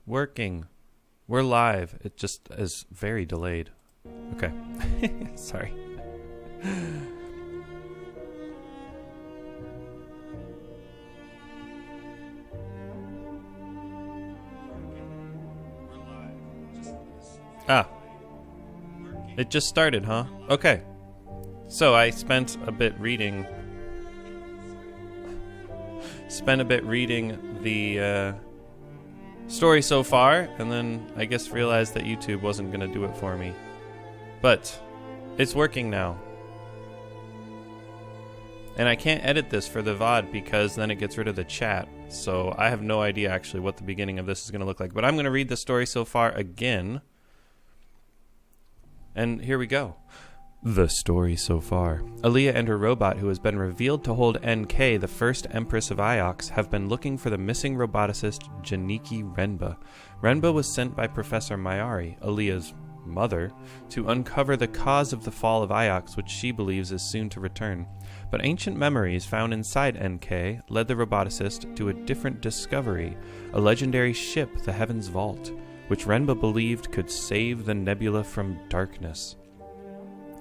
working. We're live. It just is very delayed. Okay. Sorry. Ah. It just started, huh? Okay. So I spent a bit reading the story so far, and then I guess realized that YouTube wasn't going to do it for me. But it's working now. And I can't edit this for the VOD because then it gets rid of the chat. So I have no idea actually what the beginning of this is going to look like. But I'm going to read the story so far again. And here we go. The story so far. Aaliyah and her robot, who has been revealed to hold Enkei, the first Empress of Iox, have been looking for the missing roboticist Janiki Renba. Renba was sent by Professor Mayari, Aaliyah's mother, to uncover the cause of the fall of Iox, which she believes is soon to return. But ancient memories found inside Enkei led the roboticist to a different discovery, a legendary ship, the Heaven's Vault, which Renba believed could save the nebula from darkness.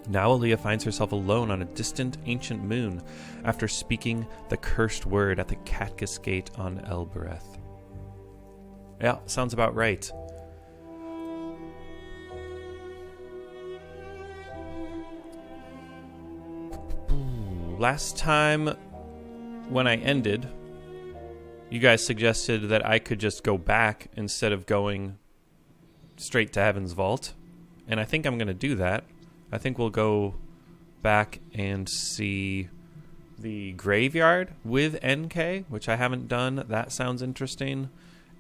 Now Aaliyah finds herself alone on a distant ancient moon after speaking the cursed word at the Backseat Gate on Elboreth. Yeah, sounds about right. Last time when I ended, you guys suggested that I could just go back instead of going straight to Heaven's Vault. And I think I'm going to do that. I think we'll go back and see the graveyard with Enkei, which I haven't done. That sounds interesting.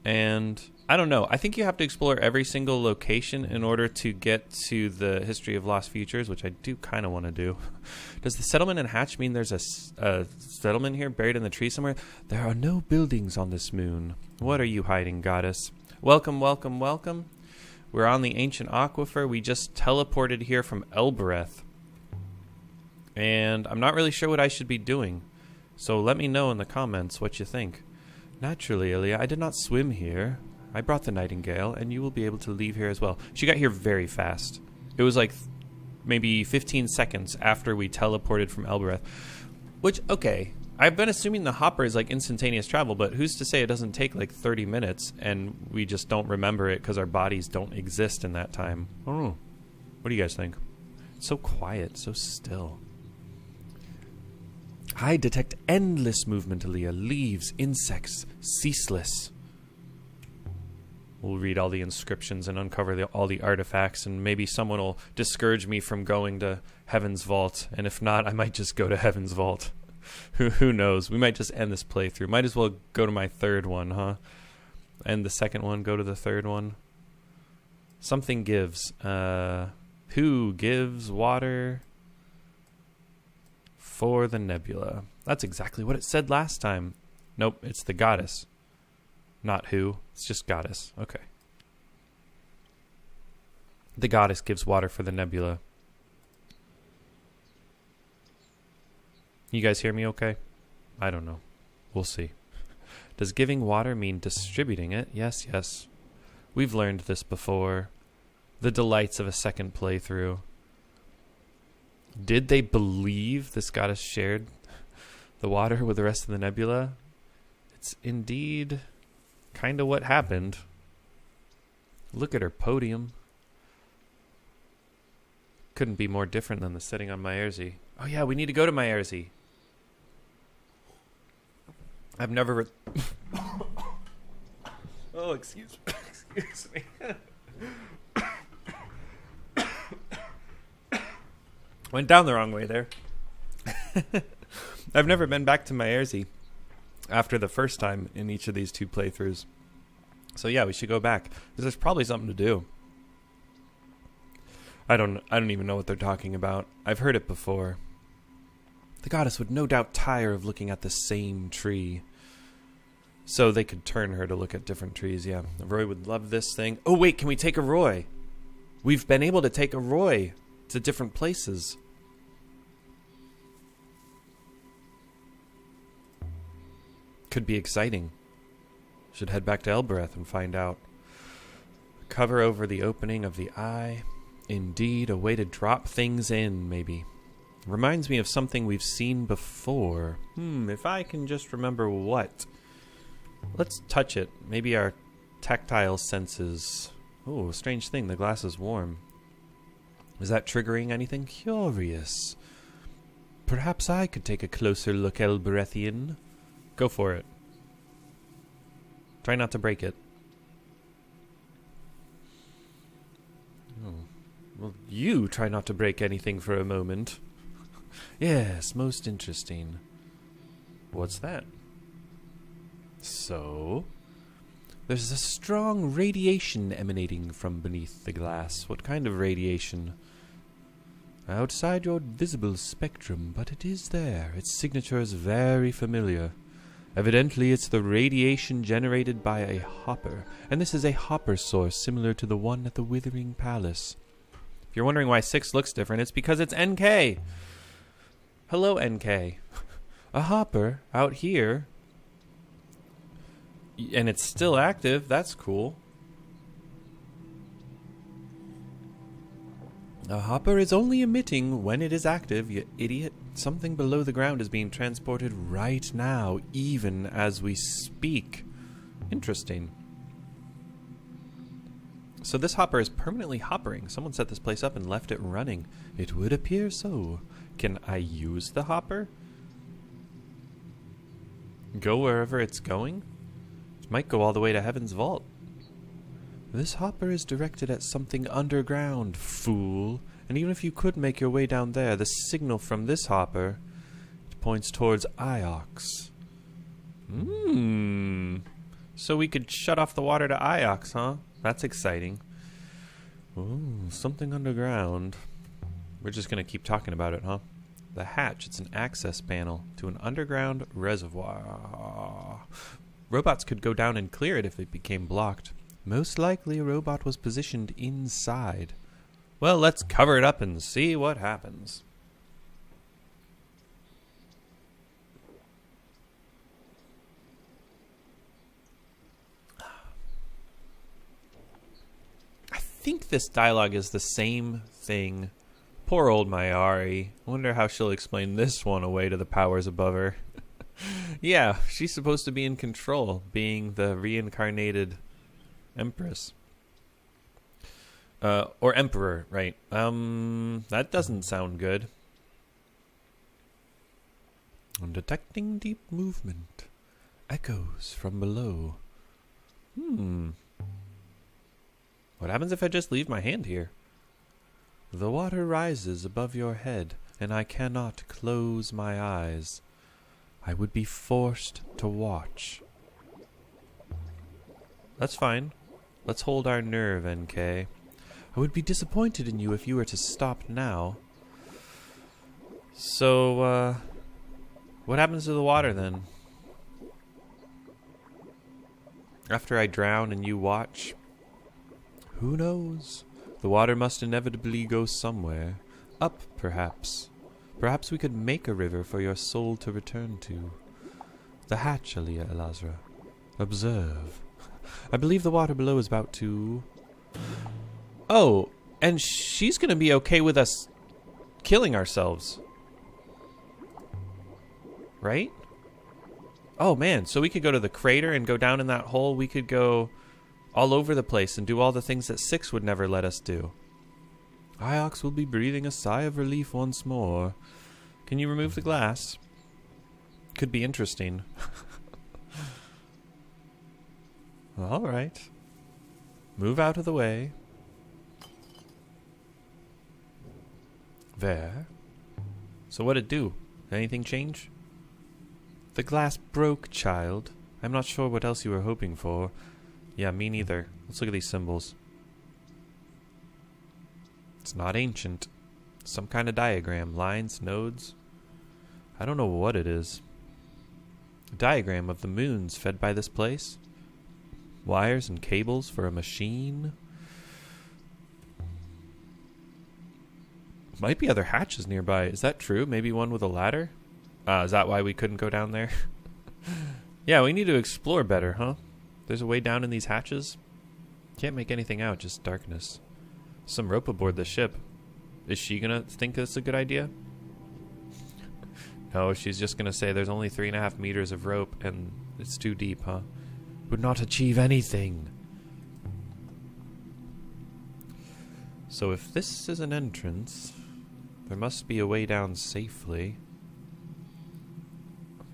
And I don't know. I think you have to explore every single location in order to get to the History of Lost Futures, which I do kind of want to do. Does the settlement in Hatch mean there's a settlement here buried in the tree somewhere? There are no buildings on this moon. What are you hiding, goddess? Welcome, welcome, welcome. We're on the Ancient Aquifer. We just teleported here from Elboreth. And I'm not really sure what I should be doing. So let me know in the comments what you think. Naturally, Aaliyah, I did not swim here. I brought the Nightingale, and you will be able to leave here as well. She got here very fast. It was like maybe 15 seconds after we teleported from Elboreth. Which, okay, I've been assuming the hopper is like instantaneous travel, but who's to say it doesn't take like 30 minutes and we just don't remember it because our bodies don't exist in that time? I don't know. What do you guys think? It's so quiet, so still. I detect endless movement, Aaliyah. Leaves, insects, ceaseless. We'll read all the inscriptions and uncover all the artifacts, and maybe someone will discourage me from going to Heaven's Vault. And if not, I might just go to Heaven's Vault. Who knows? We might just end this playthrough. Might as well go to my third one, huh? End the second one, go to the third one. Something gives. Who gives water for the nebula? That's exactly what it said last time. Nope, it's the goddess. Not who. It's just goddess. Okay. The goddess gives water for the nebula. You guys hear me okay? I don't know. We'll see. Does giving water mean distributing it? Yes, yes. We've learned this before. The delights of a second playthrough. Did they believe this goddess shared the water with the rest of the nebula? It's indeed kind of what happened. Look at her podium. Couldn't be more different than the setting on Maerzi. Oh yeah, we need to go to Maerzi. I've never... Oh, excuse me. Went down the wrong way there. I've never been back to Maerzi after the first time in each of these two playthroughs. So yeah, we should go back, because there's probably something to do. I don't even know what they're talking about. I've heard it before. The goddess would no doubt tire of looking at the same tree. So they could turn her to look at different trees, yeah. Roy would love this thing. Oh wait, can we take a Roy? We've been able to take a Roy to different places. Could be exciting. Should head back to Elboreth and find out. Cover over the opening of the eye. Indeed, a way to drop things in, maybe. Reminds me of something we've seen before. If I can just remember what. Let's touch it. Maybe our tactile senses. Oh, strange thing. The glass is warm. Is that triggering anything? Curious. Perhaps I could take a closer look, Elborethian. Go for it. Try not to break it. Oh. Well, you try not to break anything for a moment. Yes, most interesting. What's that? So, there's a strong radiation emanating from beneath the glass. What kind of radiation? Outside your visible spectrum, but it is there. Its signature is very familiar. Evidently, it's the radiation generated by a hopper, and this is a hopper source similar to the one at the Withering Palace. If you're wondering why 6 looks different, it's because it's Enkei. Hello, Enkei. A hopper out here. And it's still active. That's cool. A hopper is only emitting when it is active, you idiot. Something below the ground is being transported right now, even as we speak. Interesting. So this hopper is permanently hoppering. Someone set this place up and left it running. It would appear so. Can I use the hopper? Go wherever it's going? It might go all the way to Heaven's Vault. This hopper is directed at something underground, fool. And even if you could make your way down there, the signal from this hopper, it points towards Iox. So we could shut off the water to Iox, huh? That's exciting. Ooh, something underground. We're just going to keep talking about it, huh? The hatch, it's an access panel to an underground reservoir. Robots could go down and clear it if it became blocked. Most likely a robot was positioned inside. Well, let's cover it up and see what happens. I think this dialogue is the same thing. Poor old Mayari. I wonder how she'll explain this one away to the powers above her. Yeah, she's supposed to be in control, being the reincarnated Empress. Or Emperor, right. That doesn't sound good. I'm detecting deep movement. Echoes from below. What happens if I just leave my hand here? The water rises above your head, and I cannot close my eyes. I would be forced to watch. That's fine. Let's hold our nerve, Enkei. I would be disappointed in you if you were to stop now. So, what happens to the water then? After I drown and you watch? Who knows? The water must inevitably go somewhere. Up, perhaps. Perhaps we could make a river for your soul to return to. The hatch, Aliyah Elazra. Observe. I believe the water below is about to... Oh, and she's going to be okay with us killing ourselves. Right? Oh, man, so we could go to the crater and go down in that hole. We could go all over the place and do all the things that 6 would never let us do. Iox will be breathing a sigh of relief once more. Can you remove the glass? Could be interesting. All right. Move out of the way. There. So what'd it do? Anything change? The glass broke, child. I'm not sure what else you were hoping for. Yeah, me neither. Let's look at these symbols. It's not ancient. Some kind of diagram. Lines, nodes. I don't know what it is. A diagram of the moons fed by this place. Wires and cables for a machine. Might be other hatches nearby. Is that true? Maybe one with a ladder? Is that why we couldn't go down there? Yeah, we need to explore better, huh? There's a way down in these hatches? Can't make anything out, just darkness. Some rope aboard the ship. Is she gonna think that's a good idea? No, she's just gonna say there's only 3.5 meters of rope and it's too deep, huh? Would not achieve anything. So if this is an entrance, there must be a way down safely.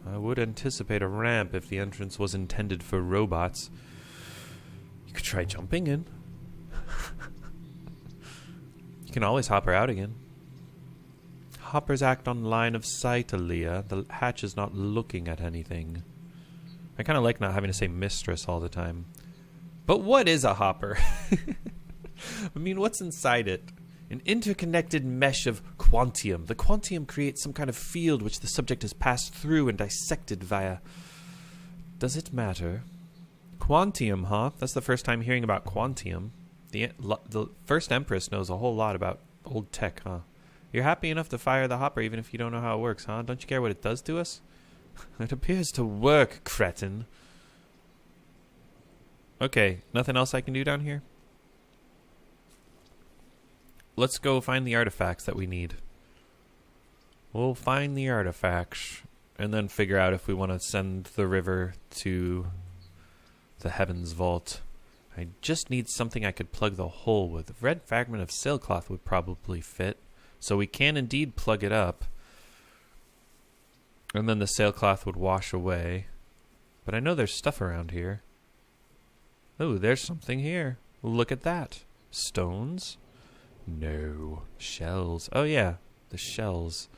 I would anticipate a ramp if the entrance was intended for robots. You could try jumping in. You can always hop her out again. Hoppers act on line of sight, Aaliyah. The hatch is not looking at anything. I kind of like not having to say mistress all the time. But what is a hopper? I mean, what's inside it? An interconnected mesh of quantium. The quantium creates some kind of field which the subject has passed through and dissected via... Does it matter? Quantium, huh? That's the first time hearing about quantium. The first Empress knows a whole lot about old tech, huh? You're happy enough to fire the hopper even if you don't know how it works, huh? Don't you care what it does to us? It appears to work, cretin. Okay, nothing else I can do down here? Let's go find the artifacts that we need. We'll find the artifacts and then figure out if we want to send the river to the Heaven's Vault. I just need something I could plug the hole with. A red fragment of sailcloth would probably fit. So we can indeed plug it up. And then the sailcloth would wash away. But I know there's stuff around here. Oh, there's something here. Look at that. Stones? No. Shells. Oh yeah, the shells.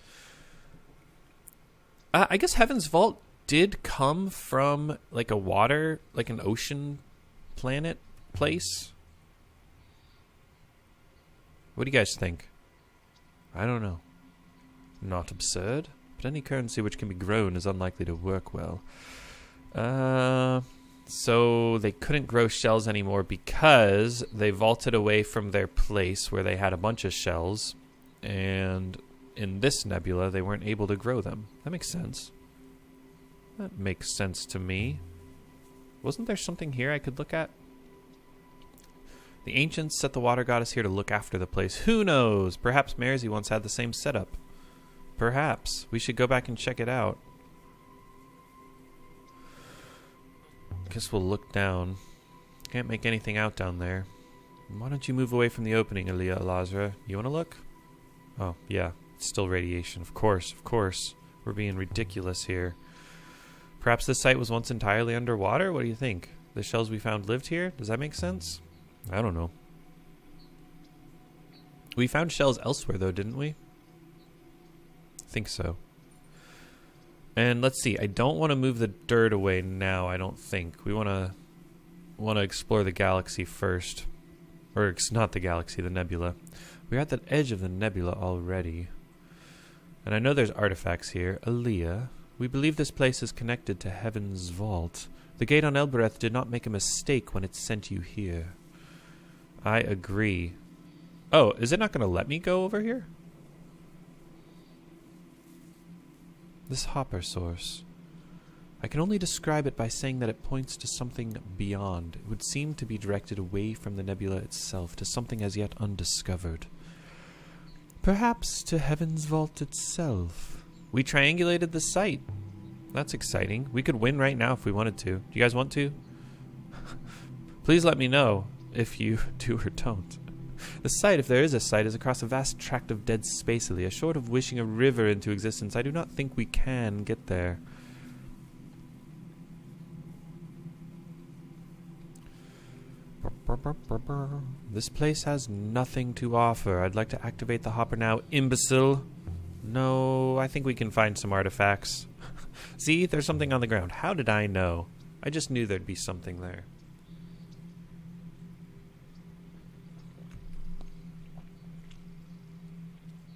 I guess Heaven's Vault did come from like a water, like an ocean planet place. What do you guys think? I don't know. Not absurd, but any currency which can be grown is unlikely to work well. So they couldn't grow shells anymore because they vaulted away from their place where they had a bunch of shells, and in this nebula they weren't able to grow them. That makes sense. That makes sense to me. Wasn't there something here I could look at? The ancients set the water goddess here to look after the place. Who knows? Perhaps Mersey once had the same setup. Perhaps. We should go back and check it out. Guess we'll look down. Can't make anything out down there. Why don't you move away from the opening, Aaliyah Alazra? You want to look? Oh, yeah. It's still radiation. Of course, of course. We're being ridiculous here. Perhaps this site was once entirely underwater? What do you think? The shells we found lived here? Does that make sense? I don't know. We found shells elsewhere, though, didn't we? I think so. And let's see. I don't want to move the dirt away now, I don't think. We want to explore the galaxy first. Or it's not the galaxy, the nebula. We're at the edge of the nebula already. And I know there's artifacts here. Aaliyah, we believe this place is connected to Heaven's Vault. The gate on Elboreth did not make a mistake when it sent you here. I agree. Oh, is it not going to let me go over here? This hopper source. I can only describe it by saying that it points to something beyond. It would seem to be directed away from the nebula itself, to something as yet undiscovered. Perhaps to Heaven's Vault itself. We triangulated the site. That's exciting. We could win right now if we wanted to. Do you guys want to? Please let me know if you do or don't. The site, if there is a site, is across a vast tract of dead space, Aaliyah. Short of wishing a river into existence, I do not think we can get there. This place has nothing to offer. I'd like to activate the hopper now, imbecile. No, I think we can find some artifacts. See, there's something on the ground. How did I know? I just knew there'd be something there.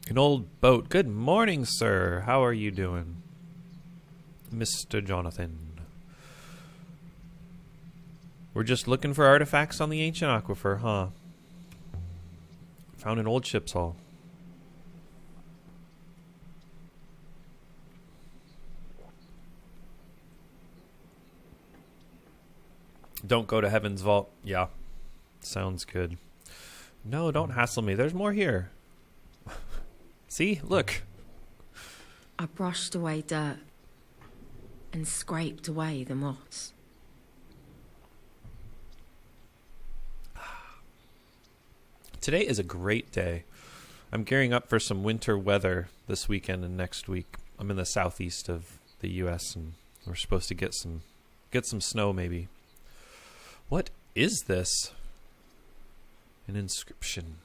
An old boat. Good morning, sir. How are you doing? Mr. Jonathan. We're just looking for artifacts on the Ancient Aquifer, huh? Found an old ship's hull. Don't go to Heaven's Vault. Yeah. Sounds good. No, don't hassle me. There's more here. See? Look. I brushed away dirt and scraped away the moss. Today is a great day. I'm gearing up for some winter weather this weekend and next week. I'm in the southeast of the U.S. and we're supposed to get some snow maybe. What is this? An inscription.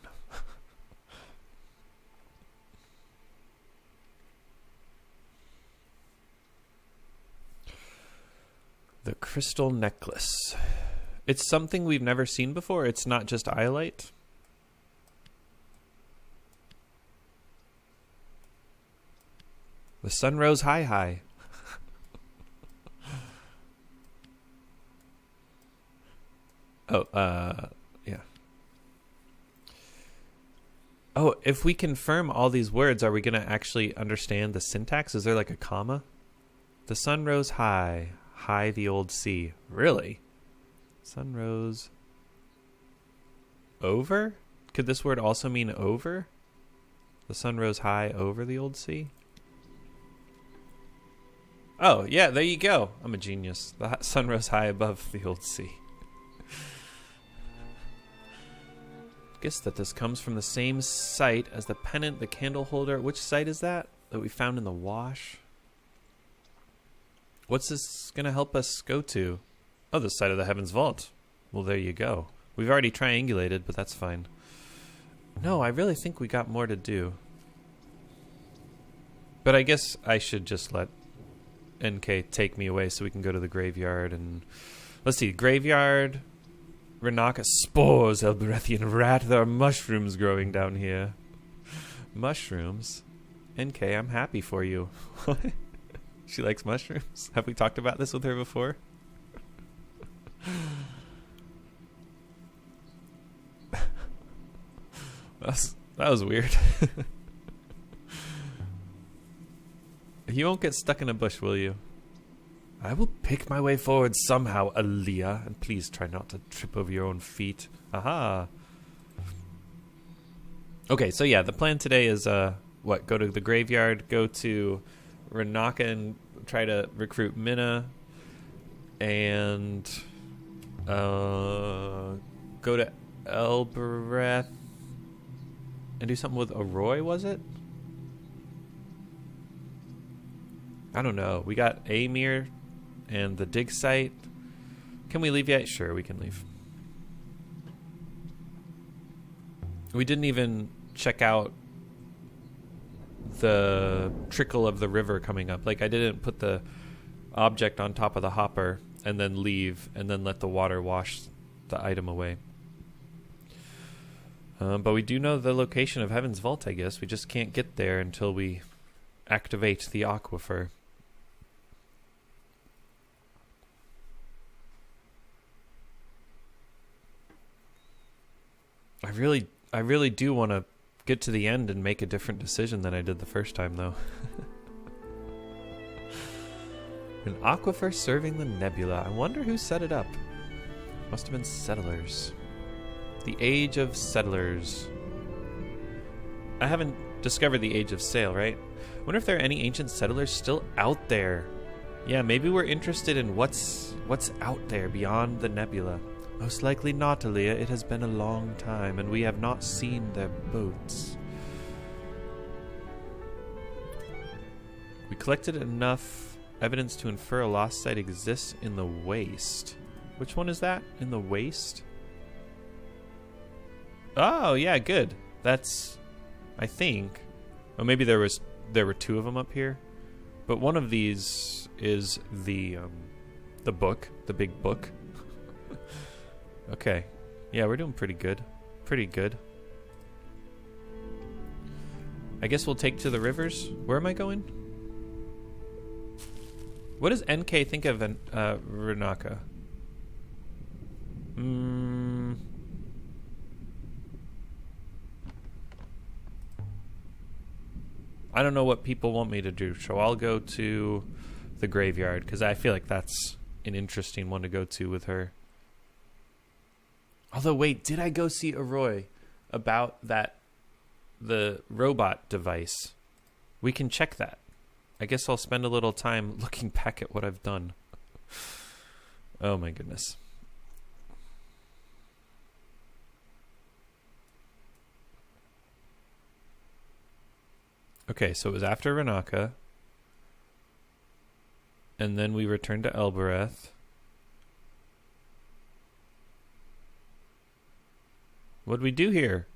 The crystal necklace. It's something we've never seen before. It's not just iolite. The sun rose high, high. Oh, yeah. Oh, if we confirm all these words, are we going to actually understand the syntax? Is there like a comma? The sun rose high, high the old sea. Really? Sun rose over? Could this word also mean over? The sun rose high over the old sea? Oh, yeah, there you go. I'm a genius. The sun rose high above the old sea. Guess that this comes from the same site as the pennant, the candle holder. Which site is that we found in the wash? What's this going to help us go to? Oh, the site of the Heaven's Vault. Well, there you go. We've already triangulated, but that's fine. No, I really think we got more to do. But I guess I should just let Enkei take me away so we can go to the graveyard and... Let's see, graveyard... Renaka spores, Elborethian rat. There are mushrooms growing down here. Mushrooms? Enkei, I'm happy for you. She likes mushrooms? Have we talked about this with her before? That was weird. You won't get stuck in a bush, will you? I will pick my way forward somehow, Aaliyah, and please try not to trip over your own feet. Aha. Okay, so yeah, the plan today is, what, go to the graveyard, go to Renaka and try to recruit Minna, and go to Elboreth and do something with Arroy, was it? I don't know. We got Amir and the dig site. Can we leave yet? Sure, we can leave. We didn't even check out the trickle of the river coming up. Like, I didn't put the object on top of the hopper and then leave and then let the water wash the item away. But we do know the location of Heaven's Vault, I guess. We just can't get there until we activate the aquifer. I really do want to get to the end and make a different decision than I did the first time, though. An aquifer serving the nebula. I wonder who set it up. Must have been settlers. The Age of Settlers. I haven't discovered the Age of Sail, right? I wonder if there are any ancient settlers still out there. Yeah, maybe we're interested in what's out there beyond the nebula. Most likely not, Aaliyah. It has been a long time, and we have not seen their boats. We collected enough evidence to infer a lost site exists in the waste. Which one is that? In the waste? Oh, yeah, good. That's, I think... Oh, maybe there were two of them up here. But one of these is the book, the big book. Okay. Yeah, we're doing pretty good. Pretty good. I guess we'll take to the rivers. Where am I going? What does Enkei think of Renaka? I don't know what people want me to do, so I'll go to the graveyard, because I feel like that's an interesting one to go to with her. Although, wait, did I go see Arroy about the robot device? We can check that. I guess I'll spend a little time looking back at what I've done. Oh my goodness. Okay, so it was after Renaka. And then we returned to Elboreth. What'd we do here?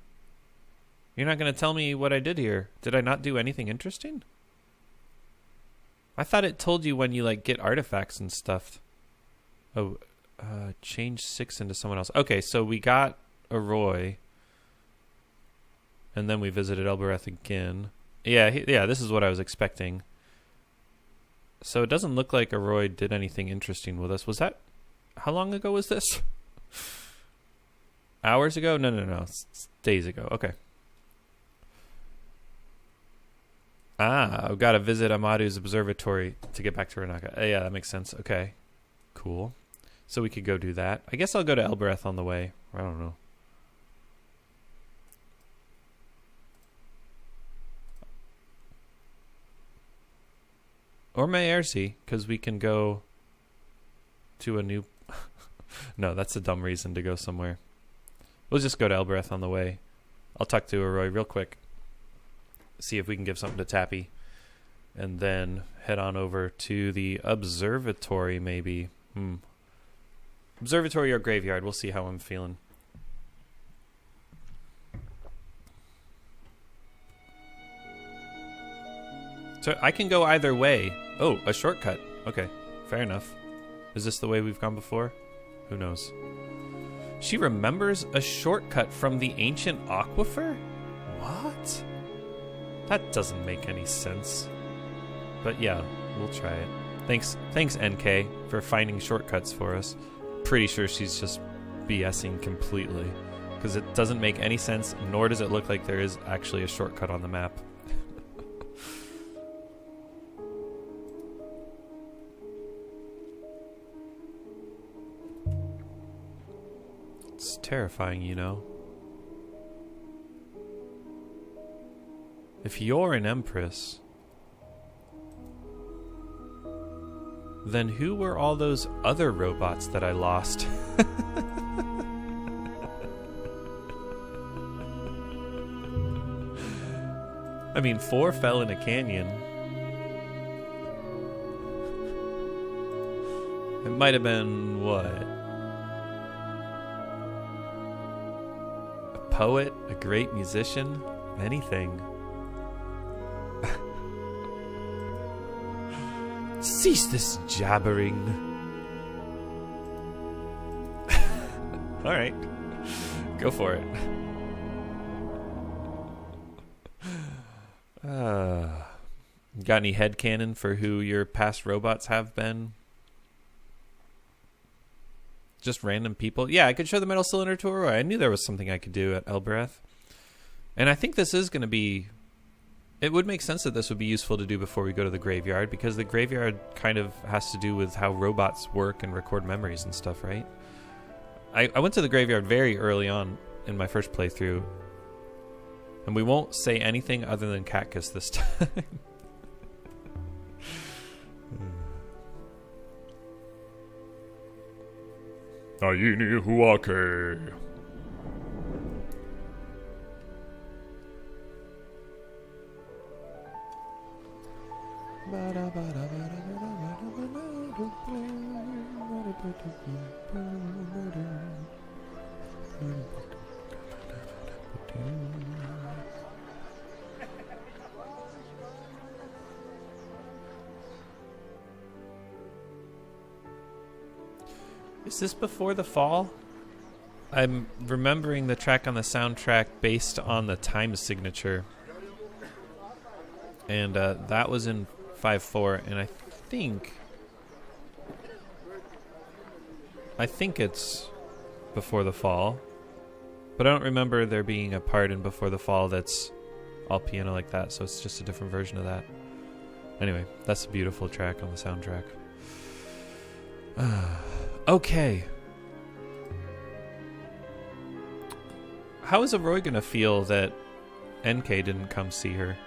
You're not going to tell me what I did here. Did I not do anything interesting? I thought it told you when you, like, get artifacts and stuff. Oh, change 6 into someone else. Okay, so we got Arroy. And then we visited Elboreth again. Yeah, this is what I was expecting. So it doesn't look like Arroy did anything interesting with us. Was that... How long ago was this? Hours ago? No. It's days ago. Okay. I've got to visit Amadu's observatory to get back to Renaka. Yeah, that makes sense. Okay. Cool. So we could go do that. I guess I'll go to Elboreth on the way. I don't know. Or Maersi, because we can go to a new... No, that's a dumb reason to go somewhere. We'll just go to Elboreth on the way. I'll talk to Arroy real quick. See if we can give something to Tappy. And then head on over to the observatory, maybe. Observatory or graveyard. We'll see how I'm feeling. So I can go either way. Oh, a shortcut. Okay, fair enough. Is this the way we've gone before? Who knows? She remembers a shortcut from the Ancient Aquifer? What? That doesn't make any sense. But yeah, we'll try it. Thanks Enkei, for finding shortcuts for us. Pretty sure she's just BSing completely. Because it doesn't make any sense, nor does it look like there is actually a shortcut on the map. It's terrifying, you know. If you're an Empress, then who were all those other robots that I lost? I mean, 4 fell in a canyon. It might have been, what? Poet, a great musician, anything. Cease this jabbering. All right, go for it. Got any headcanon for who your past robots have been? Just random people? Yeah, I could show the metal cylinder to Aurora. I knew there was something I could do at Elboreth. And I think this is going to be... It would make sense that this would be useful to do before we go to the graveyard, because the graveyard kind of has to do with how robots work and record memories and stuff, right? I went to the graveyard very early on in my first playthrough, and we won't say anything other than Catkiss this time. Ayini Huake. Is this before the fall? I'm remembering the track on the soundtrack based on the time signature. And that was in 5/4, and I think it's Before the Fall. But I don't remember there being a part in Before the Fall that's all piano like that, so it's just a different version of that. Anyway, that's a beautiful track on the soundtrack. Okay. How is Aroy gonna feel that Enkei didn't come see her?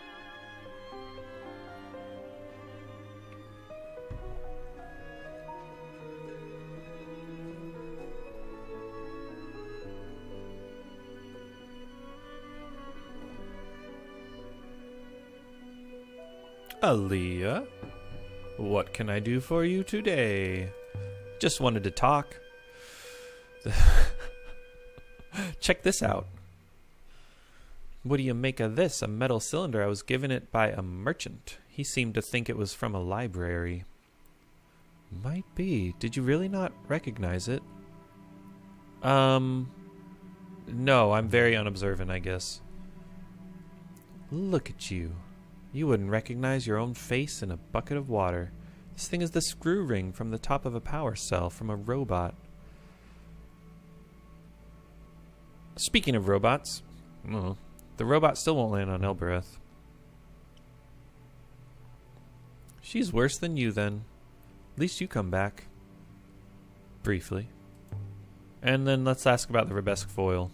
Aaliyah, what can I do for you today? Just wanted to talk. Check this out. What do you make of this? A metal cylinder. I was given it by a merchant. He seemed to think it was from a library. Might be. Did you really not recognize it? No, I'm very unobservant, I guess. Look at you. You wouldn't recognize your own face in a bucket of water. This thing is the screw ring from the top of a power cell from a robot. Speaking of robots, the robot still won't land on Elboreth. She's worse than you then. At least you come back. Briefly. And then let's ask about the Rebesque foil.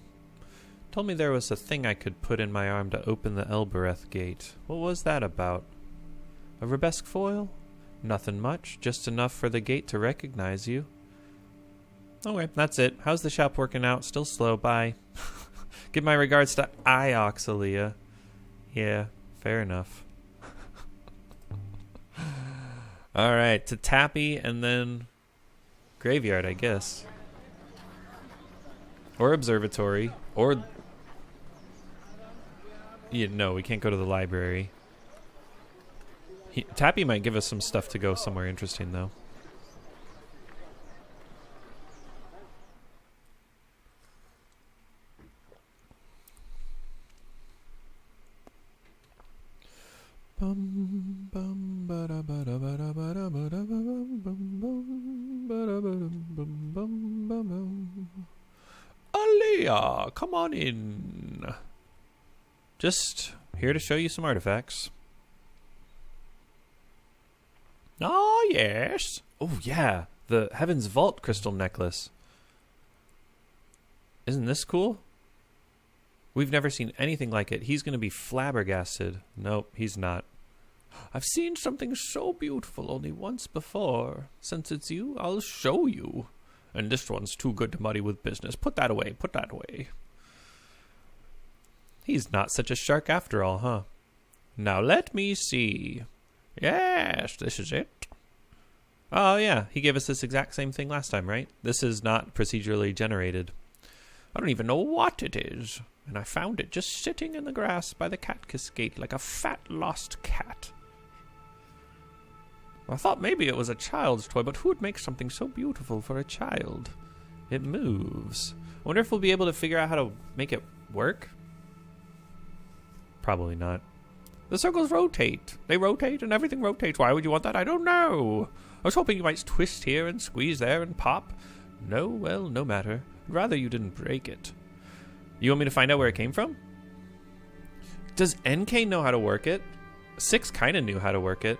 Told me there was a thing I could put in my arm to open the Elboreth Gate. What was that about? A Rebesque foil? Nothing much, just enough for the gate to recognize you. Okay, that's it. How's the shop working out? Still slow, bye. Give my regards to Iox, Aaliyah. Yeah, fair enough. Alright, to Tappy and then Graveyard, I guess. Or Observatory, or... Yeah, no, we can't go to the library. Tappy might give us some stuff to go somewhere interesting, though. Aaliyah, come on in. Just here to show you some artifacts. Oh, yes. Oh, yeah. The Heaven's Vault crystal necklace. Isn't this cool? We've never seen anything like it. He's going to be flabbergasted. Nope, he's not. I've seen something so beautiful only once before. Since it's you, I'll show you. And this one's too good to muddy with business. Put that away, put that away. He's not such a shark after all, huh? Now let me see. Yes, this is it. Oh, yeah, he gave us this exact same thing last time, right? This is not procedurally generated. I don't even know what it is. And I found it just sitting in the grass by the cat cascade like a fat lost cat. I thought maybe it was a child's toy, but who would make something so beautiful for a child? It moves. I wonder if we'll be able to figure out how to make it work? Probably not. The circles rotate. They rotate and everything rotates. Why would you want that? I don't know. I was hoping you might twist here and squeeze there and pop. No, well, no matter. Rather you didn't break it. You want me to find out where it came from? Does Enkei know how to work it? Six kind of knew how to work it,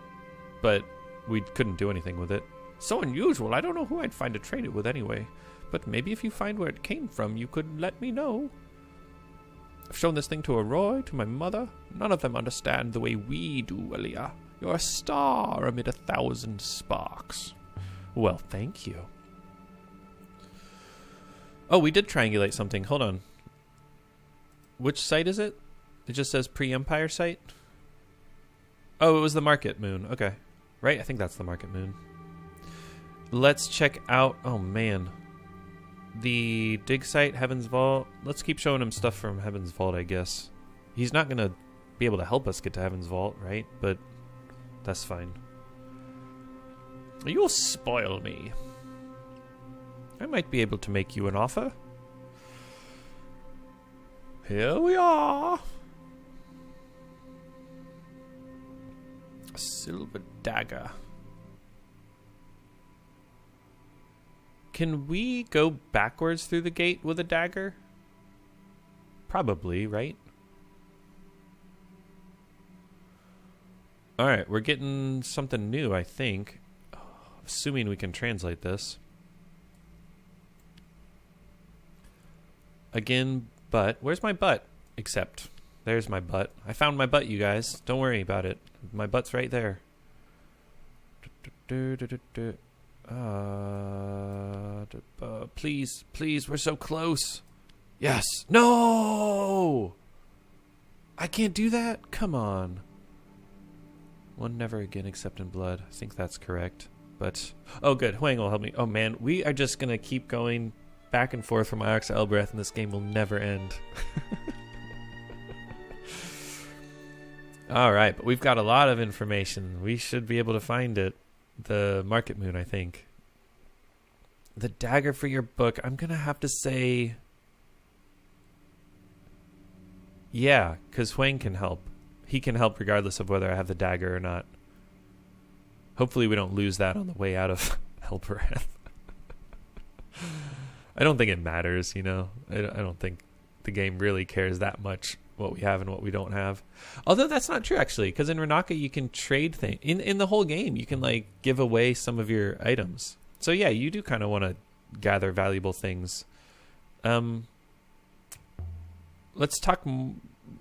but we couldn't do anything with it. So unusual. I don't know who I'd find to trade it with anyway. But maybe if you find where it came from, you could let me know. I've shown this thing to Aroy, to my mother. None of them understand the way we do, Aaliyah. You're a star amid 1,000 sparks. Well, thank you. Oh, we did triangulate something. Hold on. Which site is it? It just says pre-Empire site? Oh, it was the Market Moon. Okay. Right? I think that's the Market Moon. Let's check out... Oh, man. The dig site, Heaven's Vault. Let's keep showing him stuff from Heaven's Vault, I guess. He's not going to be able to help us get to Heaven's Vault, right? But that's fine. You'll spoil me. I might be able to make you an offer. Here we are. A silver dagger. Can we go backwards through the gate with a dagger? Probably, right? Alright, we're getting something new, I think. Assuming we can translate this. Again, But where's my butt? Except there's my butt. I found my butt, you guys. Don't worry about it. My butt's right there. Please, please, we're so close. Yes. No! I can't do that? Come on. One never again except in blood. I think that's correct. But, oh good, Huang will help me. Oh man, we are just going to keep going back and forth from Iox to Elboreth, and this game will never end. Alright, but we've got a lot of information. We should be able to find it. The Market Moon, I think. The dagger for your book, I'm going to have to say... Yeah, because Huang can help. He can help regardless of whether I have the dagger or not. Hopefully we don't lose that on the way out of Elboreth. I don't think it matters, you know. I don't think the game really cares that much what we have and what we don't have. Although that's not true, actually, because in Renaka you can trade things. In the whole game, you can, like, give away some of your items. So, yeah, you do kind of want to gather valuable things. Let's talk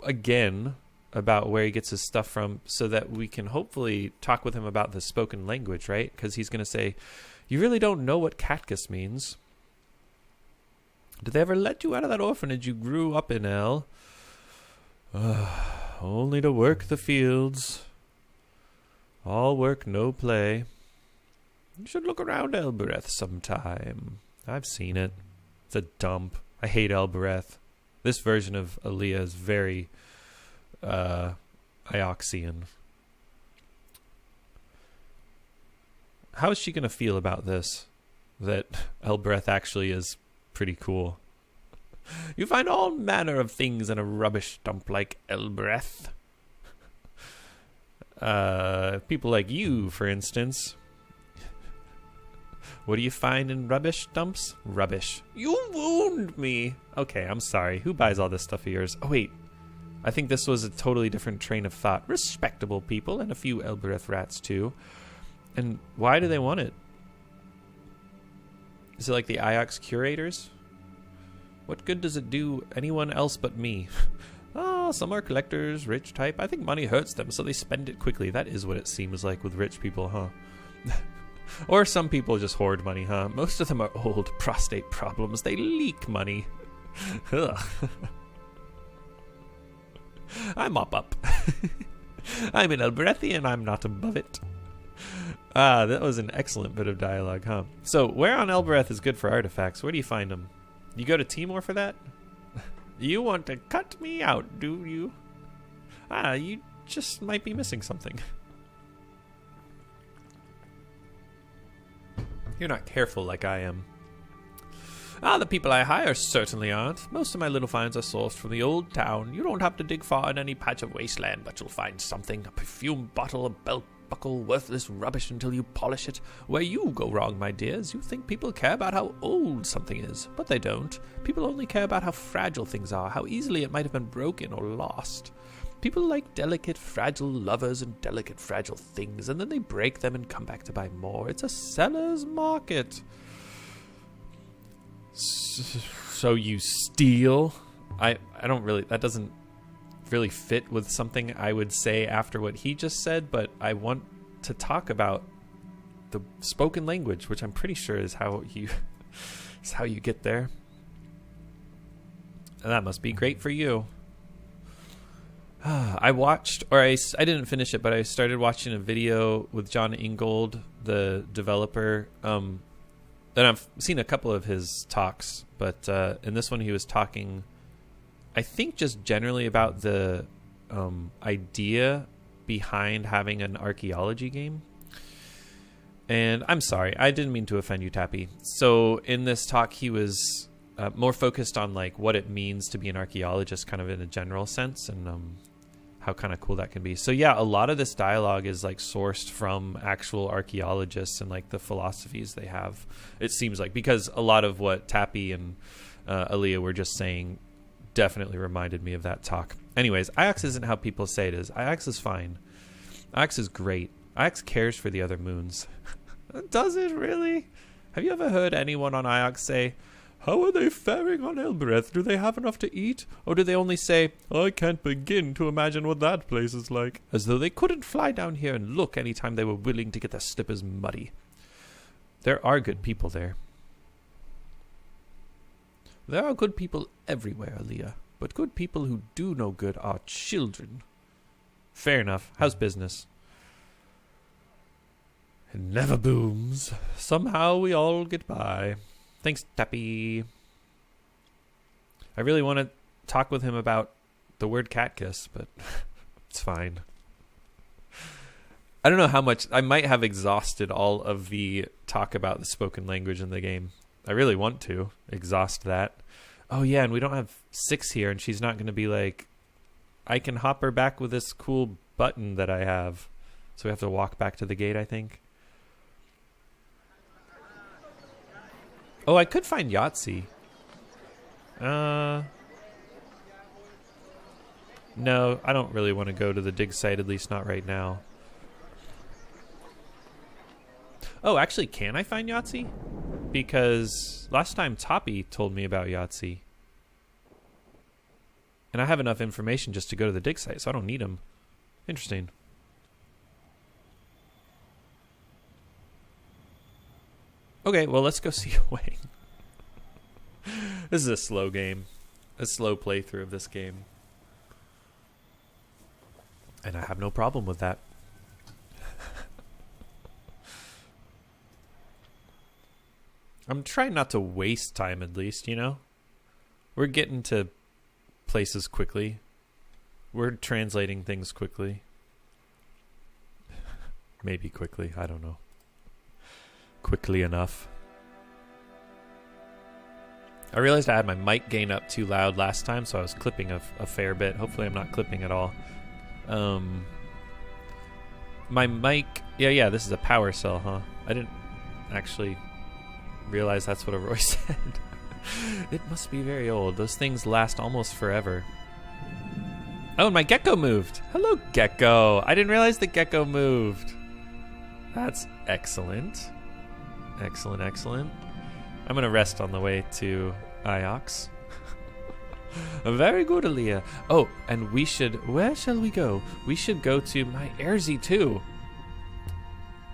again about where he gets his stuff from so that we can hopefully talk with him about the spoken language, right? Because he's going to say, you really don't know what Catchus means. Did they ever let you out of that orphanage you grew up in, El? Only to work the fields. All work, no play. You should look around Elboreth sometime. I've seen it. It's a dump. I hate Elboreth. This version of Aaliyah is very Ioxian. How is she going to feel about this? That Elboreth actually is pretty cool. You find all manner of things in a rubbish dump like Elboreth. People like you, for instance. What do you find in rubbish dumps? Rubbish. You wound me. Okay, I'm sorry. Who buys all this stuff of yours? Oh, wait. I think this was a totally different train of thought. Respectable people and a few Elboreth rats, too. And why do they want it? Is it like the Iox curators? What good does it do anyone else but me? Oh, some are collectors, rich type. I think money hurts them, so they spend it quickly. That is what it seems like with rich people, huh? Or some people just hoard money, huh? Most of them are old prostate problems. They leak money. Ugh. I mop up. I'm an Elborethian, I'm not above it. That was an excellent bit of dialogue, huh? So, where on Elboreth is good for artifacts? Where do you find them? You go to Timor for that? You want to cut me out, do you? You just might be missing something. You're not careful like I am. The people I hire certainly aren't. Most of my little finds are sourced from the old town. You don't have to dig far in any patch of wasteland, but you'll find something. A perfume bottle, a belt buckle, worthless rubbish until you polish it. Where you go wrong, my dears, you think people care about how old something is, but they don't. People only care about how fragile things are, how easily it might have been broken or lost. People like delicate, fragile lovers and delicate, fragile things, and then they break them and come back to buy more. It's a seller's market. So you steal? I don't really, that doesn't really fit with something I would say after what he just said, but I want to talk about the spoken language, which I'm pretty sure is how you get there. And that must be great for you. I watched, or I didn't finish it, but I started watching a video with John Ingold, the developer. Then I've seen a couple of his talks, but in this one he was talking, I think, just generally about the idea behind having an archaeology game. And I'm sorry, I didn't mean to offend you, Tappy. So in this talk he was more focused on like what it means to be an archaeologist kind of in a general sense, and how kind of cool that can be. So yeah, a lot of this dialogue is like sourced from actual archaeologists and like the philosophies they have, it seems like, because a lot of what Tappy and Aaliyah were just saying definitely reminded me of that talk. Anyways, Iox isn't how people say it is. Iox is fine. Iox is great. Iox cares for the other moons. Does it really? Have you ever heard anyone on Iox say, How are they faring on Elboreth? Do they have enough to eat? Or do they only say, I can't begin to imagine what that place is like? As though they couldn't fly down here and look any time they were willing to get their slippers muddy. There are good people there. There are good people everywhere, Aaliyah. But good people who do no good are children. Fair enough. How's business? It never booms. Somehow we all get by. Thanks, Tappy. I really want to talk with him about the word catkiss, but it's fine. I don't know how much. I might have exhausted all of the talk about the spoken language in the game. I really want to exhaust that. Oh, yeah, and we don't have 6 here, and she's not going to be like, I can hop her back with this cool button that I have. So we have to walk back to the gate, I think. Oh, I could find Yahtzee. No, I don't really want to go to the dig site, at least not right now. Oh, actually, can I find Yahtzee? Because last time Toppy told me about Yahtzee. And I have enough information just to go to the dig site, so I don't need him. Interesting. Okay, well, let's go see a wedding. This is a slow game. A slow playthrough of this game. And I have no problem with that. I'm trying not to waste time, at least, you know? We're getting to places quickly. We're translating things quickly. Maybe quickly, I don't know. Quickly enough. I realized I had my mic gain up too loud last time, so I was clipping a fair bit. Hopefully I'm not clipping at all. My mic... Yeah, this is a power cell, huh? I didn't actually realize that's what a Roy said. It must be very old. Those things last almost forever. Oh, and my gecko moved. Hello, gecko. I didn't realize the gecko moved. That's excellent. Excellent, excellent. I'm going to rest on the way to Iox. Very good, Aaliyah. Oh, and we should... Where shall we go? We should go to my Airzy too.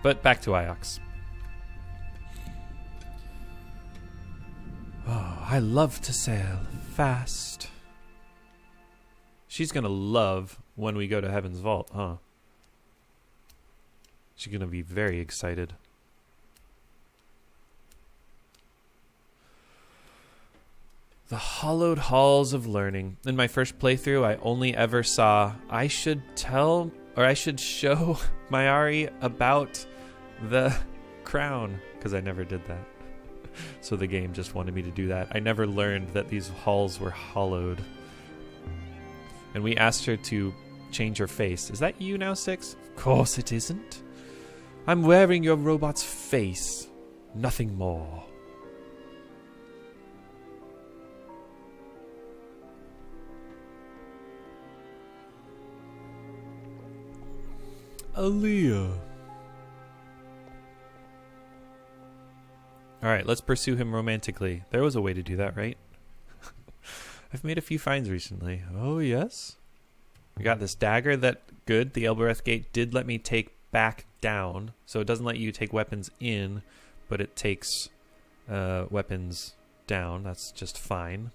But back to Iox. Oh, I love to sail fast. She's going to love when we go to Heaven's Vault, huh? She's going to be very excited. The Hollowed Halls of Learning. In my first playthrough, I only ever saw, I should show Mayari about the crown, because I never did that. So the game just wanted me to do that. I never learned that these halls were hollowed. And we asked her to change her face. Is that you now, Six? Of course it isn't. I'm wearing your robot's face. Nothing more. Aaliyah. Alright, let's pursue him romantically. There was a way to do that, right? I've made a few finds recently. Oh, yes? We got this dagger that, good, the Elboreth Gate did let me take back down. So it doesn't let you take weapons in, but it takes weapons down. That's just fine.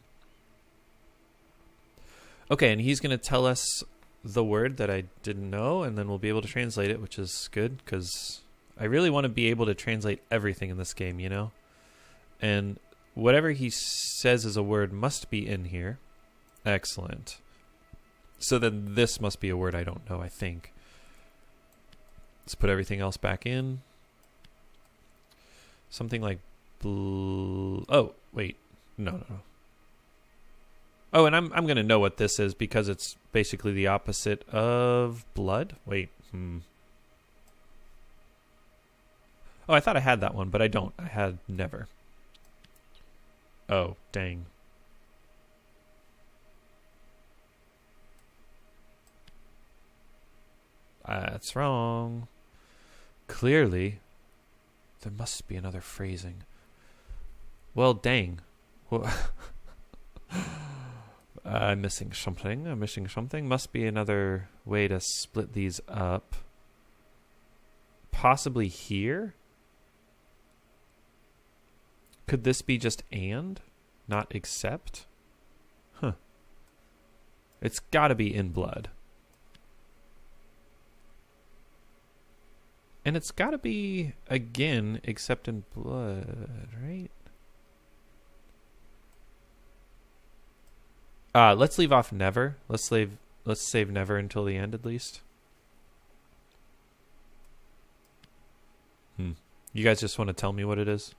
Okay, and he's going to tell us the word that I didn't know, and then we'll be able to translate it, which is good, because I really want to be able to translate everything in this game, you know? And whatever he says is a word must be in here. Excellent. So then this must be a word I don't know, I think. Let's put everything else back in. Something like... Oh, wait. No. Oh, and I'm going to know what this is because it's basically the opposite of blood. Wait. Oh, I thought I had that one, but I don't. I had never. Oh, dang. That's wrong. Clearly, there must be another phrasing. Well, dang. Well, I'm missing something. I'm missing something. Must be another way to split these up. Possibly here? Could this be just and, not except? Huh. It's got to be in blood. And it's got to be, again, except in blood, right? Let's leave off never. Let's save never until the end at least. You guys just want to tell me what it is?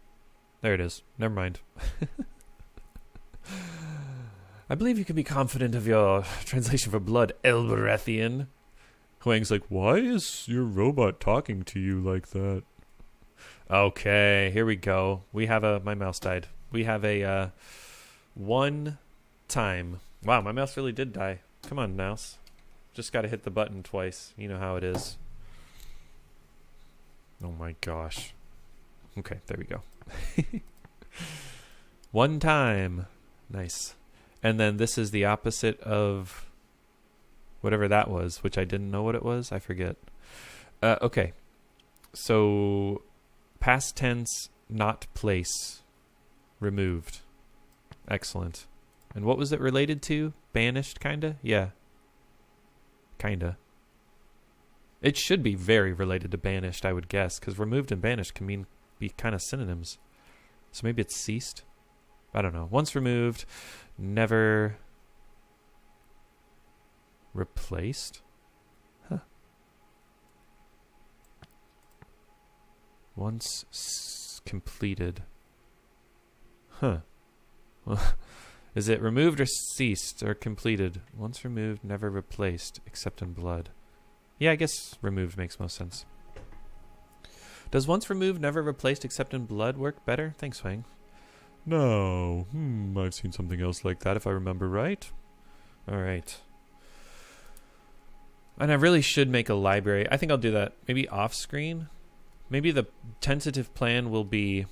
There it is. Never mind. I believe you can be confident of your translation for blood, Elborethian. Huang's like, why is your robot talking to you like that? Okay, here we go. We have my mouse died. We have a, one time. Wow, my mouse really did die. Come on, mouse. Just got to hit the button twice. You know how it is. Oh my gosh. Okay, there we go. One time. Nice. And then this is the opposite of whatever that was, which I didn't know what it was. I forget. Okay. So, past tense, not place. Removed. Excellent. And what was it related to? Banished, kinda? Yeah. Kinda. It should be very related to banished, I would guess, because removed and banished can be kind of synonyms. So maybe it's ceased? I don't know. Once removed, never replaced? Huh. Once completed. Huh. Is it removed or ceased or completed? Once removed, never replaced, except in blood. Yeah, I guess removed makes most sense. Does once removed, never replaced, except in blood work better? Thanks, Wang. No. I've seen something else like that if I remember right. Alright. And I really should make a library. I think I'll do that. Maybe off screen? Maybe the tentative plan will be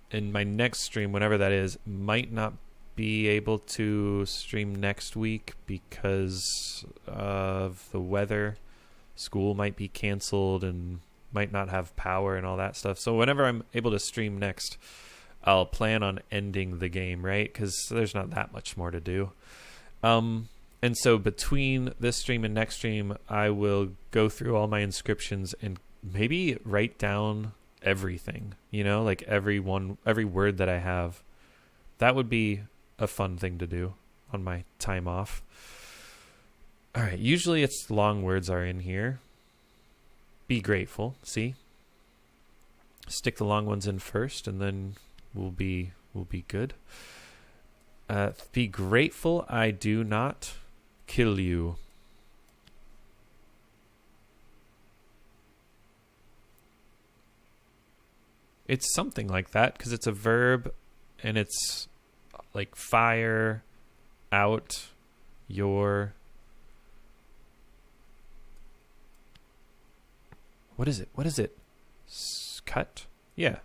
in my next stream, whenever that is, might not be able to stream next week because of the weather. School might be canceled and might not have power and all that stuff. So whenever I'm able to stream next, I'll plan on ending the game, right? Because there's not that much more to do. And so between this stream and next stream, I will go through all my inscriptions and maybe write down everything, you know, like every word that I have. That would be a fun thing to do on my time off. All right, usually it's long words are in here. Be grateful, see? Stick the long ones in first and then we'll be good. Be grateful I do not kill you. It's something like that because it's a verb and it's like fire out your... What is it? Cut? Yeah.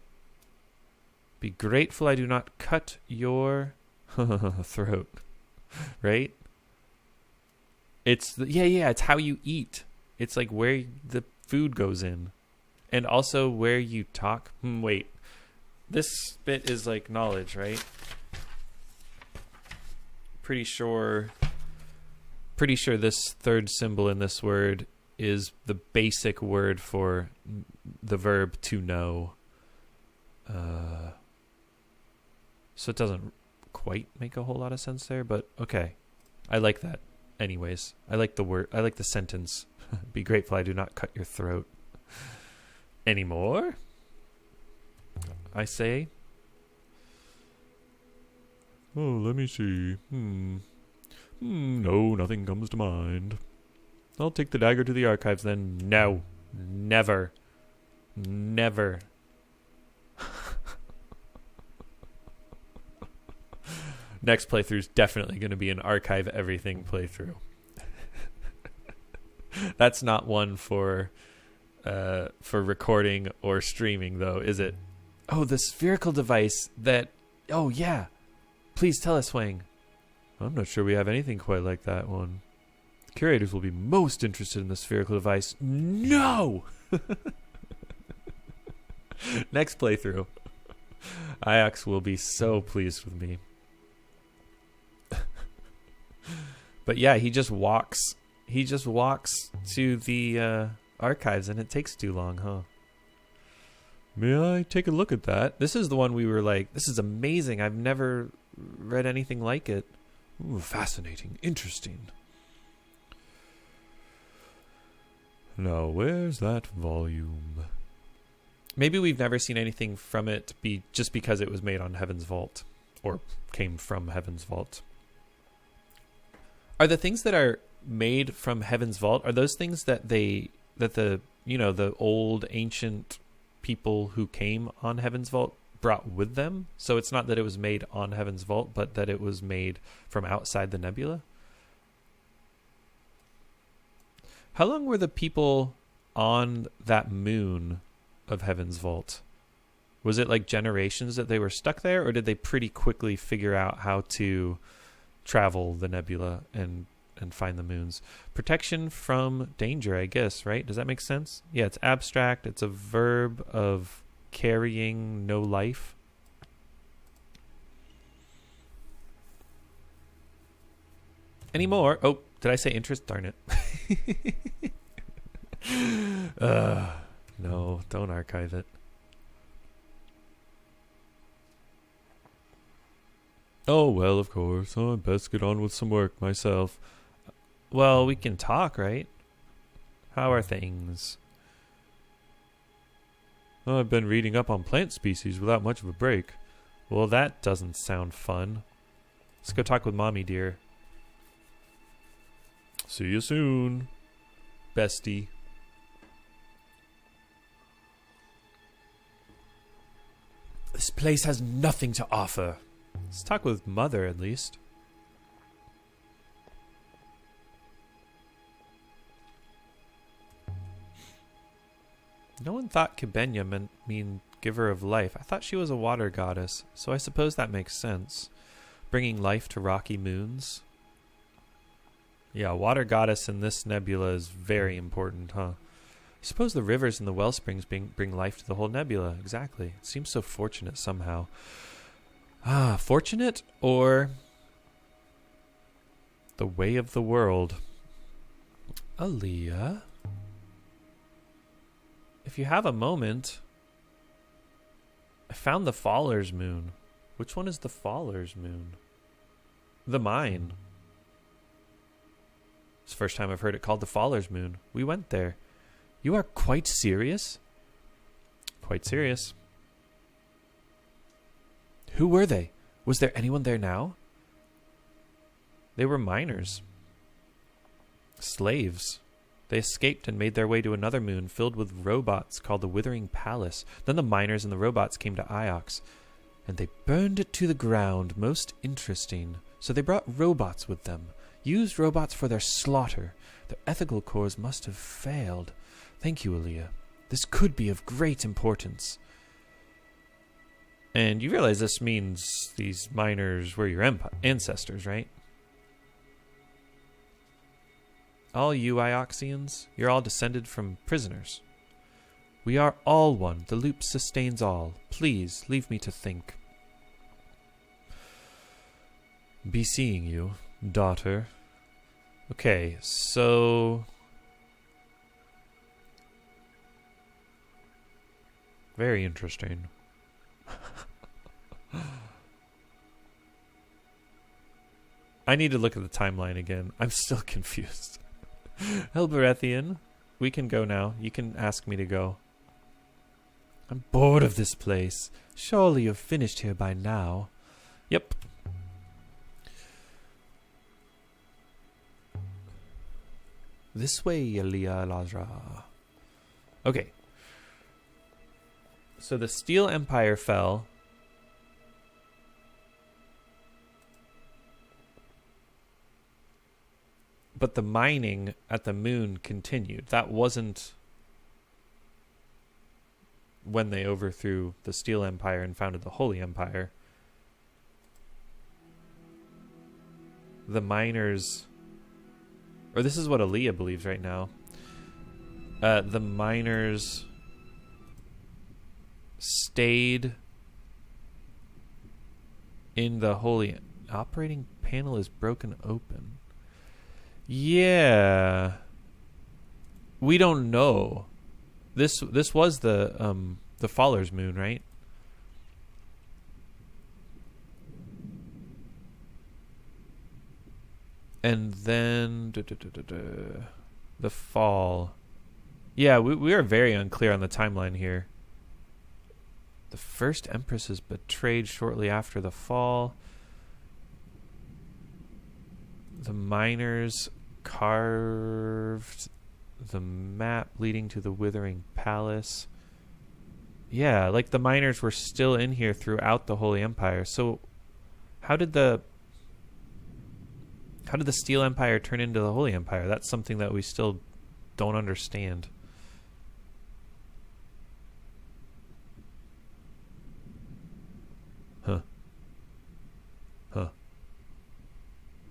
Be grateful I do not cut your throat. Right? It's it's how you eat. It's like where the food goes in. And also where you talk. Wait. This bit is like knowledge, right? Pretty sure this third symbol in this word is the basic word for the verb to know. So it doesn't quite make a whole lot of sense there, but okay. I like that. Anyways, I like the word. I like the sentence. Be grateful I do not cut your throat. Anymore? I say. Oh, let me see. No, nothing comes to mind. I'll take the dagger to the archives then. No. Never. Never. Next playthrough is definitely going to be an archive everything playthrough. That's not one for recording or streaming, though, is it? Oh, the spherical device that... Oh, yeah. Please tell us, Wang. I'm not sure we have anything quite like that one. The curators will be most interested in the spherical device. No! Next playthrough. Iox will be so pleased with me. But yeah, he just walks. He just walks to the archives, and it takes too long, huh? May I take a look at that? This is the one we were like, this is amazing. I've never read anything like it. Ooh, fascinating. Interesting. Now, where's that volume? Maybe we've never seen anything from it just because it was made on Heaven's Vault, or came from Heaven's Vault. Are the things that are made from Heaven's Vault, are those things that the old ancient people who came on Heaven's Vault brought with them? So it's not that it was made on Heaven's Vault, but that it was made from outside the nebula? How long were the people on that moon of Heaven's Vault? Was it like generations that they were stuck there, or did they pretty quickly figure out how to travel the nebula and find the moons? Protection from danger, I guess, right? Does that make sense? Yeah, it's abstract. It's a verb of carrying no life. Any more? Oh, did I say interest? Darn it. No, don't archive it. Oh, well, of course. I'd best get on with some work myself. Well, we can talk, right? How are things? I've been reading up on plant species without much of a break. Well, that doesn't sound fun. Let's go talk with Mommy, dear. See you soon, bestie. This place has nothing to offer. Let's talk with Mother, at least. No one thought Kibenya mean giver of life. I thought she was a water goddess, so I suppose that makes sense. Bringing life to rocky moons. Yeah, water goddess in this nebula is very important, huh? I suppose the rivers and the well springs bring life to the whole nebula. Exactly. It seems so fortunate somehow. Ah, fortunate or the way of the world? Aaliyah, if you have a moment, I found the Faller's Moon. Which one is the Faller's Moon? The mine. It's the first time I've heard it called the Faller's Moon. We went there. You are quite serious? Quite serious. Who were they? Was there anyone there now? They were miners. Slaves. They escaped and made their way to another moon filled with robots called the Withering Palace. Then the miners and the robots came to Iox, and they burned it to the ground. Most interesting. So they brought robots with them. Used robots for their slaughter. Their ethical cores must have failed. Thank you, Aaliyah. This could be of great importance. And you realize this means these miners were your ancestors, right? All you Ioxians, you're all descended from prisoners. We are all one. The loop sustains all. Please, leave me to think. Be seeing you, daughter. Okay, so... very interesting. I need to look at the timeline again. I'm still confused. Elberethian, we can go now. You can ask me to go. I'm bored of this place. Surely you've finished here by now. Yep. This way, Elia Lazra. Okay. So the Steel Empire fell. But the mining at the moon continued. That wasn't when they overthrew the Steel Empire and founded the Holy Empire. The miners, or this is what Aaliyah believes right now. The miners stayed in the Holy operating panel is broken open. Yeah. We don't know. This was the Faller's Moon, right? And then the fall. Yeah, we are very unclear on the timeline here. The first Empress is betrayed shortly after the fall. The miners carved the map leading to the Withering Palace. Yeah, like the miners were still in here throughout the Holy Empire. So how did the Steel Empire turn into the Holy Empire? That's something that we still don't understand. Huh.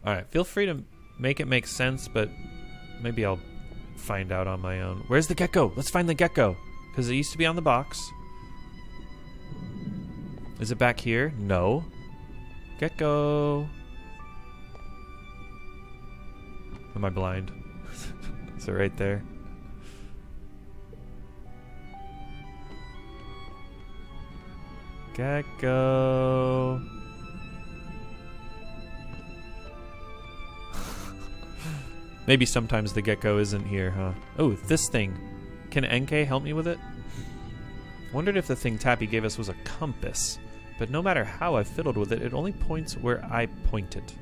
Alright, feel free to make it make sense, but maybe I'll find out on my own. Where's the gecko? Let's find the gecko. Because it used to be on the box. Is it back here? No. Gecko. Am I blind? Is it right there? Gecko. Maybe sometimes the gecko isn't here, huh? Oh, this thing. Can Enkei help me with it? Wondered if the thing Tappy gave us was a compass. But no matter how I fiddled with it, it only points where I point it.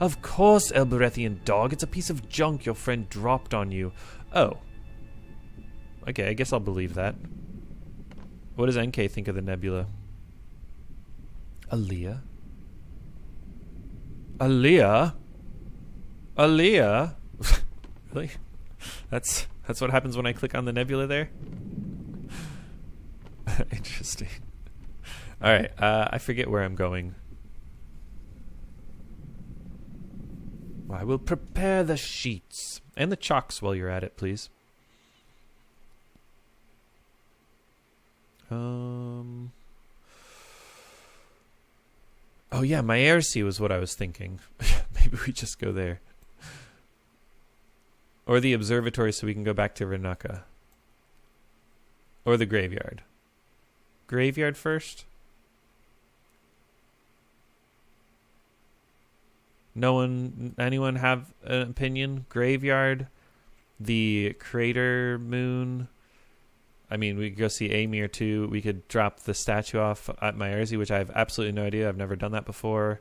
Of course, Elborethian dog. It's a piece of junk your friend dropped on you. Oh. Okay, I guess I'll believe that. What does Enkei think of the nebula? Aaliyah? Aaliyah? Aaliyah? Really? That's what happens when I click on the nebula there? Interesting. Alright, I forget where I'm going. I will prepare the sheets. And the chalks while you're at it, please. Oh yeah, Maersi was what I was thinking. Maybe we just go there. Or the observatory so we can go back to Renaka. Or the graveyard. Graveyard first? Anyone have an opinion? Graveyard? The crater moon? I mean, we could go see Amir too. We could drop the statue off at Maersi, which I have absolutely no idea. I've never done that before.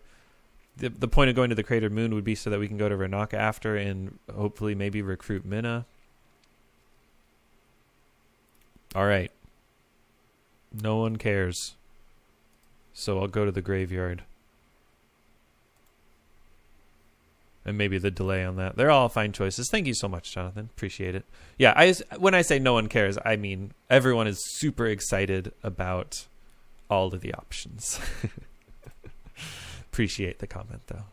The point of going to the crater moon would be so that we can go to Renaka after and hopefully maybe recruit Minna. Alright. No one cares. So I'll go to the graveyard. And maybe the delay on that. They're all fine choices. Thank you so much, Jonathan. Appreciate it. Yeah, when I say no one cares, I mean everyone is super excited about all of the options. Appreciate the comment, though.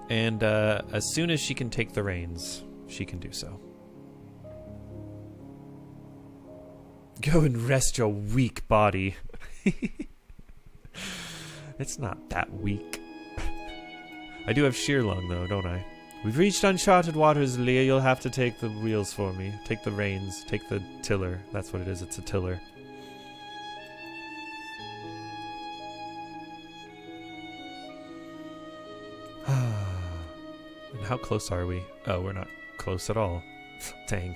And as soon as she can take the reins, she can do so. Go and rest your weak body. It's not that weak. I do have Sheerlung, though, don't I? We've reached uncharted waters, Leah. You'll have to take the wheels for me. Take the reins. Take the tiller. That's what it is. It's a tiller. And how close are we? Oh, we're not close at all. Dang.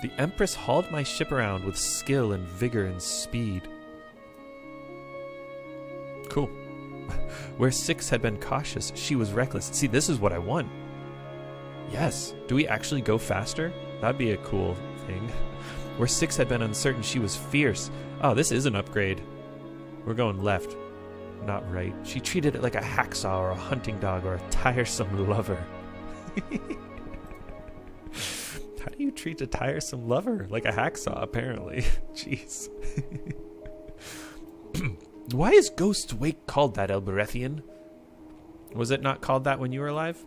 The Empress hauled my ship around with skill and vigor and speed. Cool. Where Six had been cautious, she was reckless. See, this is what I want. Yes. Do we actually go faster? That'd be a cool thing. Where Six had been uncertain, she was fierce. Oh, this is an upgrade. We're going left, not right. She treated it like a hacksaw or a hunting dog or a tiresome lover. How do you treat a tiresome lover? Like a hacksaw, apparently. Jeez. Why is Ghost Wake called that, Elberethian? Was it not called that when you were alive?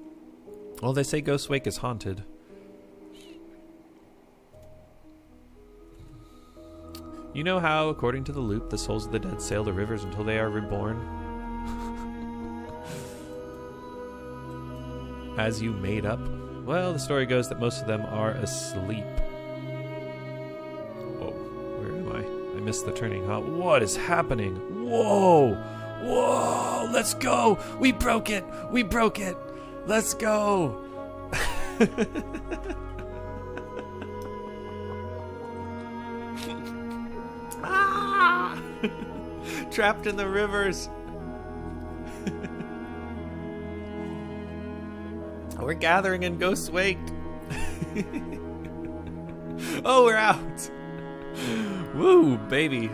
Well, they say Ghost Wake is haunted. You know how, according to the loop, the souls of the dead sail the rivers until they are reborn? As you made up? Well, the story goes that most of them are asleep. Whoa, where am I? I missed the turning, huh? What is happening? Whoa! Whoa! Let's go! We broke it! We broke it! Let's go! Ah! Trapped in the rivers. We're gathering in Ghost's Wake. Oh, we're out. Woo, baby.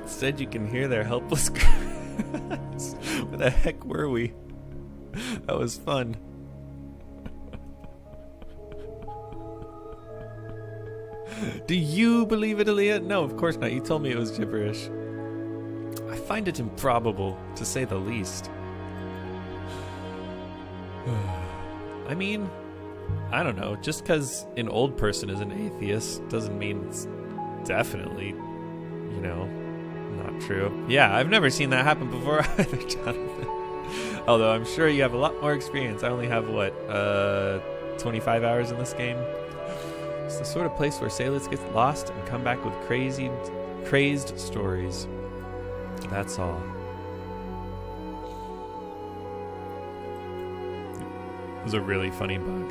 Instead, you can hear their helpless cries. Where the heck were we? That was fun. Do you believe it, Aaliyah? No, of course not. You told me it was gibberish. I find it improbable, to say the least. I mean, I don't know. Just because an old person is an atheist doesn't mean it's definitely, you know, not true. Yeah, I've never seen that happen before either, Jonathan. Although I'm sure you have a lot more experience. I only have, 25 hours in this game? It's the sort of place where sailors get lost and come back with crazed stories. That's all. It was a really funny bug.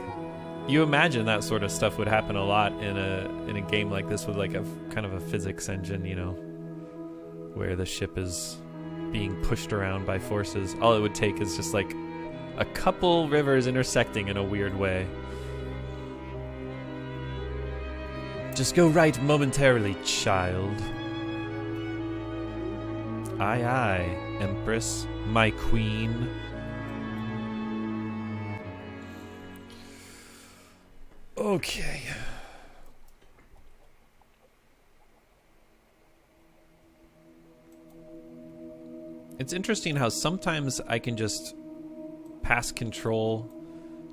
You imagine that sort of stuff would happen a lot in a game like this with like a kind of a physics engine, you know, where the ship is being pushed around by forces. All it would take is just like a couple rivers intersecting in a weird way. Just go right momentarily, child. Aye, aye, Empress, my queen. Okay. It's interesting how sometimes I can just pass control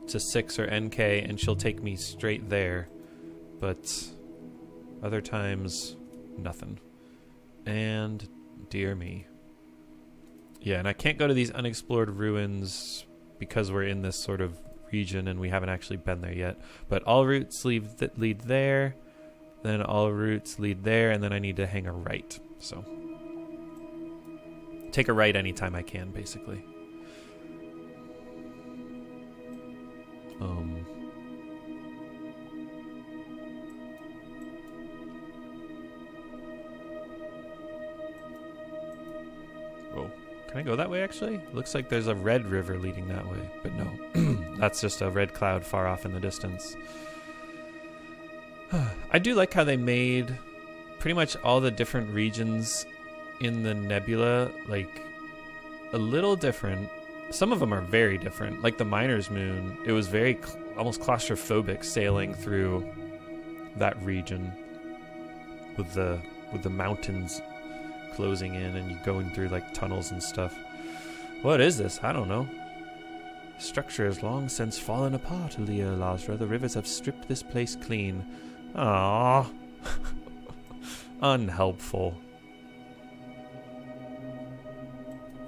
to 6 or Enkei and she'll take me straight there. But other times, nothing. And dear me. Yeah, and I can't go to these unexplored ruins because we're in this sort of region and we haven't actually been there yet. But all routes lead there, then all routes lead there, and then I need to hang a right. So take a right anytime I can, basically. Whoa. Can I go that way, actually? Looks like there's a red river leading that way, but no. That's just a red cloud far off in the distance. I do like how they made pretty much all the different regions in the nebula, like, a little different. Some of them are very different. Like the Miner's Moon, it was very almost claustrophobic sailing through that region with the mountains closing in and you going through like tunnels and stuff. What is this? I don't know. Structure has long since fallen apart, Leah Lazra. The rivers have stripped this place clean. Aww. Unhelpful.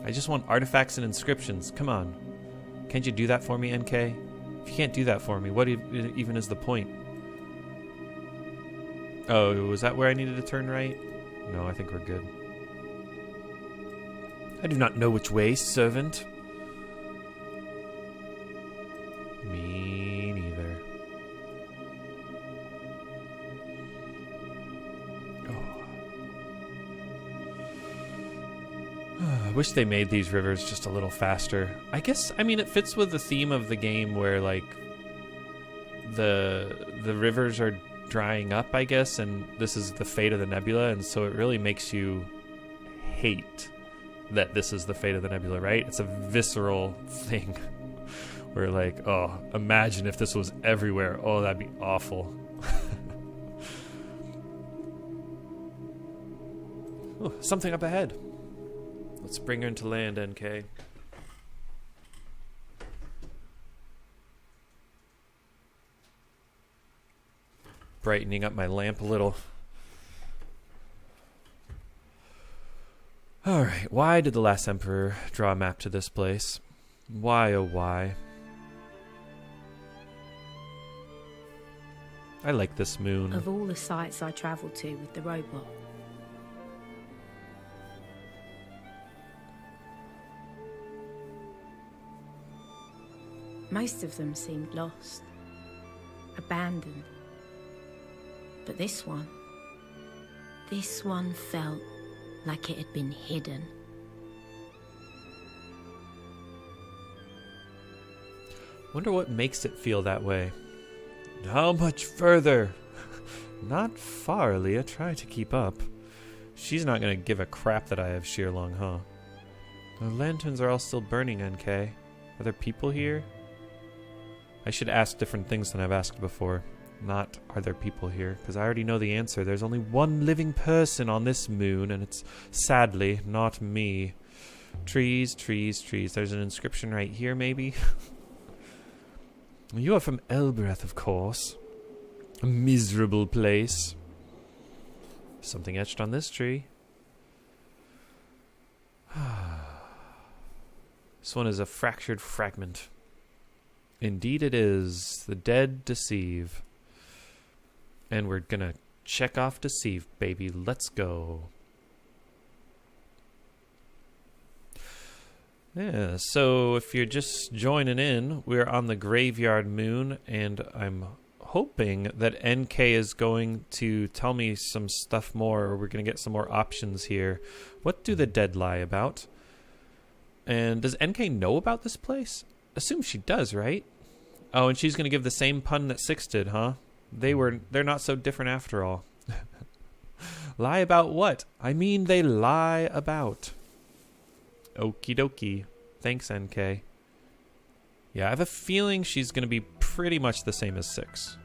I just want artifacts and inscriptions. Come on. Can't you do that for me, Enkei? If you can't do that for me, what even is the point? Oh, was that where I needed to turn right? No, I think we're good. I do not know which way, servant. Me neither. I wish they made these rivers just a little faster. I guess, I mean, it fits with the theme of the game where, like, the rivers are drying up, I guess, and this is the fate of the nebula, and so it really makes you hate that this is the fate of the nebula, right? It's a visceral thing We're like, oh, imagine if this was everywhere. Oh, that'd be awful. Oh, something up ahead. Let's bring her into land, NK. Brightening up my lamp a little. Alright, why did the last emperor draw a map to this place? Why, oh why? I like this moon. Of all the sites I travelled to with the robot, most of them seemed lost, abandoned. But this one felt like it had been hidden. Wonder what makes it feel that way. How much further? Not far, Leah. Try to keep up. She's not gonna give a crap that I have sheer long, huh? The lanterns are all still burning, NK. Are there people here? I should ask different things than I've asked before. Not, are there people here? Because I already know the answer. There's only one living person on this moon, and it's, sadly, not me. Trees, trees, trees. There's an inscription right here, maybe? You are from Elboreth, of course. A miserable place. Something etched on this tree. This one is a fractured fragment. Indeed it is. The dead deceive. And we're gonna check off deceive, baby. Let's go. Yeah, so if you're just joining in, we're on the Graveyard Moon, and I'm hoping that NK is going to tell me some stuff more, or we're going to get some more options here. What do the dead lie about? And does NK know about this place? Assume she does, right? Oh, and she's going to give the same pun that Six did, huh? They're not so different after all. Lie about what? I mean, they lie about. Okie dokie. Thanks, NK. Yeah, I have a feeling she's going to be pretty much the same as Six.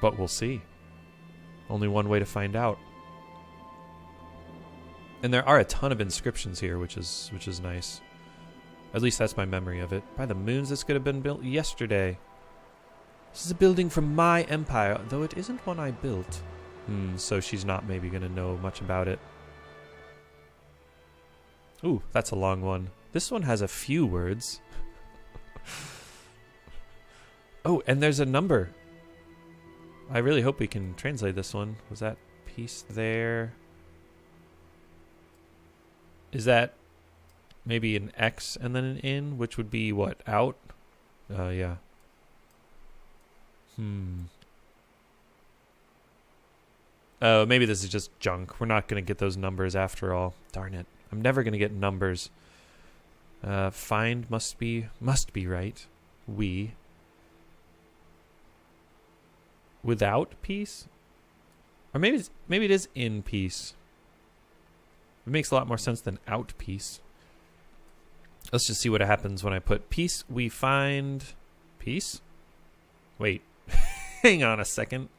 But we'll see. Only one way to find out. And there are a ton of inscriptions here, which is nice. At least that's my memory of it. By the moons, this could have been built yesterday. This is a building from my empire, though it isn't one I built. So she's not maybe going to know much about it. Ooh, that's a long one. This one has a few words. Oh, and there's a number. I really hope we can translate this one. Was that piece there? Is that maybe an X and then an in, which would be what? Out? Yeah. Oh, maybe this is just junk. We're not going to get those numbers after all. Darn it. I'm never going to get numbers. Find must be right. We. Without peace? Or maybe it is in peace. It makes a lot more sense than out peace. Let's just see what happens when I put peace. We find peace? Wait. Hang on a second.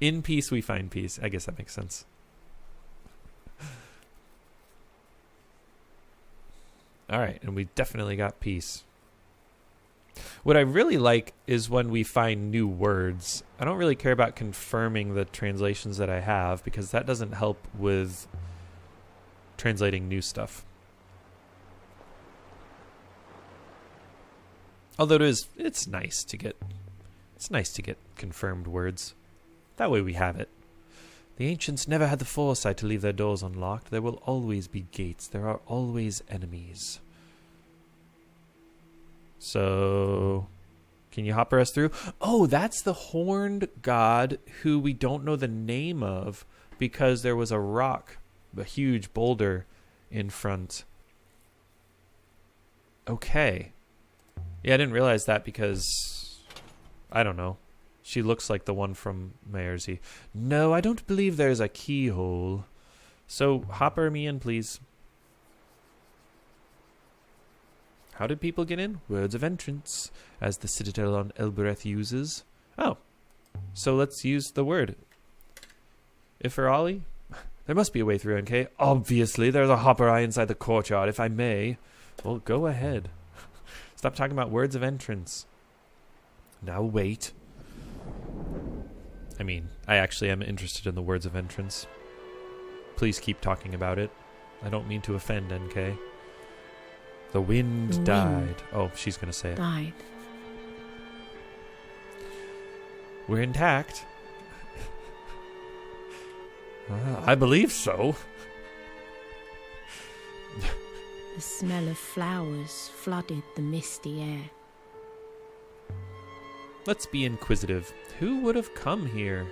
In peace we find peace. I guess that makes sense. Alright, and we definitely got peace. What I really like is when we find new words. I don't really care about confirming the translations that I have, because that doesn't help with translating new stuff. Although it's nice to get confirmed words. That way we have it. The ancients never had the foresight to leave their doors unlocked. There will always be gates. There are always enemies. So, can you hopper us through? Oh, that's the horned god who we don't know the name of because there was a rock, a huge boulder in front. Okay. Yeah, I didn't realize that because, I don't know. She looks like the one from Mayersy. No, I don't believe there's a keyhole. So, hopper me in, please. How did people get in? Words of entrance, as the citadel on Elboreth uses. Oh, so let's use the word. Iferali? There must be a way through, Enkei. Obviously, there's a hopper eye inside the courtyard, if I may. Well, go ahead. Stop talking about words of entrance. Now wait. I mean, I actually am interested in the words of entrance. Please keep talking about it. I don't mean to offend, Enkei. The wind died. Oh, she's going to say it. Died. We're intact. I believe so. The smell of flowers flooded the misty air. Let's be inquisitive. Who would have come here?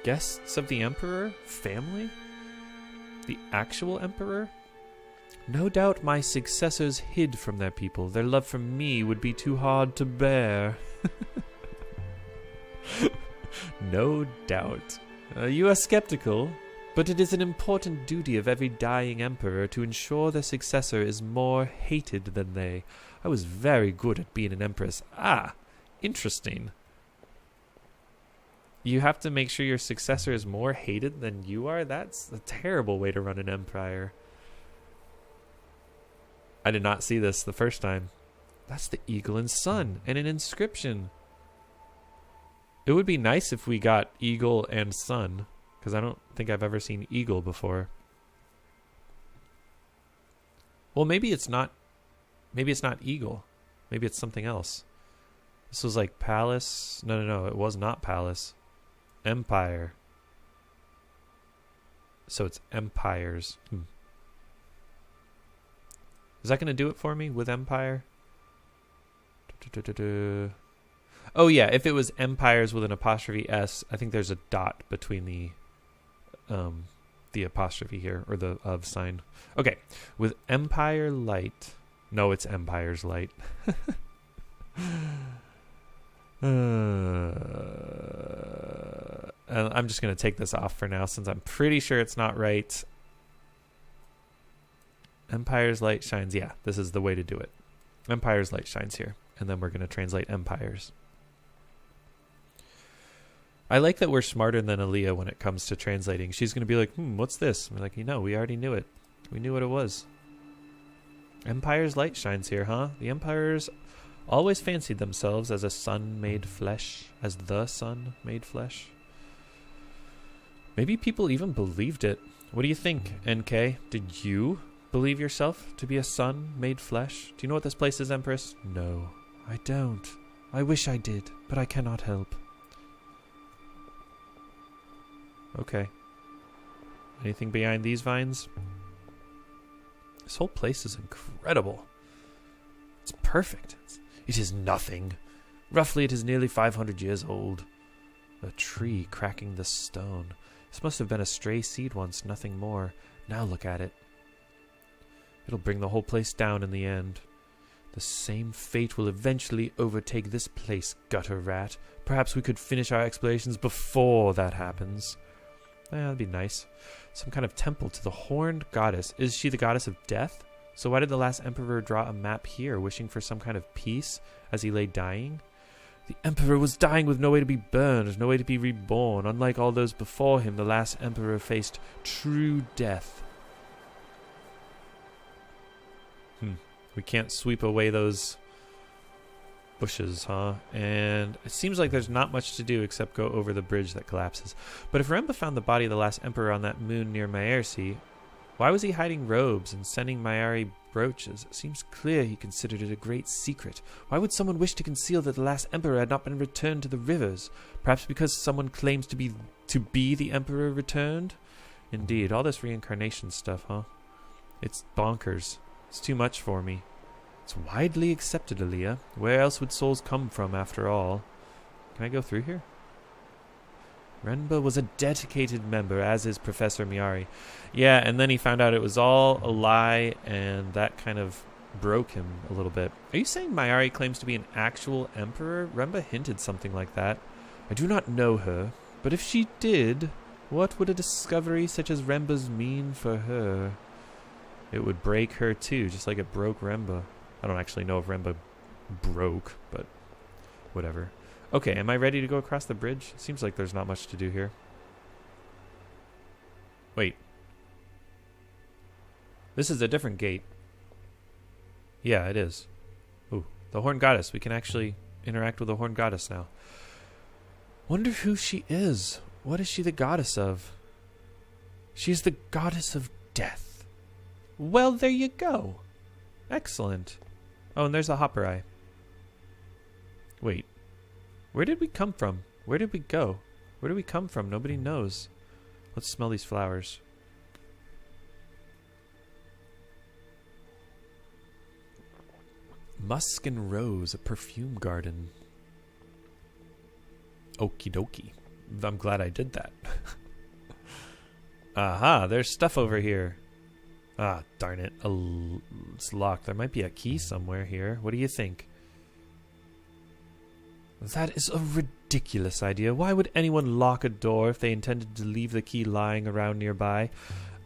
Guests of the Emperor? Family? The actual Emperor? No doubt my successors hid from their people. Their love for me would be too hard to bear. No doubt. You are skeptical, but it is an important duty of every dying emperor to ensure their successor is more hated than they. I was very good at being an empress. Ah, interesting. You have to make sure your successor is more hated than you are? That's a terrible way to run an empire. I did not see this the first time. That's the eagle and sun and an inscription. It would be nice if we got eagle and sun, because I don't think I've ever seen eagle before. Well, maybe it's not eagle. Maybe it's something else. This was like palace. No, it was not palace. Empire. So it's empires. Is that going to do it for me with empire? Oh yeah, if it was empires with an apostrophe S, I think there's a dot between the apostrophe here, or the of sign. Okay, with empire light. No, it's empire's light. I'm just going to take this off for now since I'm pretty sure it's not right. Empire's light shines. Yeah, this is the way to do it. Empire's light shines here. And then we're going to translate empires. I like that we're smarter than Aaliyah when it comes to translating. She's going to be like, what's this? We're like, we already knew it. We knew what it was. Empire's light shines here, huh? The emperors always fancied themselves as a sun made flesh, as the sun made flesh. Maybe people even believed it. What do you think, Enkei? Did you believe yourself to be a sun made flesh? Do you know what this place is, Empress? No, I don't. I wish I did, but I cannot help. Okay. Anything behind these vines? This whole place is incredible. It's perfect. It is nothing. Roughly, it is nearly 500 years old. A tree cracking the stone. This must have been a stray seed once, nothing more. Now look at it. It'll bring the whole place down in the end. The same fate will eventually overtake this place, gutter rat. Perhaps we could finish our explorations before that happens. That'd be nice. Some kind of temple to the horned goddess. Is she the goddess of death? So why did the last emperor draw a map here, wishing for some kind of peace as he lay dying? The emperor was dying with no way to be burned, no way to be reborn. Unlike all those before him, the last emperor faced true death. We can't sweep away those bushes, huh? And it seems like there's not much to do except go over the bridge that collapses. But if Remba found the body of the last emperor on that moon near Maersi, why was he hiding robes and sending Maeri brooches? It seems clear he considered it a great secret. Why would someone wish to conceal that the last emperor had not been returned to the rivers? Perhaps because someone claims to be the emperor returned? Indeed, all this reincarnation stuff, huh? It's bonkers. It's too much for me. It's widely accepted, Aaliyah. Where else would souls come from, after all? Can I go through here? Renba was a dedicated member, as is Professor Miari. Yeah, and then he found out it was all a lie, and that kind of broke him a little bit. Are you saying Miari claims to be an actual emperor? Renba hinted something like that. I do not know her, but if she did, what would a discovery such as Remba's mean for her? It would break her too, just like it broke Remba. I don't actually know if Remba broke, but whatever. Okay, am I ready to go across the bridge? Seems like there's not much to do here. Wait. This is a different gate. Yeah, it is. Ooh, the Horned Goddess. We can actually interact with the Horned Goddess now. Wonder who she is. What is she the goddess of? She's the goddess of death. Well, there you go. Excellent. Oh, and there's a hopper eye. Wait. Where did we come from? Where did we go? Where did we come from? Nobody knows. Let's smell these flowers. Musk and Rose, a perfume garden. Okie dokie. I'm glad I did that. Aha, there's stuff over here. Ah, darn it. It's locked. There might be a key somewhere here. What do you think? That is a ridiculous idea. Why would anyone lock a door if they intended to leave the key lying around nearby?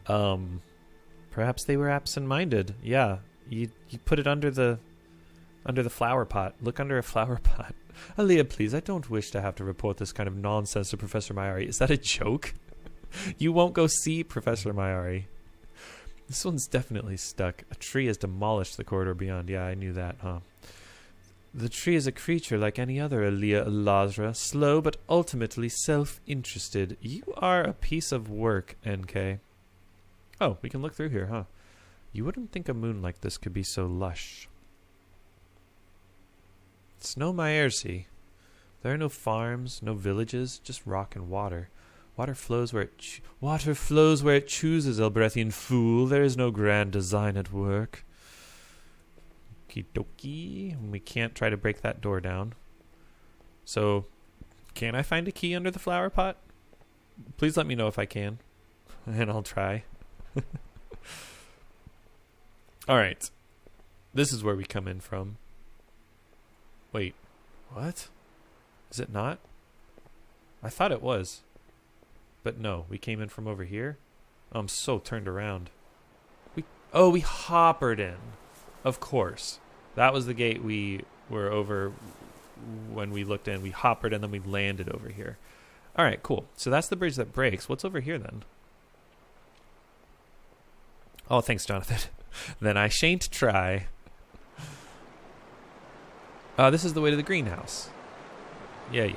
Perhaps they were absent-minded. Yeah, you put it under the flower pot. Look under a flower pot. Aaliyah, please, I don't wish to have to report this kind of nonsense to Professor Mayari. Is that a joke? You won't go see Professor Mayari. This one's definitely stuck. A tree has demolished the corridor beyond. Yeah, I knew that, huh? The tree is a creature like any other, Aaliyah Alazra, slow but ultimately self-interested. You are a piece of work, Enkei. Oh, we can look through here, huh? You wouldn't think a moon like this could be so lush. Snow Maersi. There are no farms, no villages, just rock and water. Water flows where it chooses, Elberethian fool. There is no grand design at work. Okie dokie. We can't try to break that door down. So, can I find a key under the flower pot? Please let me know if I can. And I'll try. Alright. This is where we come in from. Wait. What? Is it not? I thought it was. But no, we came in from over here. Oh, I'm so turned around. We hoppered in. Of course. That was the gate we were over when we looked in. We hoppered and then we landed over here. Alright, cool. So that's the bridge that breaks. What's over here then? Oh, thanks, Jonathan. Then I shan't try. This is the way to the greenhouse. Yeah.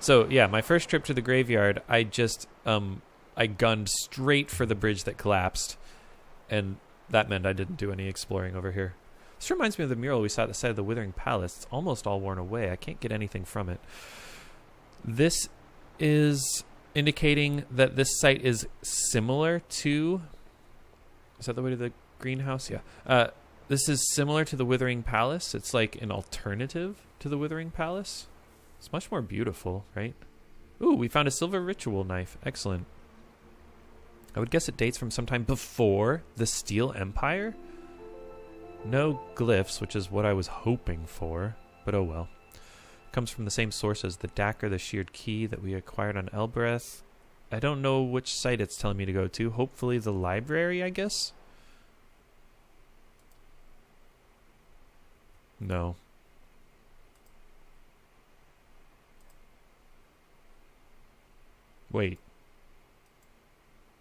So, yeah, my first trip to the graveyard, I just, I gunned straight for the bridge that collapsed. And that meant I didn't do any exploring over here. This reminds me of the mural we saw at the side of the Withering Palace. It's almost all worn away. I can't get anything from it. This is indicating that this site is similar to... Is that the way to the greenhouse? Yeah. This is similar to the Withering Palace. It's like an alternative to the Withering Palace. It's much more beautiful, right? Ooh, we found a silver ritual knife. Excellent. I would guess it dates from sometime before the Steel Empire. No glyphs, which is what I was hoping for, but oh well. Comes from the same source as the dagger, the sheared key that we acquired on Elboreth. I don't know which site it's telling me to go to. Hopefully the library, I guess? No. Wait.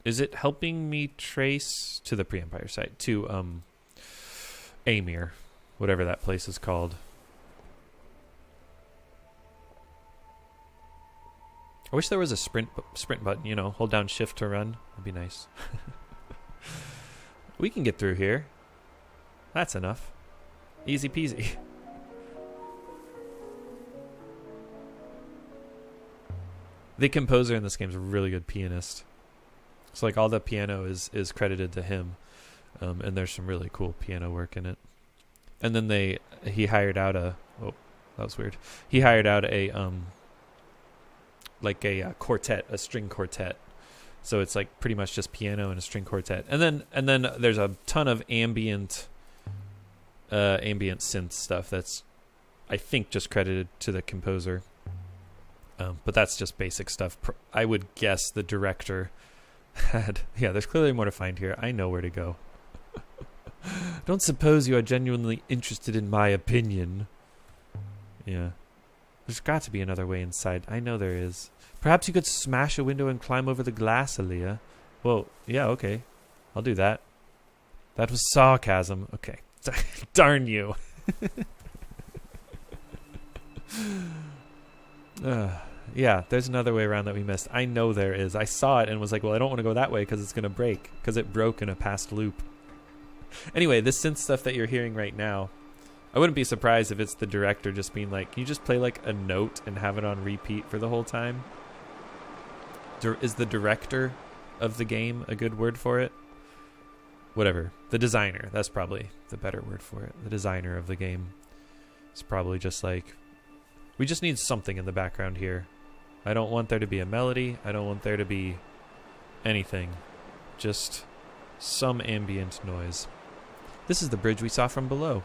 Is it helping me trace to the pre-Empire site? To, Amir. Whatever that place is called. I wish there was a sprint button, you know. Hold down shift to run. That'd be nice. We can get through here. That's enough. Easy peasy. The composer in this game is a really good pianist. So like all the piano is credited to him. And there's some really cool piano work in it. And then he hired out a... Oh, that was weird. He hired out a... like a quartet, a string quartet. So it's like pretty much just piano and a string quartet. And then there's a ton of ambient synth stuff that's, I think, just credited to the composer. But that's just basic stuff. I would guess the director had... Yeah, there's clearly more to find here. I know where to go. Don't suppose you are genuinely interested in my opinion. Yeah. There's got to be another way inside. I know there is. Perhaps you could smash a window and climb over the glass, Aaliyah. Well, yeah, okay. I'll do that. That was sarcasm. Okay. Darn you. Yeah, there's another way around that we missed. I know there is. I saw it and was like, well, I don't want to go that way because it's going to break. Because it broke in a past loop. Anyway, this synth stuff that you're hearing right now, I wouldn't be surprised if it's the director just being like, can you just play like a note and have it on repeat for the whole time? Is the director of the game a good word for it? Whatever. The designer. That's probably the better word for it. The designer of the game. It's probably just like, we just need something in the background here. I don't want there to be a melody. I don't want there to be anything. Just some ambient noise. This is the bridge we saw from below.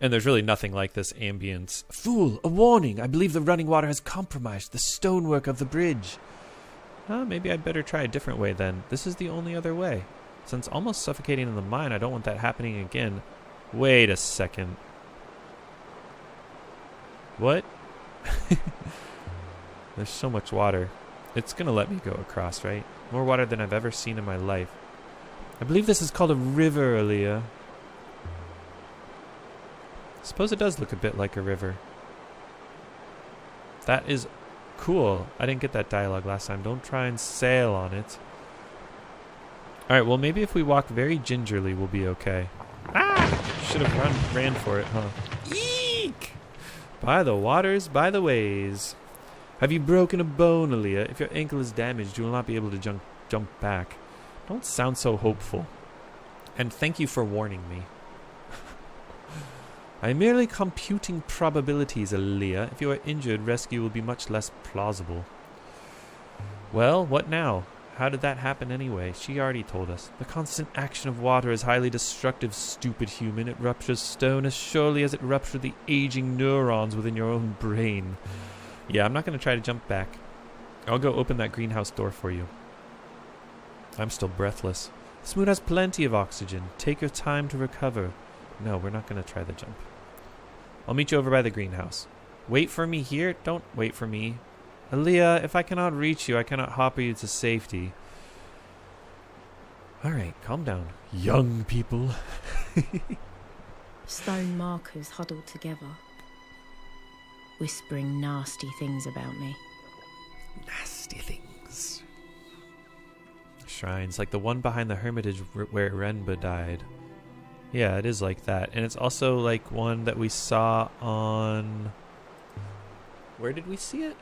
And there's really nothing like this ambience. Fool! A warning! I believe the running water has compromised the stonework of the bridge. Maybe I'd better try a different way then. This is the only other way. Since almost suffocating in the mine, I don't want that happening again. Wait a second. What? There's so much water. It's gonna let me go across, right? More water than I've ever seen in my life. I believe this is called a river, Aaliyah. Suppose it does look a bit like a river. That is cool. I didn't get that dialogue last time. Don't try and sail on it. Alright, well maybe if we walk very gingerly we'll be okay. Ah! Should have ran for it, huh? Eek! By the waters, by the ways. Have you broken a bone, Aaliyah? If your ankle is damaged, you will not be able to jump back. Don't sound so hopeful. And thank you for warning me. I am merely computing probabilities, Aaliyah. If you are injured, rescue will be much less plausible. Well, what now? How did that happen anyway? She already told us. The constant action of water is highly destructive, stupid human. It ruptures stone as surely as it ruptured the aging neurons within your own brain. Yeah, I'm not going to try to jump back. I'll go open that greenhouse door for you. I'm still breathless. This moon has plenty of oxygen. Take your time to recover. No, we're not going to try the jump. I'll meet you over by the greenhouse. Wait for me here? Don't wait for me. Aaliyah, if I cannot reach you, I cannot hopper you to safety. Alright, calm down. Young people. Stone markers huddled together, whispering nasty things about me. Nasty things. Shrines, like the one behind the hermitage where Renba died. Yeah, it is like that. And it's also like one that we saw on... Where did we see it?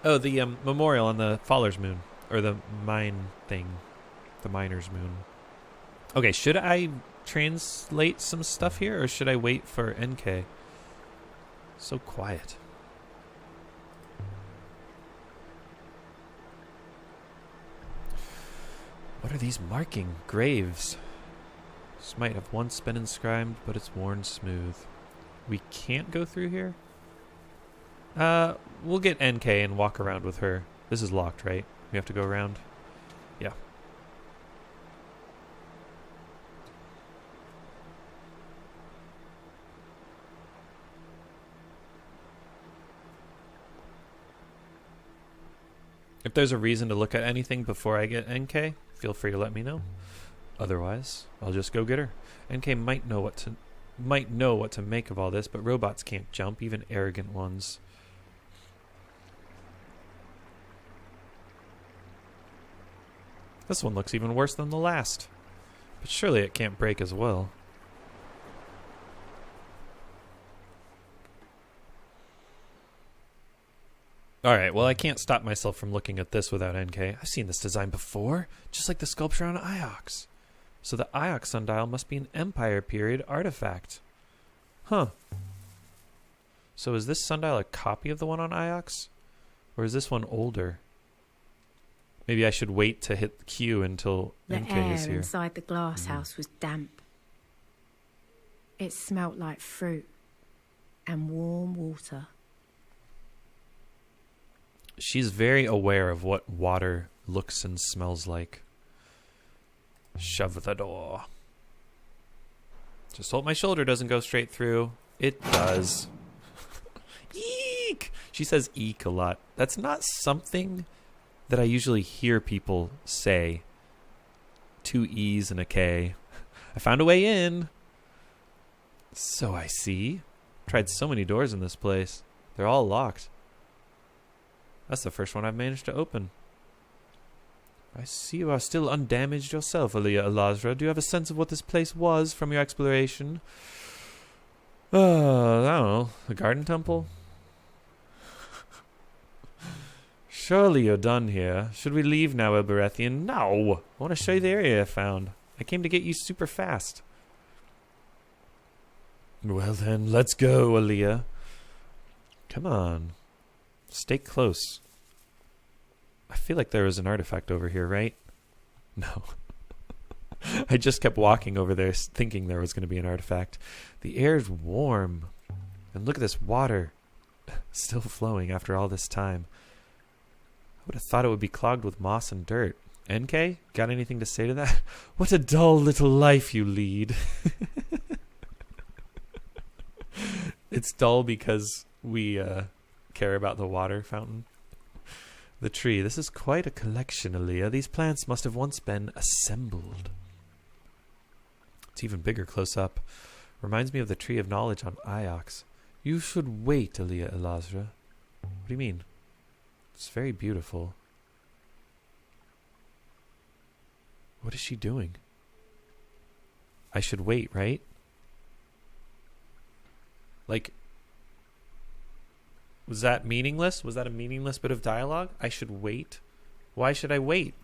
Oh, the memorial on the Faller's Moon. Or the mine thing. The Miner's Moon. Okay, should I translate some stuff here? Or should I wait for Enkei? So quiet. What are these marking? Graves. This might have once been inscribed, but it's worn smooth. We can't go through here? We'll get Enkei and walk around with her. This is locked, right? We have to go around? Yeah. If there's a reason to look at anything before I get Enkei, feel free to let me know. Otherwise, I'll just go get her. Enkei might know what to make of all this, but robots can't jump, even arrogant ones. This one looks even worse than the last. But surely it can't break as well. Alright, well I can't stop myself from looking at this without Enkei. I've seen this design before, just like the sculpture on Iox. So the Iox sundial must be an Empire period artifact. Huh. So is this sundial a copy of the one on Iox? Or is this one older? Maybe I should wait to hit Q until Enkei is here. The air inside the glass house was damp. It smelt like fruit and warm water. She's very aware of what water looks and smells like. Shove the door. Just hope my shoulder doesn't go straight through. It does. Eek! She says eek a lot. That's not something that I usually hear people say. 2 E's and a K. I found a way in. So I see. Tried so many doors in this place. They're all locked. That's the first one I've managed to open. I see you are still undamaged yourself, Aliyah Alazra. Do you have a sense of what this place was from your exploration? I don't know. The garden temple? Surely you're done here. Should we leave now, Elborethian? No! I want to show you the area I found. I came to get you super fast. Well then, let's go, Aliyah. Come on. Stay close. I feel like there was an artifact over here, right? No. I just kept walking over there thinking there was going to be an artifact. The air's warm. And look at this water. Still flowing after all this time. I would have thought it would be clogged with moss and dirt. Enkei, got anything to say to that? What a dull little life you lead. It's dull because we care about the water fountain. The tree. This is quite a collection, Aliyah. These plants must have once been assembled. It's even bigger close up. Reminds me of the tree of knowledge on Iox. You should wait, Aliyah Alazra. What do you mean? It's very beautiful. What is she doing? I should wait, right? Like, was that meaningless? Was that a meaningless bit of dialogue? I should wait? Why should I wait?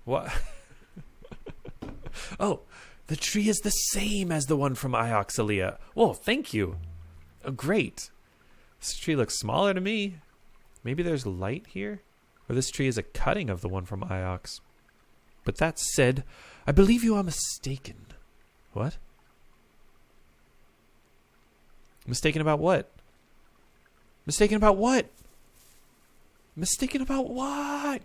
What? Oh, the tree is the same as the one from Iox, Aliyah. Oh, thank you. Oh, great. This tree looks smaller to me. Maybe there's light here? Or this tree is a cutting of the one from Iox. But that said, I believe you are mistaken. What? Mistaken about what? Mistaken about what? Mistaken about what?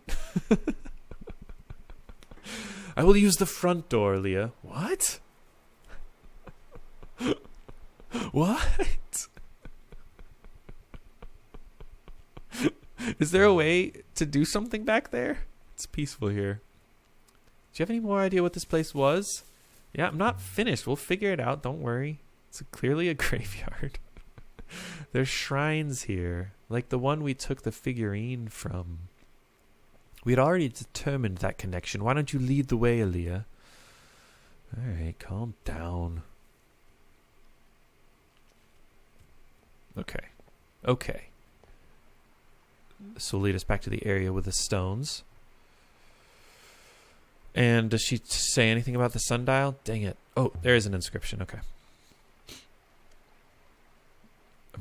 I will use the front door, Leah. What? What? Is there a way to do something back there? It's peaceful here. Do you have any more idea what this place was? Yeah, I'm not finished. We'll figure it out. Don't worry. It's clearly a graveyard. There's shrines here, like the one we took the figurine from. We had already determined that connection. Why don't you lead the way, Aliyah? Alright, calm down. Okay. Okay. This will lead us back to the area with the stones. And does she say anything about the sundial? Dang it. Oh, there is an inscription. Okay.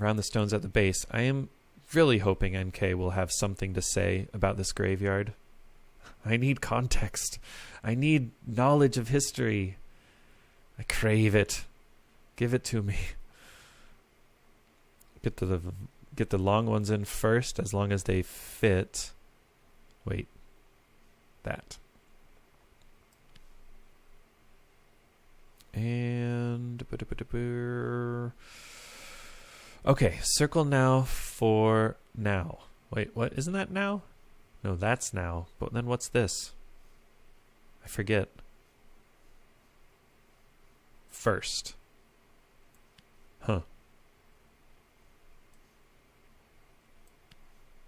Around the stones at the base. I am really hoping Enkei will have something to say about this graveyard. I need context. I need knowledge of history. I crave it. Give it to me. Get the long ones in first, as long as they fit. Wait. That. And okay, circle now for now. Wait, what? Isn't that now? No, that's now. But then what's this? I forget. First. Huh.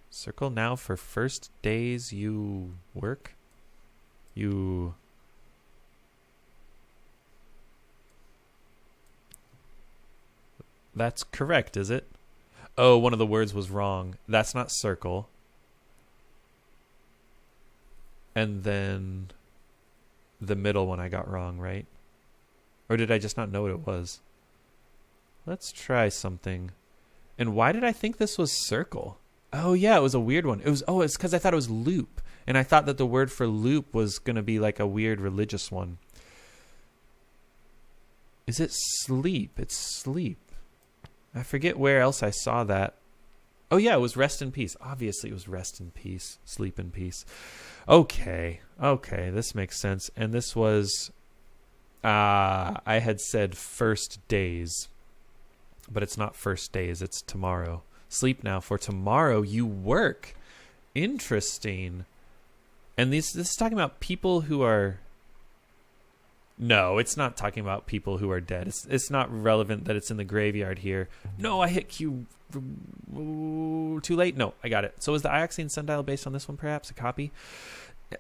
Circle now for first days you work? You... That's correct, is it? Oh, one of the words was wrong. That's not circle. And then the middle one I got wrong, right? Or did I just not know what it was? Let's try something. And why did I think this was circle? Oh, yeah, it was a weird one. It's because I thought it was loop. And I thought that the word for loop was going to be like a weird religious one. Is it sleep? It's sleep. I forget where else I saw that. Oh, yeah, it was rest in peace. Obviously, it was rest in peace, sleep in peace. Okay, this makes sense. And this was I had said first days, but it's not first days, it's tomorrow. Sleep now, for tomorrow you work. Interesting. And this is talking about people who are... No, it's not talking about people who are dead. It's not relevant that it's in the graveyard here. No, I hit Q too late. No, I got it. So is the Ioxine sundial based on this one, perhaps? A copy?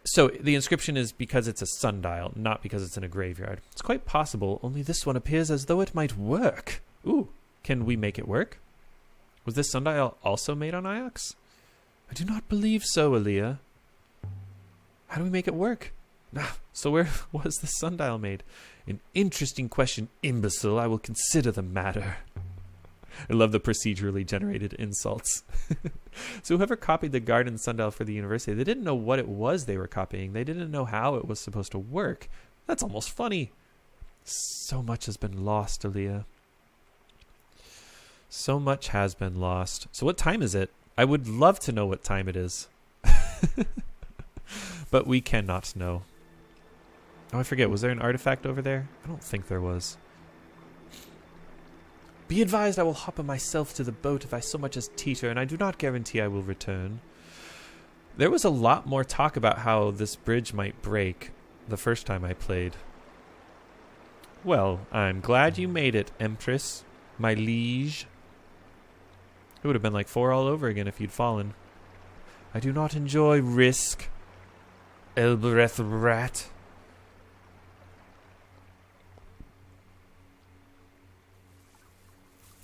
So the inscription is because it's a sundial, not because it's in a graveyard. It's quite possible, only this one appears as though it might work. Ooh, can we make it work? Was this sundial also made on Iox? I do not believe so, Aaliyah. How do we make it work? So where was the sundial made? An interesting question, imbecile. I will consider the matter. I love the procedurally generated insults. So whoever copied the garden sundial for the university, they didn't know what it was they were copying. They didn't know how it was supposed to work. That's almost funny. So much has been lost, Aaliyah. So much has been lost. So what time is it? I would love to know what time it is. But we cannot know. Oh, I forget. Was there an artifact over there? I don't think there was. Be advised, I will hop myself to the boat if I so much as teeter, and I do not guarantee I will return. There was a lot more talk about how this bridge might break the first time I played. Well, I'm glad you made it, Empress, my liege. It would have been like 4 all over again if you'd fallen. I do not enjoy risk, Elboreth rat.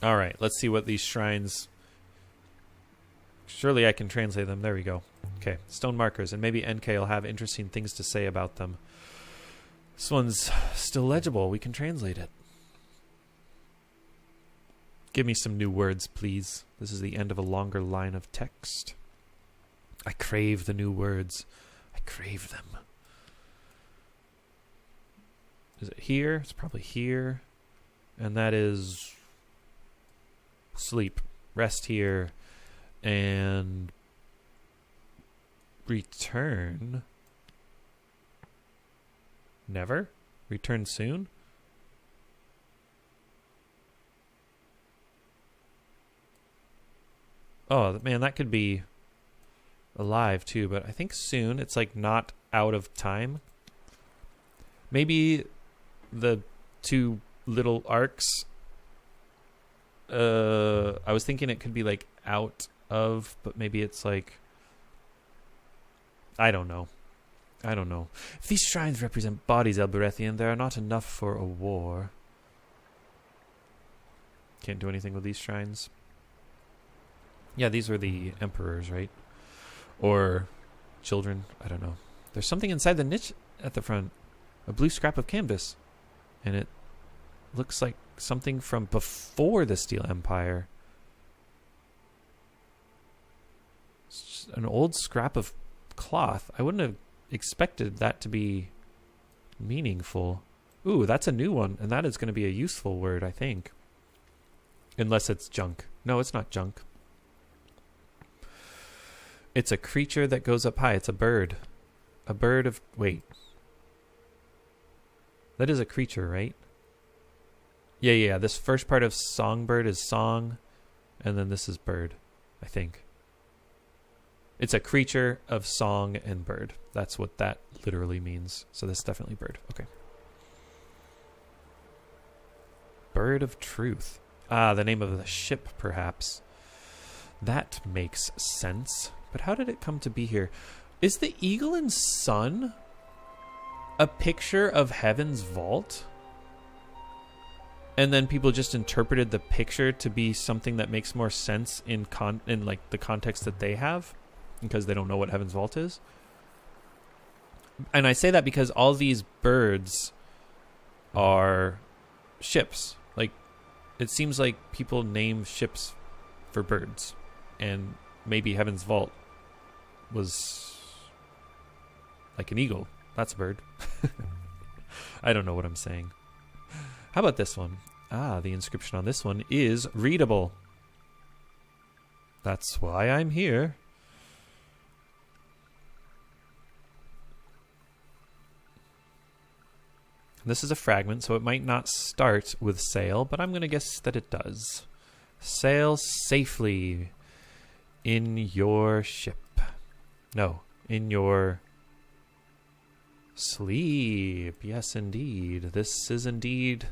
All right, let's see what these shrines... Surely I can translate them. There we go. Okay, stone markers, and maybe Enkei will have interesting things to say about them. This one's still legible. We can translate it. Give me some new words, please. This is the end of a longer line of text. I crave the new words. I crave them. Is it here? It's probably here. And that is... sleep. Rest here. And... return? Never? Return soon? Oh, man, that could be alive too, but I think soon. It's like not out of time. Maybe the 2 little arcs. I was thinking it could be like out of, but maybe it's like... I don't know. I don't know. If these shrines represent bodies, Elborethian, there are not enough for a war. Can't do anything with these shrines. Yeah, these were the emperors, right? Or children. I don't know. There's something inside the niche at the front. A blue scrap of canvas. And it looks like something from before the Steel Empire. It's just an old scrap of cloth. I wouldn't have expected that to be meaningful. Ooh, that's a new one. And that is going to be a useful word, I think. Unless it's junk. No, it's not junk. It's a creature that goes up high. It's a bird. A bird of... Wait. That is a creature, right? Yeah. This first part of songbird is song. And then this is bird, I think. It's a creature of song and bird. That's what that literally means. So this is definitely bird. Okay. Bird of Truth. Ah, the name of the ship, perhaps. That makes sense. But how did it come to be here? Is the eagle and sun a picture of Heaven's Vault? And then people just interpreted the picture to be something that makes more sense in like the context that they have, because they don't know what Heaven's Vault is. And I say that because all these birds are ships. Like, it seems like people name ships for birds, and maybe Heaven's Vault was like an eagle. That's a bird. I don't know what I'm saying. How about this one? Ah, the inscription on this one is readable. That's why I'm here. This is a fragment, so it might not start with sail, but I'm going to guess that it does. Sail safely in your ship. No, in your sleep. Yes, indeed. This is indeed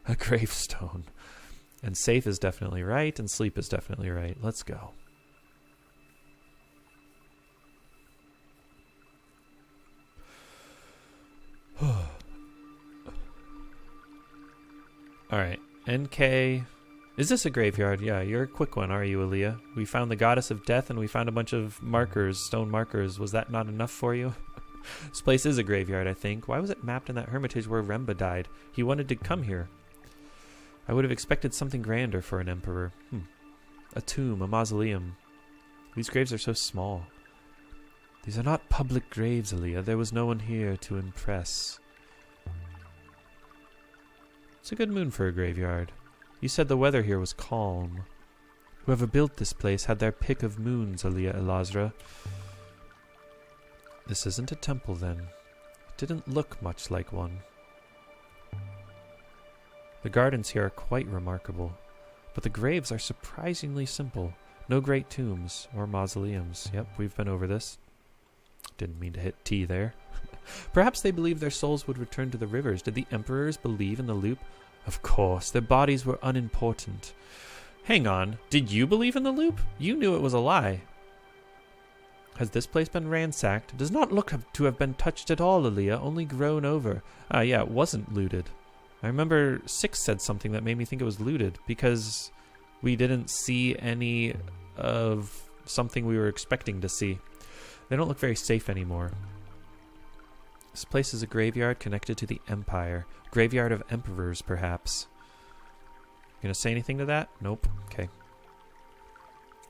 a gravestone. And safe is definitely right, and sleep is definitely right. Let's go. Alright, Enkei. Is this a graveyard? Yeah, you're a quick one, are you, Aaliyah? We found the goddess of death and we found a bunch of markers, stone markers. Was that not enough for you? This place is a graveyard, I think. Why was it mapped in that hermitage where Remba died? He wanted to come here. I would have expected something grander for an emperor. A tomb, a mausoleum. These graves are so small. These are not public graves, Aaliyah. There was no one here to impress. It's a good moon for a graveyard. You said the weather here was calm. Whoever built this place had their pick of moons, Aaliyah Elazra. This isn't a temple, then. It didn't look much like one. The gardens here are quite remarkable, but the graves are surprisingly simple. No great tombs or mausoleums. Yep, we've been over this. Didn't mean to hit T there. Perhaps they believed their souls would return to the rivers. Did the emperors believe in the loop? Of course, their bodies were unimportant. Hang on, did you believe in the loop? You knew it was a lie. Has this place been ransacked? It does not look to have been touched at all, Aaliyah, only grown over. Yeah, it wasn't looted. I remember Six said something that made me think it was looted, because we didn't see any of something we were expecting to see. They don't look very safe anymore. This place is a graveyard connected to the Empire. Graveyard of emperors, perhaps. Gonna say anything to that? Nope. Okay.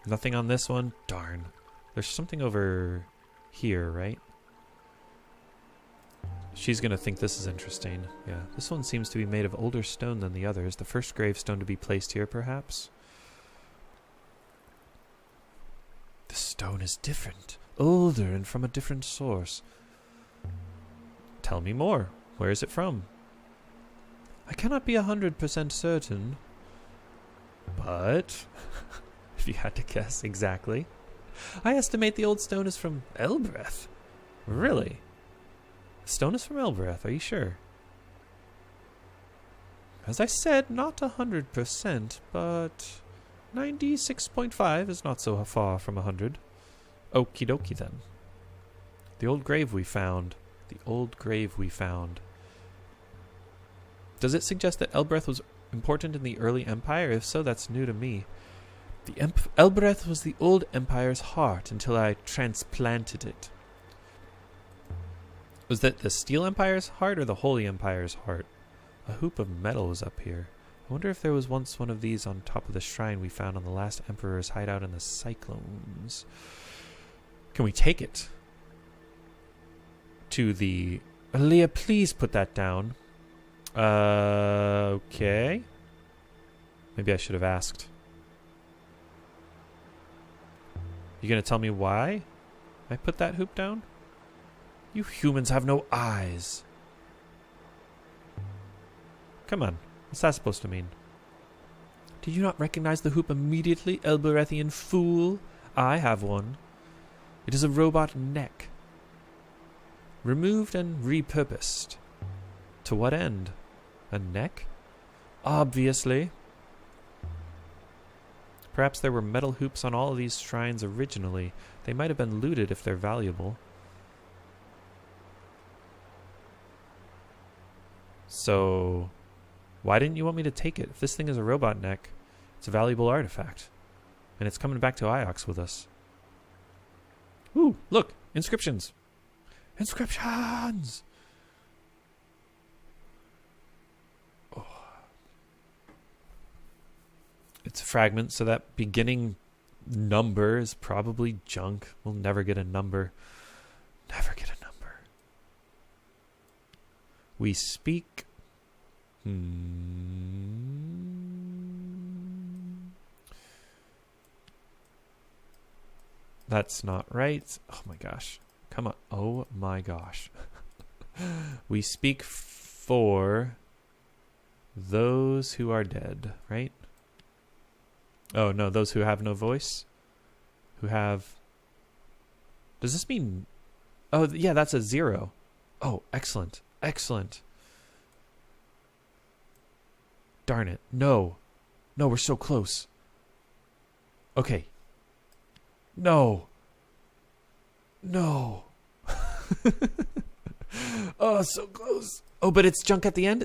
Nothing on this one? Darn. There's something over here, right? She's gonna think this is interesting. Yeah. This one seems to be made of older stone than the others. The first gravestone to be placed here, perhaps? The stone is different. Older and from a different source. Tell me more. Where is it from? I cannot be 100% certain. But, if you had to guess exactly, I estimate the old stone is from Elboreth. Really? The stone is from Elboreth, are you sure? As I said, not 100%, but 96.5 is not so far from 100. Okie dokie then. The old grave we found. The old grave we found. Does it suggest that Elboreth was important in the early empire? If so, that's new to me. The Elboreth was the old empire's heart until I transplanted it. Was that the Steel Empire's heart or the Holy Empire's heart? A hoop of metal was up here. I wonder if there was once one of these on top of the shrine we found on the last emperor's hideout in the Cyclones. Can we take it to the... Aaliyah, please put that down. Okay. Maybe I should have asked. You gonna tell me why I put that hoop down? You humans have no eyes. Come on. What's that supposed to mean? Did you not recognize the hoop immediately, Elborethian fool? I have one. It is a robot neck. Removed and repurposed. To what end? A neck? Obviously. Perhaps there were metal hoops on all of these shrines originally. They might have been looted if they're valuable. So, why didn't you want me to take it? If this thing is a robot neck, it's a valuable artifact. And it's coming back to Iox with us. Ooh, look! Inscriptions! Inscriptions! Oh. It's a fragment, so that beginning number is probably junk. We'll never get a number. Never get a number. We speak... That's not right. Oh my gosh. Come on. Oh my gosh. We speak for those who are dead, right? Oh, no, those who have no voice. Who have... Does this mean... Oh, yeah, that's a 0. Oh, excellent. Excellent. Darn it. No. No, we're so close. Okay. No. No. Oh, so close. Oh, but it's junk at the end?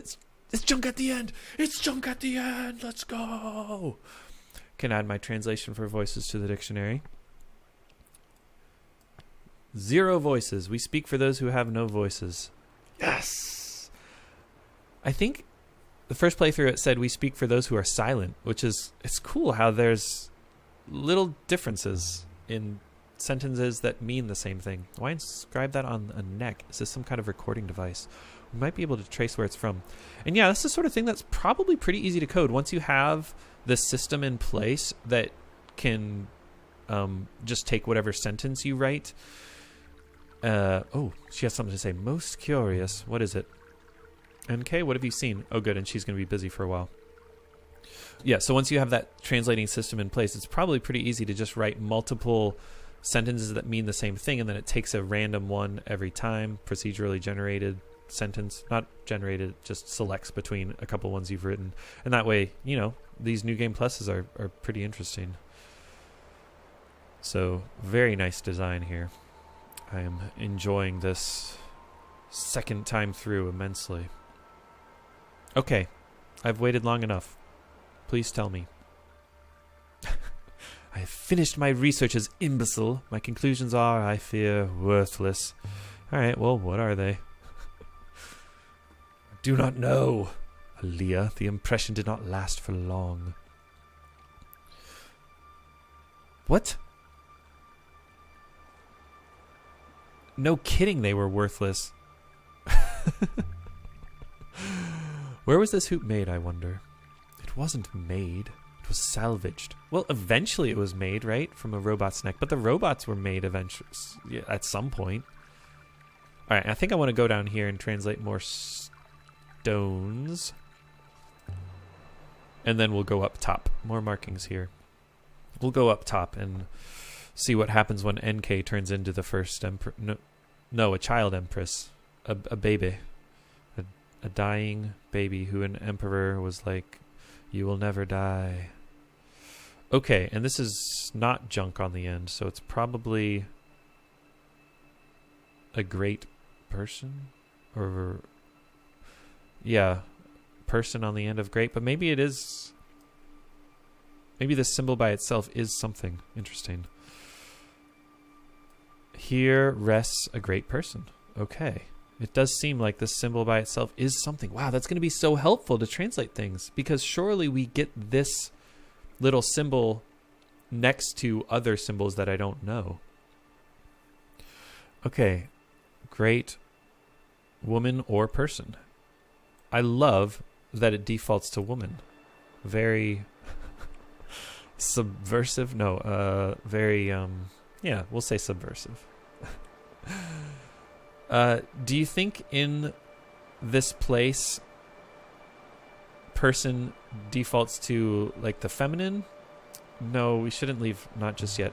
It's junk at the end. It's junk at the end. Let's go. Can add my translation for voices to the dictionary. 0 voices. We speak for those who have no voices. Yes. I think the first playthrough it said we speak for those who are silent, which is, it's cool how there's little differences in sentences that mean the same thing. Why inscribe that on a neck? Is this some kind of recording device? We might be able to trace where it's from. And yeah, that's the sort of thing that's probably pretty easy to code. Once you have the system in place that can just take whatever sentence you write. Oh, she has something to say. Most curious. What is it? Enkei, what have you seen? Oh, good, and she's going to be busy for a while. Yeah, so once you have that translating system in place, it's probably pretty easy to just write multiple sentences that mean the same thing, and then it takes a random one every time, procedurally generated sentence. Not generated, just selects between a couple ones you've written. And that way, you know, these New Game Pluses are pretty interesting. So, very nice design here. I am enjoying this second time through immensely. Okay, I've waited long enough. Please tell me. I have finished my research as imbecile. My conclusions are, I fear, worthless. Alright, well, what are they? Do not know. Aaliyah, the impression did not last for long. What? No kidding, they were worthless. Where was this hoop made, I wonder? It wasn't made. It was salvaged. Well, eventually it was made, right? From a robot's neck. But the robots were made eventually, at some point. Alright, I think I want to go down here and translate more stones. And then we'll go up top. More markings here. We'll go up top and see what happens when Enkei turns into the first Empress. No, a child Empress. A baby. A dying baby who an emperor was like, you will never die. Okay, and this is not junk on the end, so it's probably a great person? Or, yeah, person on the end of great, but maybe it is... Maybe this symbol by itself is something interesting. Here rests a great person. Okay. It does seem like this symbol by itself is something. Wow, that's going to be so helpful to translate things, because surely we get this little symbol next to other symbols that I don't know. Okay. Great woman or person. I love that it defaults to woman. Very subversive. No, very, yeah, we'll say subversive. Do you think in this place person defaults to like the feminine? No, we shouldn't leave, not just yet.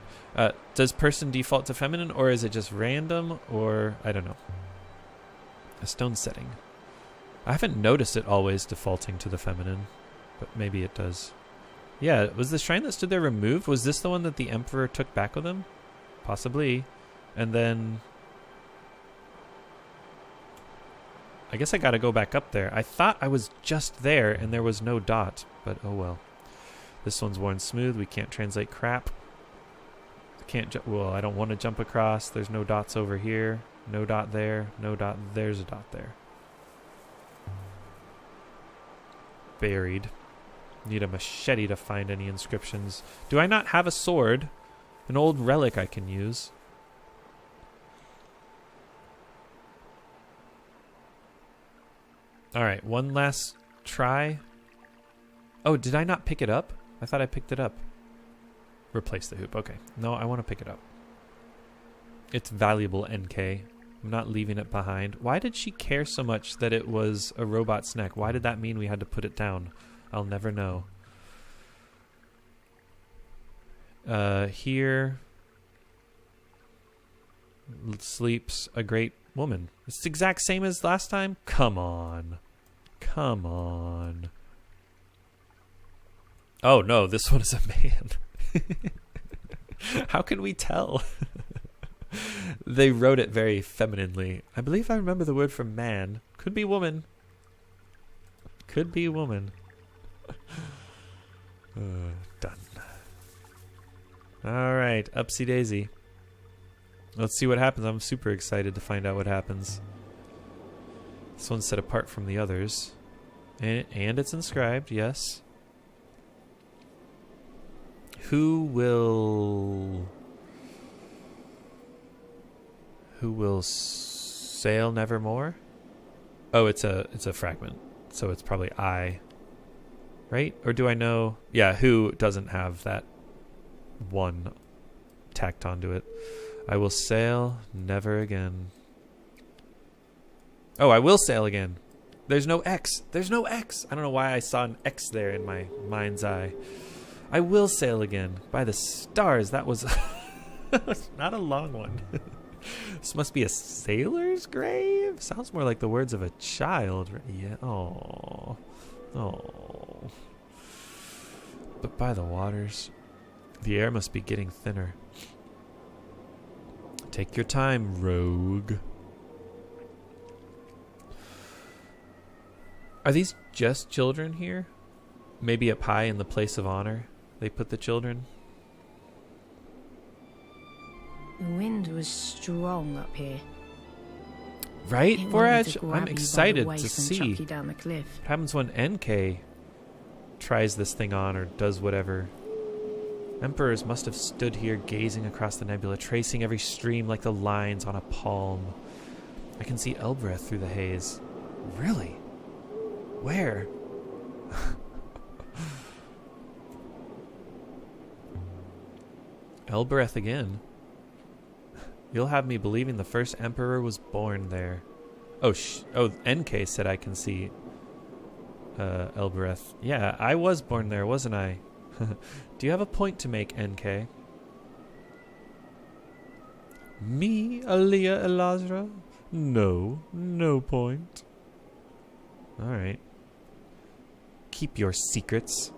Does person default to feminine, or is it just random, or I don't know. A stone setting. I haven't noticed it always defaulting to the feminine, but maybe it does. Yeah, was the shrine that stood there removed? Was this the one that the emperor took back with him? Possibly. And then I guess I gotta go back up there. I thought I was just there and there was no dot, but oh well. This one's worn smooth. We can't translate crap. Well, I don't want to jump across. There's no dots over here. No dot there. No dot. There's a dot there. Buried. Need a machete to find any inscriptions. Do I not have a sword? An old relic I can use. Alright, one last try. Oh, did I not pick it up? I thought I picked it up. Replace the hoop. Okay. No, I want to pick it up. It's valuable, Enkei. I'm not leaving it behind. Why did she care so much that it was a robot's neck? Why did that mean we had to put it down? I'll never know. Here sleeps a great woman. It's the exact same as last time? Come on. Come on. Oh no, this one is a man. How can we tell? They wrote it very femininely. I believe I remember the word for man. Could be woman. Could be woman. Done. Alright, upsy daisy. Let's see what happens. I'm super excited to find out what happens. This one's set apart from the others. And it's inscribed, yes. Who will sail nevermore? Oh, it's a fragment. So it's probably I. Right? Or do I know? Yeah, who doesn't have that one tacked onto it? I will sail never again. Oh, I will sail again. There's no X. There's no X. I don't know why I saw an X there in my mind's eye. I will sail again. By the stars, that was not a long one. This must be a sailor's grave? Sounds more like the words of a child. Yeah. Oh. Oh. But by the waters, the air must be getting thinner. Take your time, rogue. Are these just children here? Maybe a pie in the place of honor? They put the children? The wind was strong up here. Right, It wanted Forage? to grab I'm you by the excited to waist and see chuck you down the cliff. what happens when Enkei tries this thing on or does whatever. Emperors must have stood here gazing across the nebula, tracing every stream like the lines on a palm. I can see Elboreth through the haze. Really? Where? Elboreth again. You'll have me believing the first emperor was born there. Oh, Enkei said I can see Elboreth. Yeah, I was born there, wasn't I? Do you have a point to make, Enkei? Me, Aliyah Elazra? No, no point. Alright. Keep your secrets.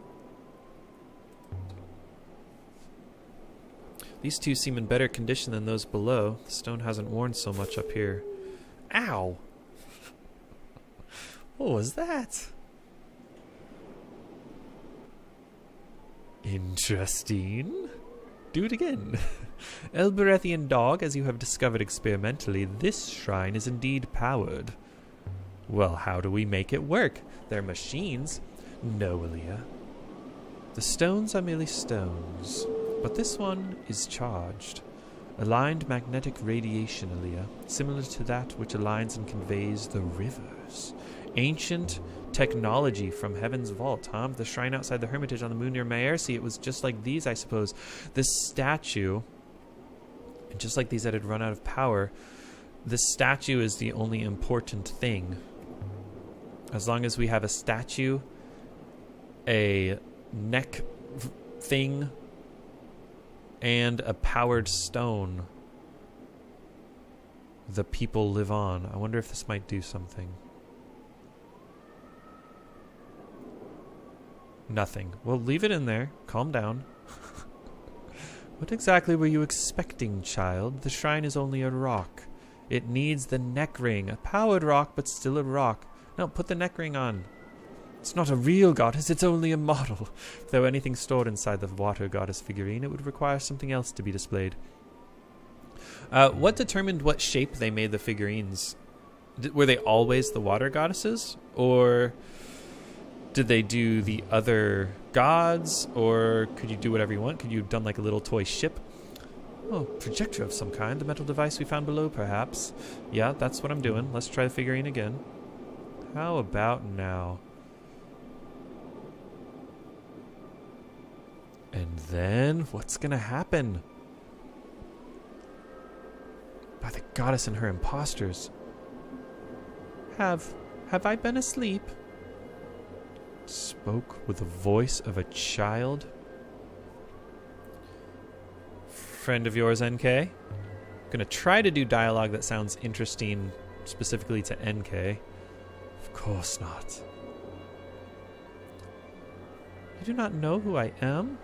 These two seem in better condition than those below. The stone hasn't worn so much up here. Ow! What was that? Interesting. Do it again. Elberethian dog, as you have discovered experimentally, this shrine is indeed powered. Well, how do we make it work? They're machines. No, Aliyah. The stones are merely stones, but this one is charged. Aligned magnetic radiation, Aliyah, similar to that which aligns and conveys the rivers. Ancient technology from Heaven's Vault, huh? The shrine outside the Hermitage on the moon near Maersi, it was just like these, I suppose. This statue, and just like these that had run out of power, this statue is the only important thing. As long as we have a statue, a neck thing, and a powered stone, the people live on. I wonder if this might do something. Nothing. Well, leave it in there. Calm down. What exactly were you expecting, child? The shrine is only a rock. It needs the neck ring. A powered rock, but still a rock. No, put the neck ring on. It's not a real goddess, it's only a model. If there were anything stored inside the water goddess figurine, it would require something else to be displayed. What determined what shape they made the figurines? Were they always the water goddesses? Or did they do the other gods? Or could you do whatever you want? Could you have done like a little toy ship? Oh, projector of some kind. The metal device we found below, perhaps. Yeah, that's what I'm doing. Let's try the figurine again. How about now? And then, what's gonna happen? By the goddess and her impostors. Have I been asleep? Spoke with the voice of a child. Friend of yours, Enkei? Gonna try to do dialogue that sounds interesting specifically to Enkei. Of course not. You do not know who I am?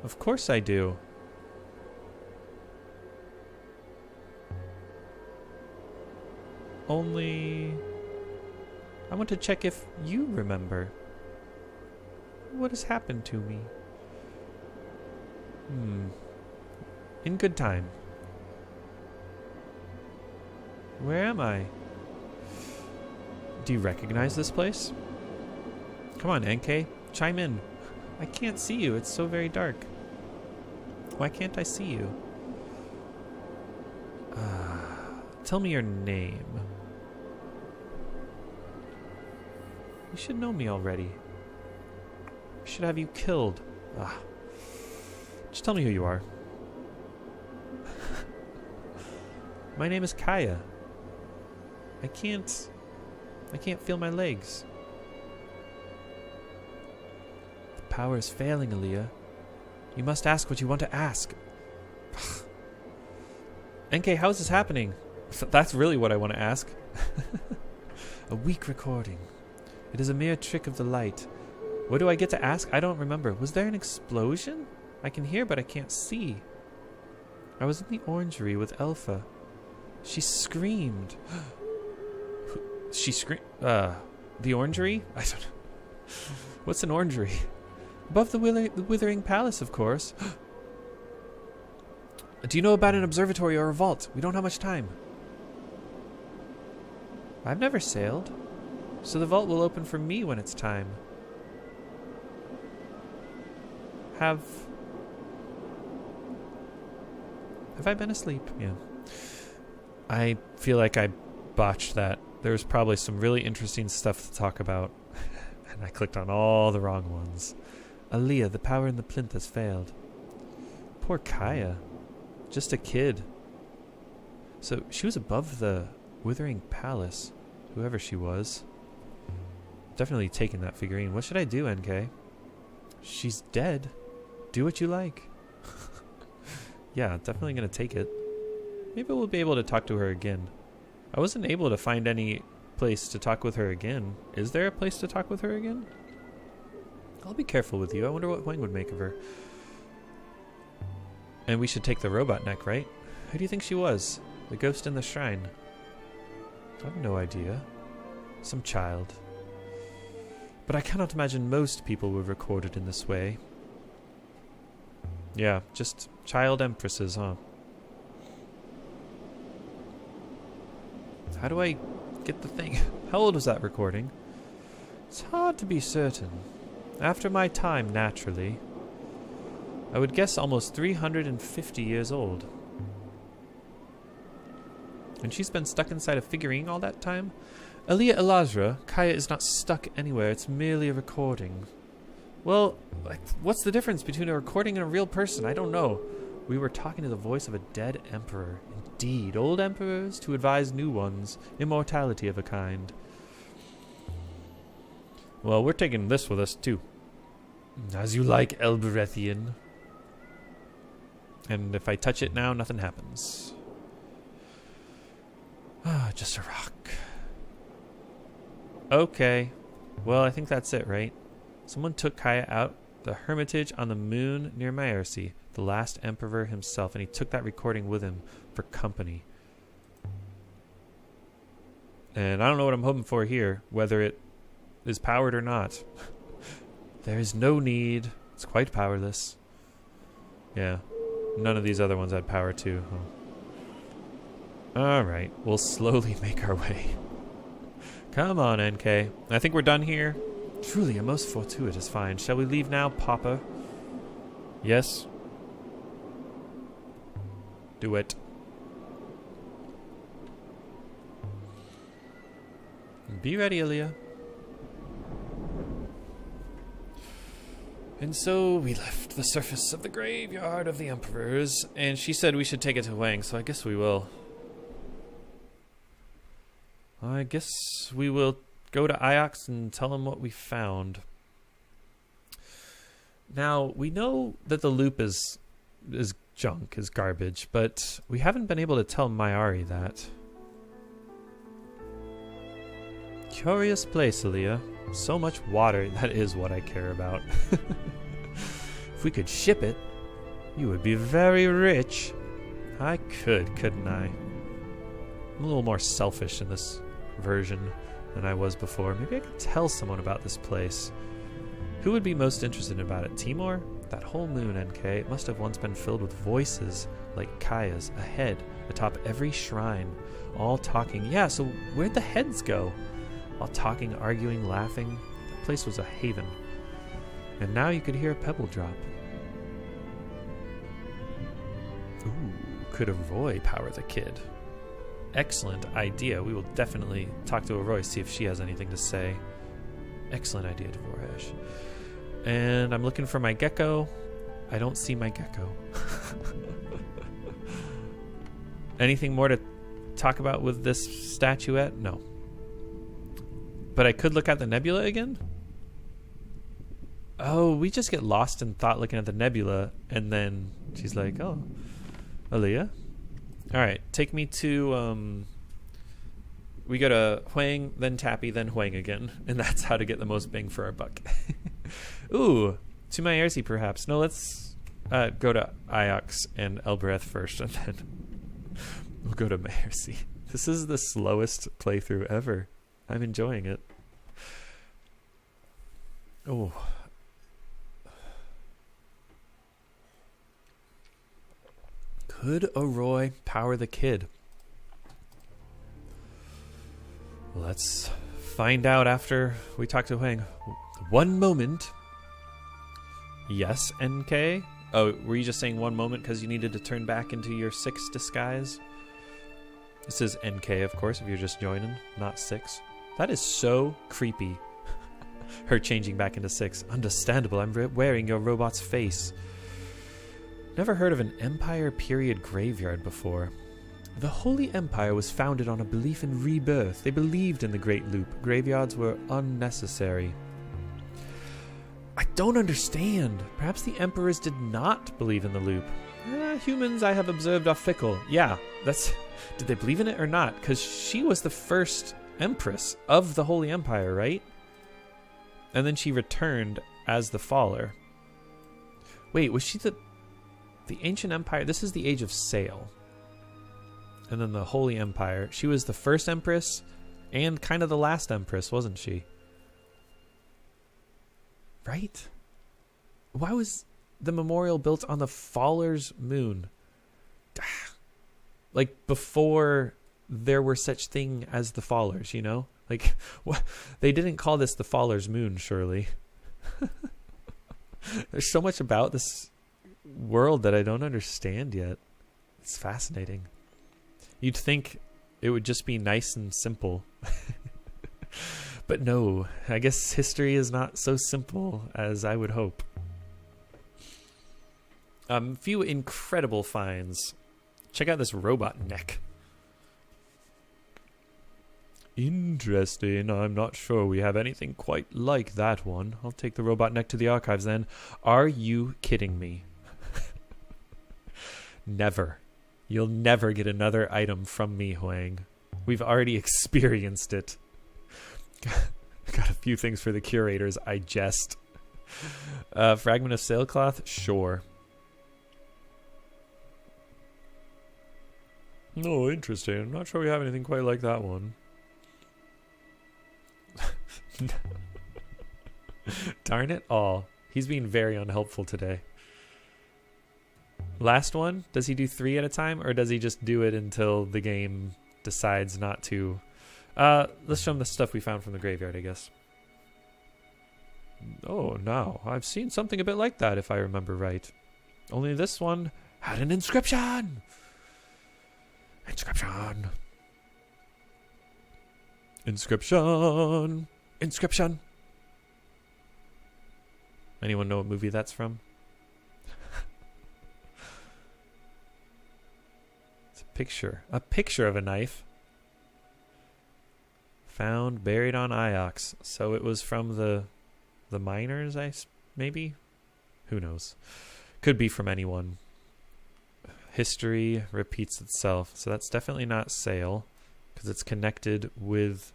Of course I do. Only I want to check if you remember. What has happened to me? In good time. Where am I? Do you recognize this place? Come on, Enkei, chime in. I can't see you. It's so very dark. Why can't I see you? Tell me your name. You should know me already. I should have you killed. Just tell me who you are. My name is Kaya. I can't feel my legs. The power is failing, Aaliyah. You must ask what you want to ask. Enkei, how is this happening? That's really what I want to ask. A weak recording. It is a mere trick of the light. What do I get to ask? I don't remember. Was there an explosion? I can hear, but I can't see. I was in the orangery with Elfa. She screamed. She screamed? The orangery? I don't know. What's an orangery? Above the Withering Palace, of course. Do you know about an observatory or a vault? We don't have much time. I've never sailed, so the vault will open for me when it's time. Have I been asleep? Yeah. I feel like I botched that. There was probably some really interesting stuff to talk about, and I clicked on all the wrong ones. Aaliyah, the power in the plinth has failed. Poor Kaya. Just a kid. So she was above the Withering Palace, whoever she was. Definitely taking that figurine. What should I do, Enkei? She's dead. Do what you like. Yeah, definitely gonna take it. Maybe we'll be able to talk to her again. I wasn't able to find any place to talk with her again. Is there a place to talk with her again? I'll be careful with you. I wonder what Huang would make of her. And we should take the robot neck, right? Who do you think she was? The ghost in the shrine? I have no idea. Some child. But I cannot imagine most people were recorded in this way. Yeah, just child empresses, huh? How do I get the thing? How old was that recording? It's hard to be certain. After my time, naturally. I would guess almost 350 years old. And she's been stuck inside a figurine all that time? Aaliyah Elazra, Kaya is not stuck anywhere. It's merely a recording. Well, what's the difference between a recording and a real person? I don't know. We were talking to the voice of a dead emperor. Indeed, old emperors to advise new ones. Immortality of a kind. Well, we're taking this with us, too. As you like, Elberethian. And if I touch it now, nothing happens. Just a rock. Okay. Well, I think that's it, right? Someone took Kaya out the hermitage on the moon near Maersi, the last emperor himself, and he took that recording with him for company. And I don't know what I'm hoping for here, whether it is powered or not. There is no need. It's quite powerless. Yeah. None of these other ones had power too. Alright, we'll slowly make our way. Come on, Enkei. I think we're done here. Truly a most fortuitous find. Shall we leave now, Papa? Yes. Do it. Be ready, Aaliyah. And so we left the surface of the graveyard of the emperors, and she said we should take it to Wang, so I guess we will. I guess we will go to Iox and tell him what we found. Now, we know that the loop is junk, is garbage, but we haven't been able to tell Mayari that. Curious place, Aaliyah. So much water, that is what I care about. If we could ship it, you would be very rich. I could, couldn't I? I'm a little more selfish in this version than I was before. Maybe I could tell someone about this place. Who would be most interested about it? Timor? That whole moon, Enkei, it must have once been filled with voices like Kaya's ahead, atop every shrine, all talking. Yeah, so where'd the heads go? All talking, arguing, laughing. That place was a haven. And now you could hear a pebble drop. Ooh, could Aroy power the kid? Excellent idea. We will definitely talk to Aroy, see if she has anything to say. Excellent idea, Dvoresh. And I'm looking for my gecko. I don't see my gecko. Anything more to talk about with this statuette? No. But I could look at the nebula again? Oh, we just get lost in thought looking at the nebula, and then she's like, oh, Aaliyah? Alright, take me to, we go to Huang, then Tappy, then Huang again, and that's how to get the most bang for our buck. Ooh, to Mayersi perhaps. No, let's go to Iox and Elboreth first, and then we'll go to Mayersi. This is the slowest playthrough ever. I'm enjoying it. Oh. Could Aroy power the kid? Let's find out after we talk to Huang. One moment. Yes, Enkei? Oh, were you just saying one moment because you needed to turn back into your 6 disguise? This is Enkei, of course, if you're just joining, not 6. That is so creepy. Her changing back into 6. Understandable, I'm wearing your robot's face. Never heard of an Empire period graveyard before. The Holy Empire was founded on a belief in rebirth. They believed in the Great Loop. Graveyards were unnecessary. I don't understand. Perhaps the Emperors did not believe in the loop. Humans, I have observed, are fickle. Yeah, that's... Did they believe in it or not? Because she was the first Empress of the Holy Empire, right? And then she returned as the Faller. Wait, was she the Ancient Empire? This is the Age of Sail. And then the Holy Empire. She was the first Empress and kind of the last Empress, wasn't she? Right? Why was the memorial built on the Faller's moon? Like, before there were such thing as the Fallers, you know? Like, what? They didn't call this the Faller's moon, surely. There's so much about this world that I don't understand yet. It's fascinating. You'd think it would just be nice and simple. But no, I guess history is not so simple as I would hope. Few incredible finds. Check out this robot neck. Interesting. I'm not sure we have anything quite like that one. I'll take the robot neck to the archives then. Are you kidding me? Never. You'll never get another item from me, Huang. We've already experienced it. Got a few things for the curators, I jest. Fragment of sailcloth? Sure. Oh, interesting. I'm not sure we have anything quite like that one. Darn it all. He's being very unhelpful today. Last one? Does he do 3 at a time, or does he just do it until the game decides not to? Let's show him the stuff we found from the graveyard, I guess. Oh, now, I've seen something a bit like that, if I remember right. Only this one had an inscription! Inscription! Inscription! Inscription! Anyone know what movie that's from? It's a picture of a knife found buried on Iox. So it was from the miners, maybe? Who knows? Could be from anyone. History repeats itself. So that's definitely not sail, because it's connected with...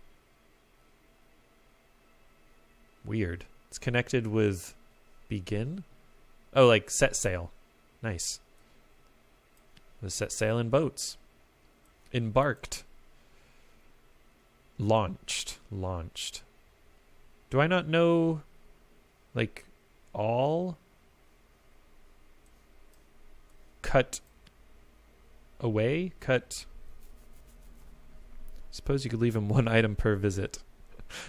Weird. It's connected with begin? Oh, like set sail. Nice. The set sail in boats. Embarked. Launched. Do I not know, like, all? Cut away? Suppose you could leave him one item per visit.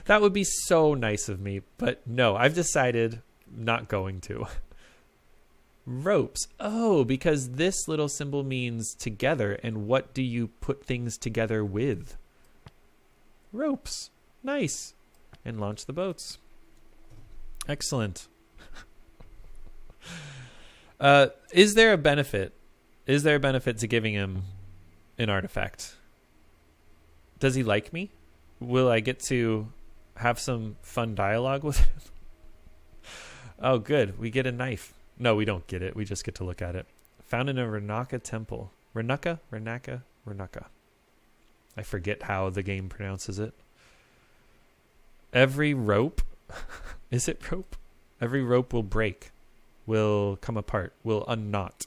That would be so nice of me, but no, I've decided not going to. Ropes. Oh, because this little symbol means together, and what do you put things together with? Ropes. Nice. And launch the boats. Excellent. Is there a benefit? Is there a benefit to giving him an artifact? Does he like me? Will I get to have some fun dialogue with him? Oh, good. We get a knife. No, we don't get it. We just get to look at it. Found in a Renaka temple. Renaka? I forget how the game pronounces it. Every rope... Is it rope? Every rope will break. Will come apart. Will unknot.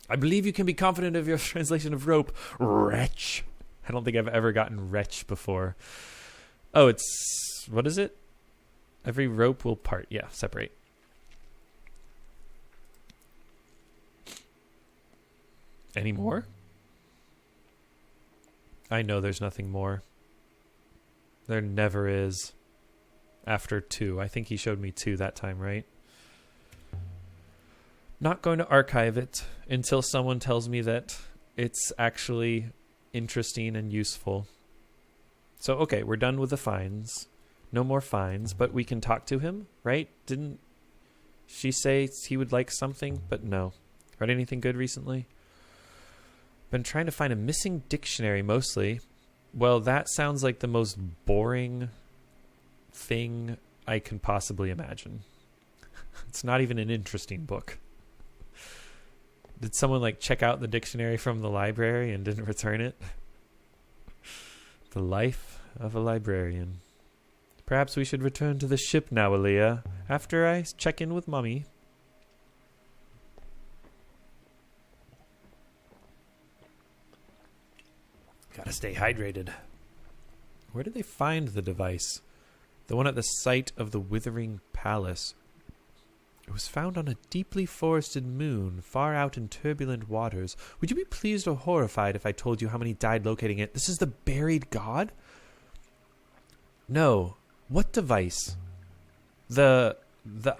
I believe you can be confident of your translation of rope. Wretch. I don't think I've ever gotten wretch before. Oh, it's... What is it? Every rope will part. Yeah, separate. Any more? I know there's nothing more. There never is. After 2. I think he showed me 2 that time, right? Not going to archive it until someone tells me that it's actually interesting and useful. So, okay, we're done with the fines. No more fines, but we can talk to him, right? Didn't she say he would like something? But no. Read anything good recently? Been trying to find a missing dictionary mostly. Well, that sounds like the most boring thing I can possibly imagine. It's not even an interesting book. Did someone like check out the dictionary from the library and didn't return it? The life of a librarian. Perhaps we should return to the ship now, Aaliyah, after I check in with Mummy. Gotta stay hydrated. Where did they find the device? The one at the site of the Withering Palace. It was found on a deeply forested moon, far out in turbulent waters. Would you be pleased or horrified if I told you how many died locating it? This is the buried god? No. What device? The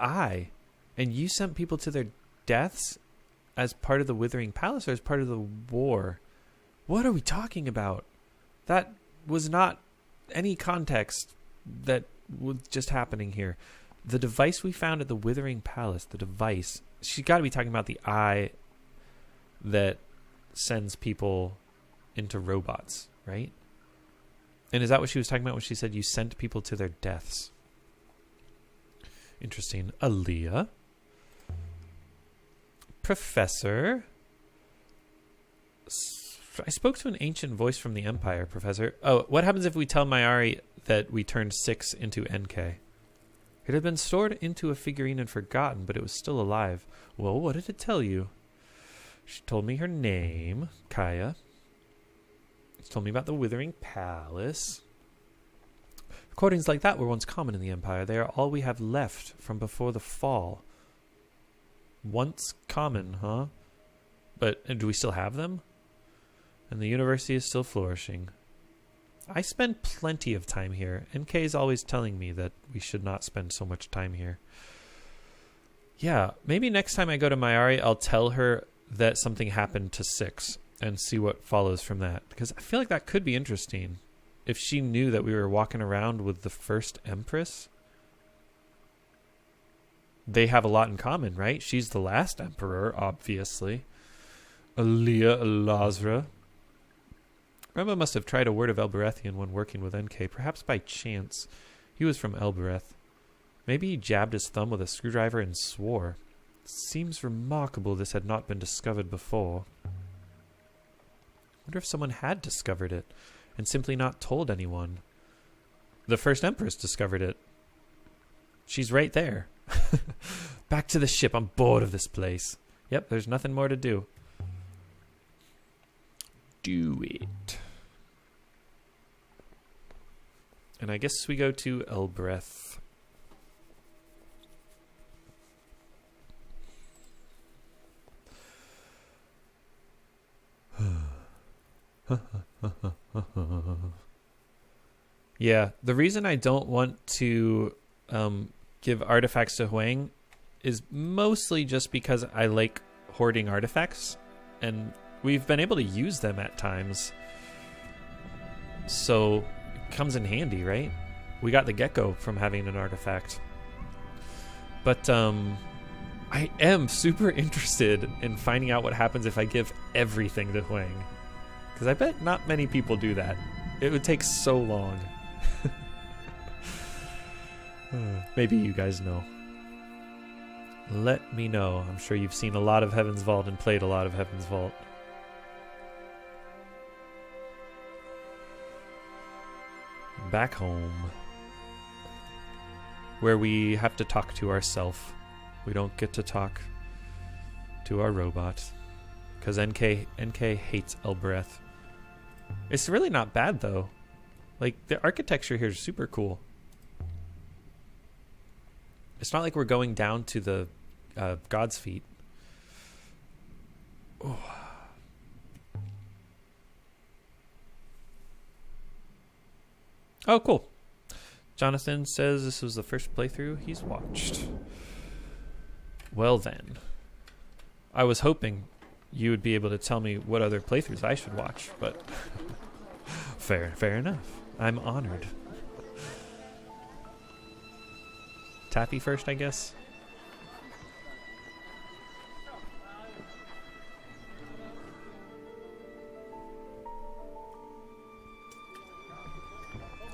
eye. And you sent people to their deaths as part of the Withering Palace or as part of the war? What are we talking about? That was not any context that was just happening here. The device we found at the Withering Palace, the device, she's got to be talking about the eye that sends people into robots, right? And is that what she was talking about when she said you sent people to their deaths? Interesting. Aaliyah. Professor. I spoke to an ancient voice from the Empire, Professor. Oh, what happens if we tell Mayari that we turned 6 into Enkei? It had been stored into a figurine and forgotten, but it was still alive. Well, what did it tell you? She told me her name, Kaya. She told me about the Withering Palace. Recordings like that were once common in the Empire. They are all we have left from before the fall. Once common, huh? But do we still have them? And the university is still flourishing. I spend plenty of time here. NK is always telling me that we should not spend so much time here. Yeah, maybe next time I go to Mayari, I'll tell her that something happened to 6 and see what follows from that. Because I feel like that could be interesting. If she knew that we were walking around with the first Empress. they have a lot in common, right? She's the last emperor, obviously. Alia Elazra. Rema must have tried a word of Elberethian when working with Enkei, perhaps by chance. He was from Elbereth. Maybe he jabbed his thumb with a screwdriver and swore. Seems remarkable this had not been discovered before. Wonder if someone had discovered it and simply not told anyone. The first Empress discovered it. She's right there. Back to the ship. I'm bored of this place. Yep, there's nothing more to do. Do it. And I guess we go to Elboreth. Yeah, the reason I don't want to give artifacts to Huang is mostly just because I like hoarding artifacts, and we've been able to use them at times. So it comes in handy, right? We got the gecko from having an artifact. But I am super interested in finding out what happens if I give everything to Huang. Because I bet not many people do that. It would take so long. Maybe you guys know. Let me know. I'm sure you've seen a lot of Heaven's Vault and played a lot of Heaven's Vault. Back home. Where we have to talk to ourselves. We don't get to talk to our robot. Because Enkei hates Elboreth. It's really not bad, though. Like, the architecture here is super cool. It's not like we're going down to the God's feet. Oh. Oh, cool. Jonathan says this was the first playthrough he's watched. Well then. I was hoping you would be able to tell me what other playthroughs I should watch, but fair enough. I'm honored. Taffy first, I guess.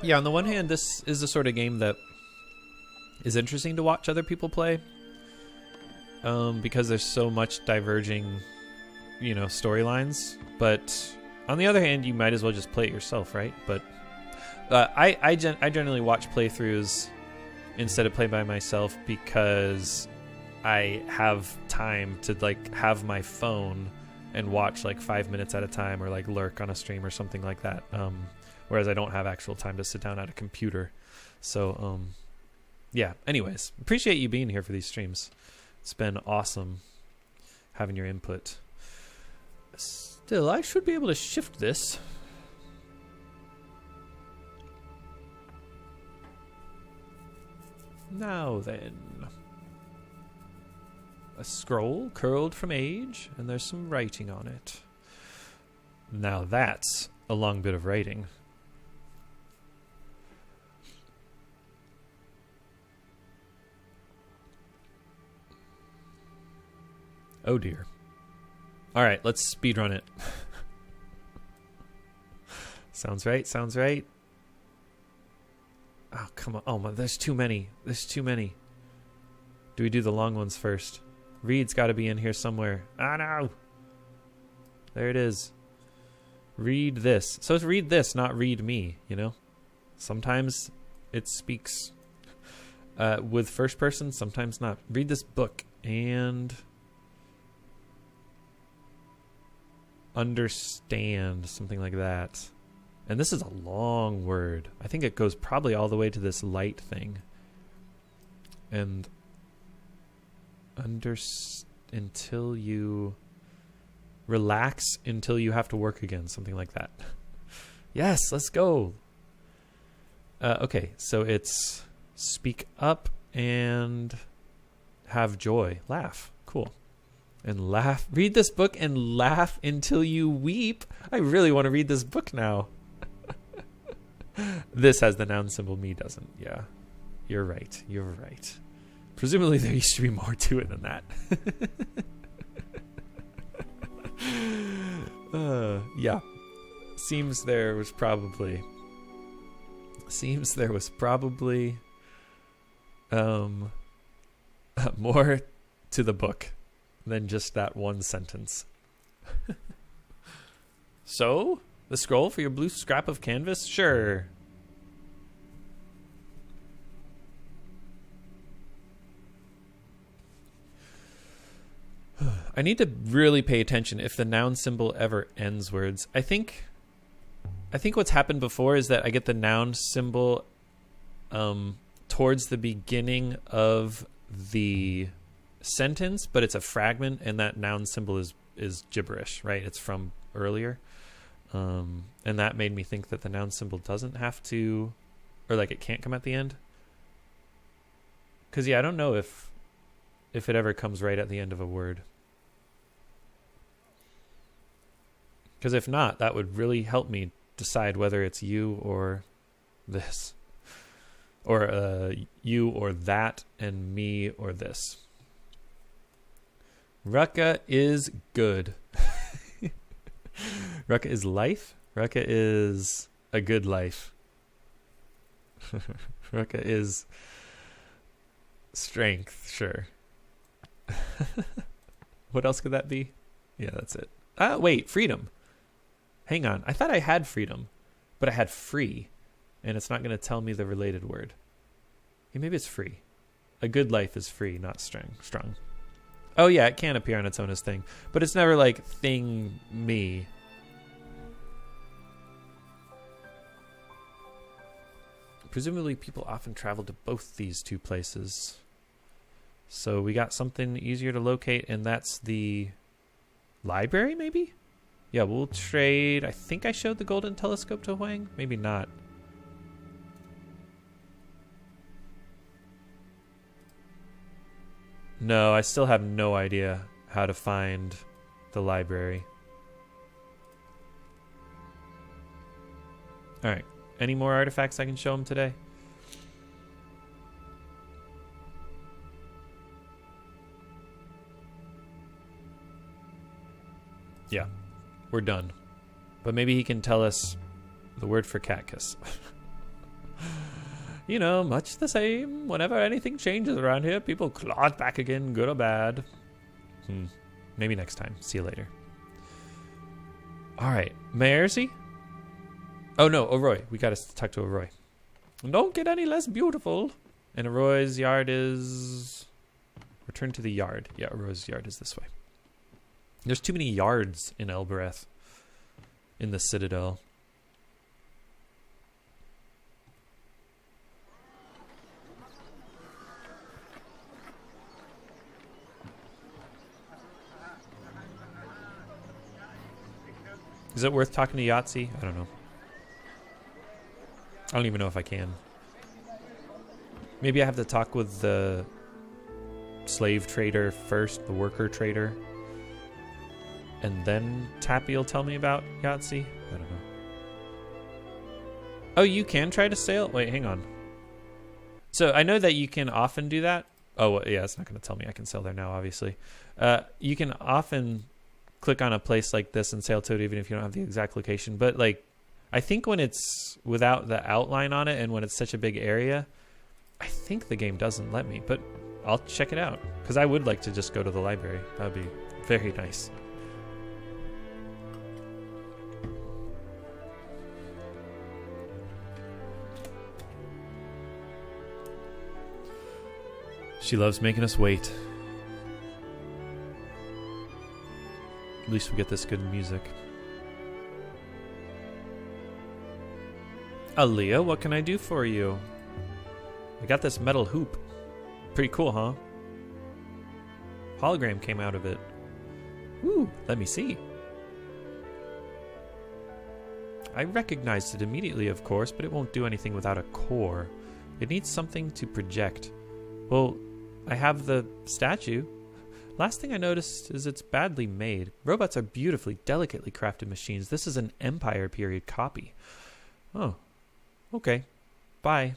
Yeah, on the one hand, this is the sort of game that is interesting to watch other people play, because there's so much diverging, storylines. But on the other hand, you might as well just play it yourself, right? But I generally watch playthroughs instead of play by myself because I have time to have my phone and watch 5 minutes at a time, or lurk on a stream or something like that. Whereas I don't have actual time to sit down at a computer. So, yeah. Anyways, appreciate you being here for these streams. It's been awesome having your input. Still, I should be able to shift this. Now then. A scroll curled from age, and there's some writing on it. Now that's a long bit of writing. Oh dear. Alright, let's speedrun it. Sounds right, sounds right. Oh, come on. Oh, my, there's too many. There's too many. Do we do the long ones first? Reed's got to be in here somewhere. Ah, no! There it is. Read this. So it's read this, not read me, Sometimes it speaks with first person, sometimes not. Read this book and understand, something like that. And this is a long word. I think it goes probably all the way to this light thing. And until you relax until you have to work again, something like that. Yes, let's go. Okay, so it's speak up and have joy. Laugh. Cool. And laugh. Read this book and laugh until you weep. I really want to read this book now. This has the noun symbol, me doesn't. Yeah. You're right. You're right. Presumably there used to be more to it than that. Yeah. Seems there was probably more to the book than just that one sentence. So, the scroll for your blue scrap of canvas? Sure. I need to really pay attention if the noun symbol ever ends words. I think what's happened before is that I get the noun symbol towards the beginning of the sentence, but it's a fragment, and that noun symbol is gibberish, right? It's from earlier. And that made me think that the noun symbol doesn't have to, or like it can't come at the end. Because, yeah, I don't know if it ever comes right at the end of a word. Because if not, that would really help me decide whether it's you or this. Or you or that, and me or this. Rucka is good. Rucka is life. Rucka is a good life. Rucka is strength, sure. What else could that be? Yeah, that's it. Wait, freedom. Hang on. I thought I had freedom, but I had free, and it's not going to tell me the related word. Yeah, maybe it's free. A good life is free, not strong. Oh, yeah, it can appear on its own as thing, but it's never like thing me. Presumably, people often travel to both these two places. So we got something easier to locate, and that's the library, maybe? Yeah, we'll trade. I think I showed the golden telescope to Huang. Maybe not. No, I still have no idea how to find the library. All right. Any more artifacts I can show him today? Yeah, we're done. But maybe he can tell us the word for cat kiss. You know, much the same. Whenever anything changes around here, people claw it back again, good or bad. Maybe next time. See you later. All right, Maercy? Oh, no, Oroy. We got to talk to Oroy. Don't get any less beautiful. And Oroy's yard is... Return to the yard. Yeah, Oroy's yard is this way. There's too many yards in Elboreth. In the Citadel. Is it worth talking to Yahtzee? I don't know. I don't even know if I can. Maybe I have to talk with the slave trader first, the worker trader. And then Tappy will tell me about Yahtzee? I don't know. Oh, you can try to sail? Wait, hang on. So I know that you can often do that. Oh, well, yeah, it's not going to tell me I can sail there now, obviously. You can often click on a place like this and sail to it even if you don't have the exact location. But, like, I think when it's without the outline on it and when it's such a big area, I think the game doesn't let me. But I'll check it out because I would like to just go to the library. That would be very nice. She loves making us wait. At least we get this good music. Aaliyah, what can I do for you? I got this metal hoop. Pretty cool, huh? Hologram came out of it. Ooh, let me see. I recognized it immediately, of course, but it won't do anything without a core. It needs something to project. Well, I have the statue. Last thing I noticed is it's badly made. Robots are beautifully, delicately crafted machines. This is an Empire period copy. Oh, okay. Bye.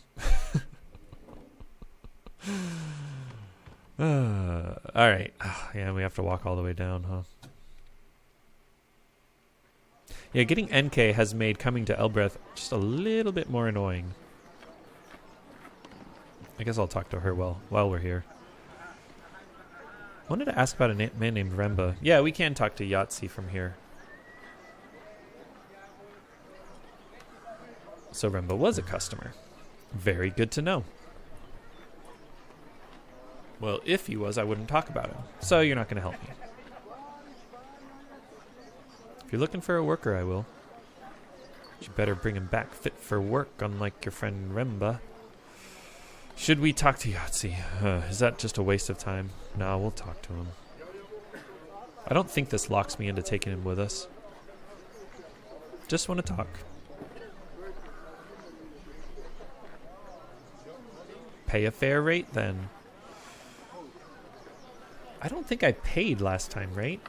Alright. Yeah, we have to walk all the way down, huh? Yeah, getting Enkei has made coming to Elboreth just a little bit more annoying. I guess I'll talk to her while we're here. I wanted to ask about a man named Remba. Yeah, we can talk to Yahtzee from here. So Remba was a customer. Very good to know. Well, if he was, I wouldn't talk about him. So you're not going to help me. If you're looking for a worker, I will. But you better bring him back fit for work, unlike your friend Remba. Should we talk to Yahtzee? Is that just a waste of time? No, we'll talk to him. I don't think this locks me into taking him with us. Just want to talk. Pay a fair rate, then. I don't think I paid last time, right?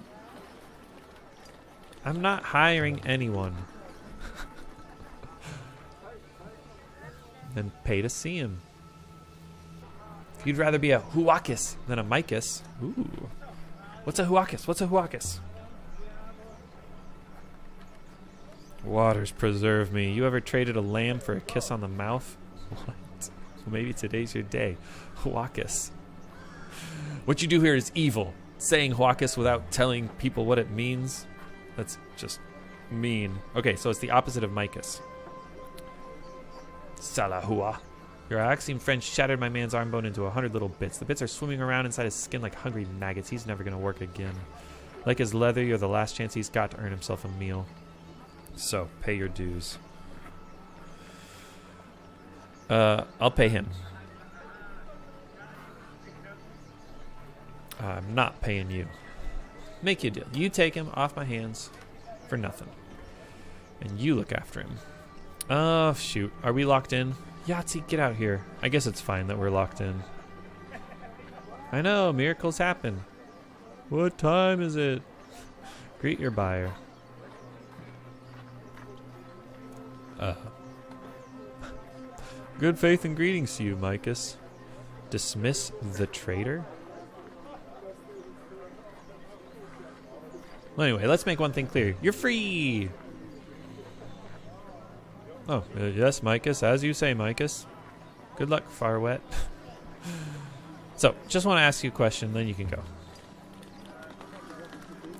I'm not hiring anyone. Then pay to see him. If you'd rather be a Huakis than a Micus. Ooh. What's a Huakis? What's a Huakis? Waters preserve me. You ever traded a lamb for a kiss on the mouth? What? Maybe today's your day. Huakis. What you do here is evil. Saying Huakis without telling people what it means. That's just mean. Okay, so it's the opposite of Micus. Salahua. Your Axiom friend shattered my man's arm bone into 100 little bits. The bits are swimming around inside his skin like hungry maggots. He's never going to work again. Like his leather, you're the last chance he's got to earn himself a meal. So, pay your dues. I'll pay him. I'm not paying you. Make you a deal. You take him off my hands for nothing. And you look after him. Oh, shoot. Are we locked in? Yahtzee, get out here. I guess it's fine that we're locked in. I know, miracles happen. What time is it? Greet your buyer. Good faith and greetings to you, Micus. Dismiss the traitor? Well, anyway, let's make one thing clear. You're free! Oh, yes, Micus. As you say, Micus. Good luck, Farwet. So, just want to ask you a question, then you can go.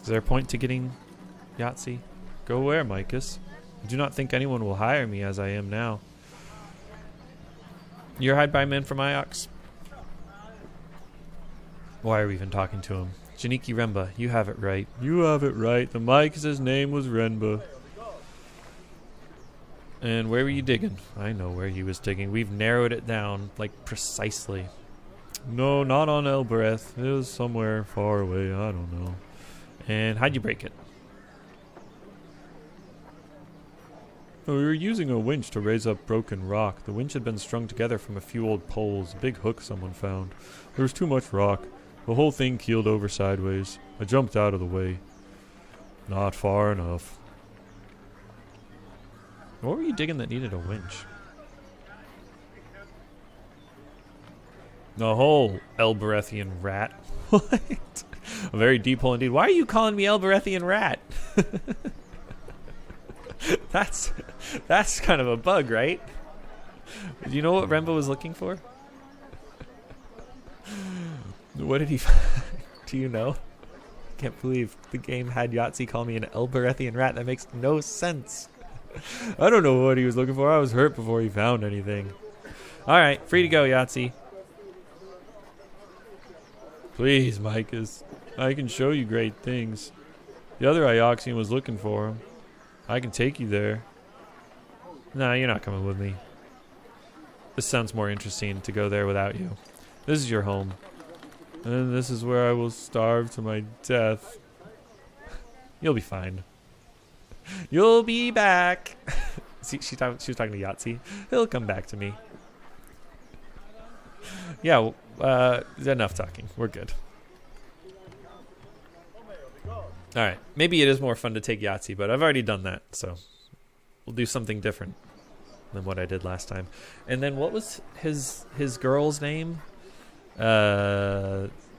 Is there a point to getting Yahtzee? Go where, Micus? I do not think anyone will hire me as I am now. You're hired by men from Iox. Why are we even talking to him? Janiki Remba, you have it right. You have it right. The Micus' name was Renba. And where were you digging? I know where he was digging. We've narrowed it down, like, precisely. No, not on Elboreth. It was somewhere far away. I don't know. And how'd you break it? We were using a winch to raise up broken rock. The winch had been strung together from a few old poles, a big hook someone found. There was too much rock. The whole thing keeled over sideways. I jumped out of the way. Not far enough. What were you digging that needed a winch? A hole, Elborethian rat. What? A very deep hole indeed. Why are you calling me Elborethian rat? That's kind of a bug, right? Do you know what Remba was looking for? What did he find? Do you know? I can't believe the game had Yahtzee call me an Elborethian rat. That makes no sense. I don't know what he was looking for. I was hurt before he found anything. Alright, free to go, Yahtzee. Please, Micus. I can show you great things. The other Ioxian was looking for him. I can take you there. Nah, you're not coming with me. This sounds more interesting to go there without you. This is your home. And this is where I will starve to my death. You'll be fine. You'll be back. See, she was talking to Yahtzee. He'll come back to me. Yeah, enough talking. We're good. Alright, maybe it is more fun to take Yahtzee, but I've already done that, so we'll do something different than what I did last time. And then what was his girl's name?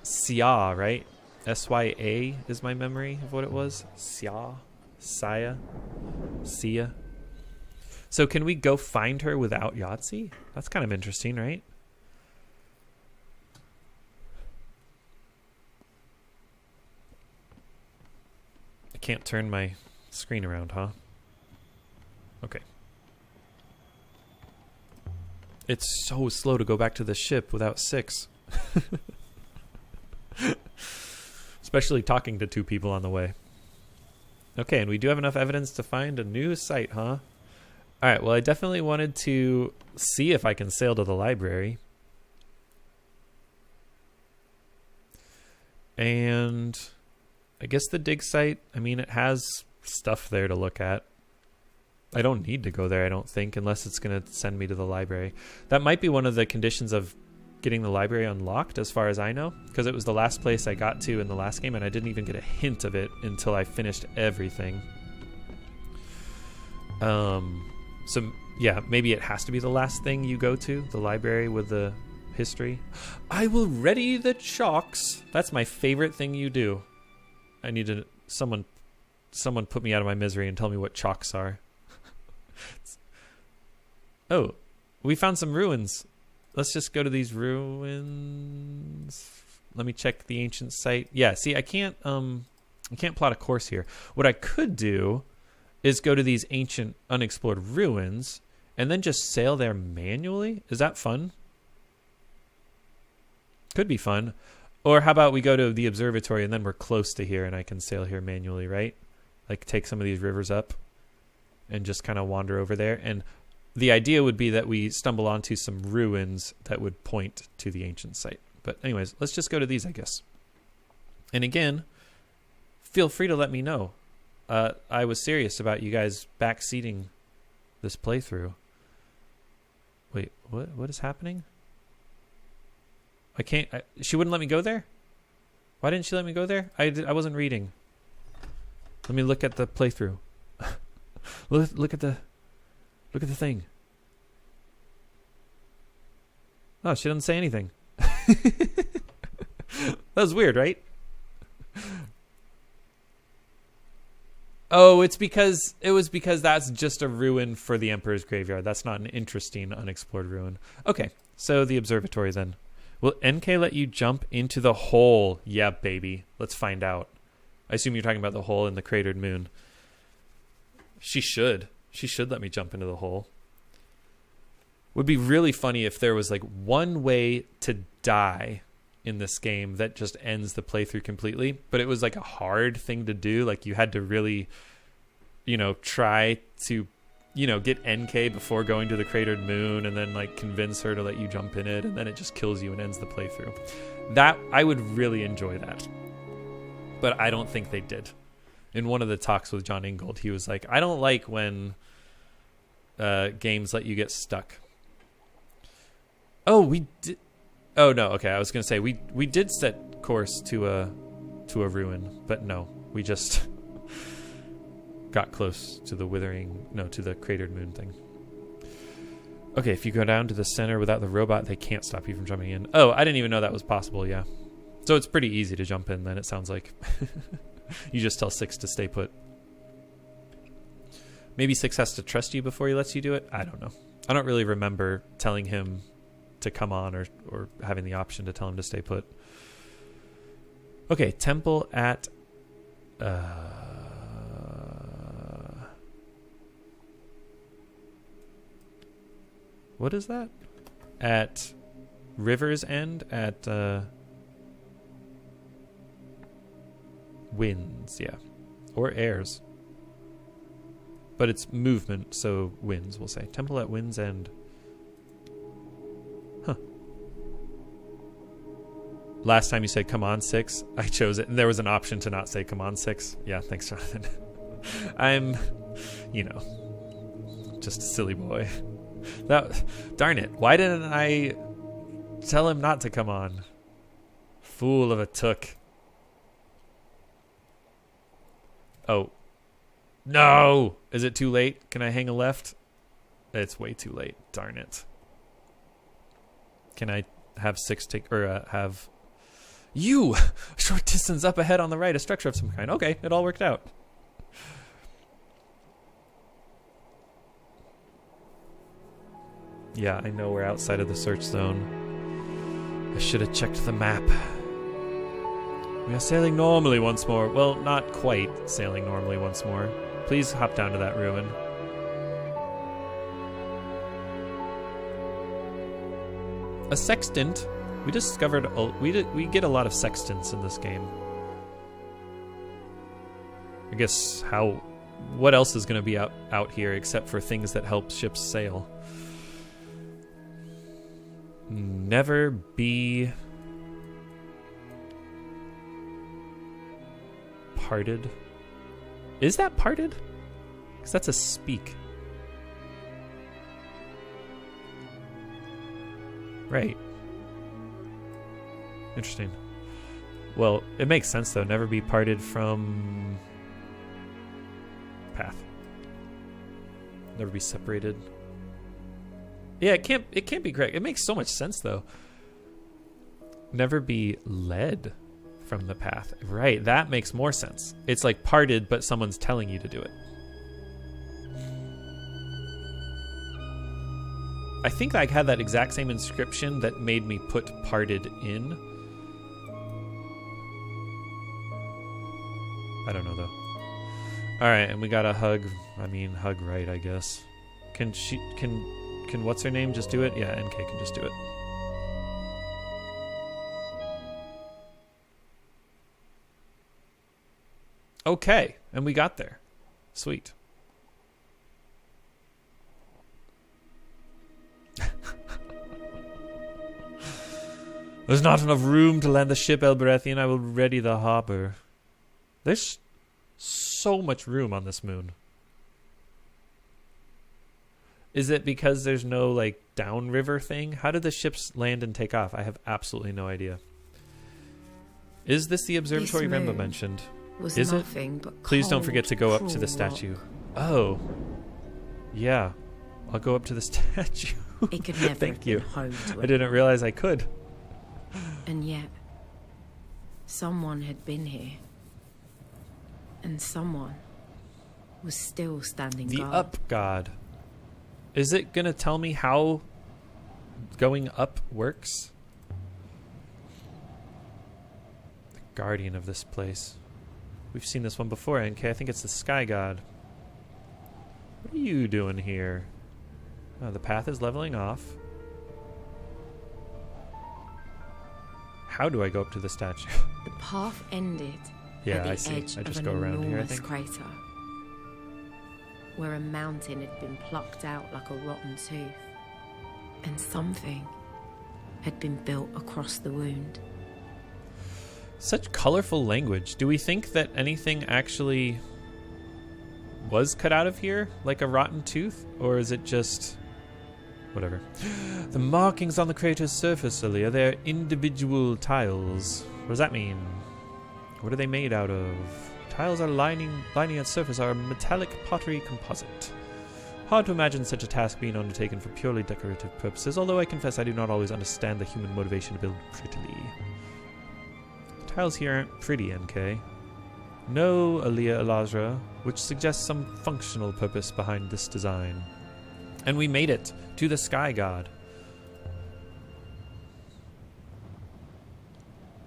Sya, right? S-Y-A is my memory of what it was. Sya? Saya? Sia? So can we go find her without Yahtzee? That's kind of interesting, right? I can't turn my screen around, huh? Okay. It's so slow to go back to the ship without 6. Especially talking to 2 people on the way. Okay, and we do have enough evidence to find a new site, huh? Alright, well, I definitely wanted to see if I can sail to the library. And I guess the dig site, I mean, it has stuff there to look at. I don't need to go there, I don't think, unless it's going to send me to the library. That might be one of the conditions of getting the library unlocked, as far as I know, because it was the last place I got to in the last game, and I didn't even get a hint of it until I finished everything. So, yeah, maybe it has to be the last thing you go to, the library with the history. I will ready the chalks. That's my favorite thing you do. I need to... Someone put me out of my misery and tell me what chalks are. Oh, we found some ruins. Let's just go to these ruins. Let me check the ancient site. Yeah, see, I can't plot a course here. What I could do is go to these ancient unexplored ruins and then just sail there manually. Is that fun? Could be fun. Or how about we go to the observatory and then we're close to here and I can sail here manually, right? Like take some of these rivers up and just kind of wander over there. And the idea would be that we stumble onto some ruins that would point to the ancient site. But anyways, let's just go to these, I guess. And again, feel free to let me know. I was serious about you guys backseating this playthrough. Wait, what is happening? I can't... she wouldn't let me go there? Why didn't she let me go there? I wasn't reading. Let me look at the playthrough. Look at the thing. Oh, she doesn't say anything. That was weird, right? Oh, it was because that's just a ruin for the Emperor's graveyard. That's not an interesting unexplored ruin. Okay, so the observatory then. Will Enkei let you jump into the hole? Yeah, baby. Let's find out. I assume you're talking about the hole in the cratered moon. She should. She should let me jump into the hole. Would be really funny if there was like one way to die in this game that just ends the playthrough completely, but it was like a hard thing to do. Like you had to really, try to, get Enkei before going to the cratered moon and then like convince her to let you jump in it, and then it just kills you and ends the playthrough. That I would really enjoy that. But I don't think they did. In one of the talks with John Ingold, he was like, I don't like when games let you get stuck. Oh, we did. Oh no, okay. I was gonna say we did set course to a ruin, but no, we just got close to the cratered moon thing. Okay, if you go down to the center without the robot, they can't stop you from jumping in. Oh, I didn't even know that was possible. Yeah, so it's pretty easy to jump in. Then it sounds like you just tell 6 to stay put. Maybe 6 has to trust you before he lets you do it. I don't know. I don't really remember telling him to come on or having the option to tell him to stay put. Okay, temple at what is that? At River's End at Winds, yeah. Or Airs. But it's movement, so Winds, we'll say. Temple at Winds End. Huh. Last time you said come on 6, I chose it. And there was an option to not say come on 6. Yeah, thanks, Jonathan. I'm, just a silly boy. Darn it. Why didn't I tell him not to come on? Fool of a took. Oh. No! Is it too late? Can I hang a left? It's way too late. Darn it. Can I have 6 take, or have You! A short distance up ahead on the right, a structure of some kind. Okay, it all worked out. Yeah, I know we're outside of the search zone. I should have checked the map. We are sailing normally once more. Well, not quite sailing normally once more. Please hop down to that ruin. A sextant. We discovered we get a lot of sextants in this game. I guess what else is going to be out here except for things that help ships sail? Never be parted. Is that parted? Because that's a speak. Right. Interesting. Well, it makes sense though. Never be parted from path. Never be separated. Yeah, it can't be correct. It makes so much sense though. Never be led from the path. Right, that makes more sense. It's like parted, but someone's telling you to do it. I think I had that exact same inscription that made me put parted in. I don't know though. Alright, and we got a hug. I mean, hug right, I guess. Can what's her name just do it? Yeah, Enkei can just do it. Okay, and we got there. Sweet. There's not enough room to land the ship, Elboreth, and I will ready the harbor. There's so much room on this moon. Is it because there's no, like, downriver thing? How did the ships land and take off? I have absolutely no idea. Is this the observatory Remba mentioned? Is it? But please don't forget to go up to the statue. Rock. Oh. Yeah. I'll go up to the statue. It could never Thank you. Home to I didn't realize I could. And yet, someone had been here. And someone was still standing guard. The up god. Is it going to tell me how going up works? The guardian of this place. We've seen this one before, Enkei. I think it's the sky god. What are you doing here? Oh, the path is leveling off. How do I go up to the statue? The path ended yeah, at the I see. edge I just of go an around here, I enormous think. crater, where a mountain had been plucked out like a rotten tooth, and something had been built across the wound. Such colorful language. Do we think that anything actually was cut out of here, like a rotten tooth? Or is it just... whatever. The markings on the crater's surface, Alia, they're individual tiles. What does that mean? What are they made out of? Tiles are lining its surface are a metallic pottery composite. Hard to imagine such a task being undertaken for purely decorative purposes, although I confess I do not always understand the human motivation to build prettily. The tiles here aren't pretty, Enkei. No, Alia Elazra, which suggests some functional purpose behind this design. And we made it to the sky god.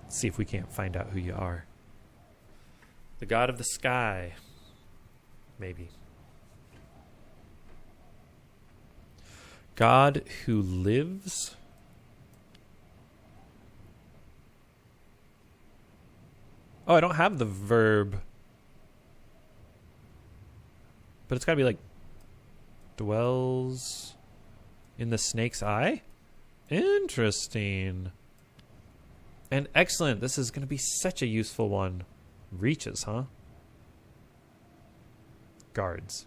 Let's see if we can't find out who you are. The god of the sky. Maybe. God who lives? Oh, I don't have the verb. But it's gotta be like dwells in the snake's eye? Interesting. And excellent. This is going to be such a useful one. Reaches, huh? Guards.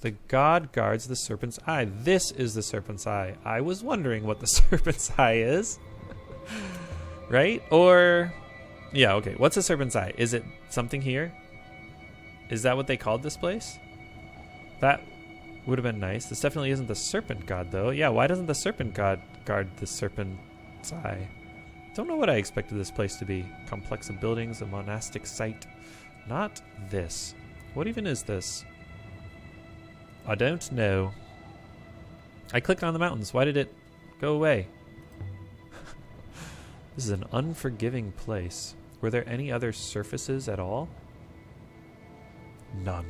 The god guards the serpent's eye. This is the serpent's eye. I was wondering what the serpent's eye is. Right? Or... yeah, okay. What's a serpent's eye? Is it something here? Is that what they called this place? That would have been nice. This definitely isn't the serpent god, though. Yeah, why doesn't the serpent god guard the serpent's eye? Don't know what I expected this place to be. Complex of buildings, a monastic site. Not this. What even is this? I don't know. I clicked on the mountains. Why did it go away? This is an unforgiving place. Were there any other surfaces at all? None.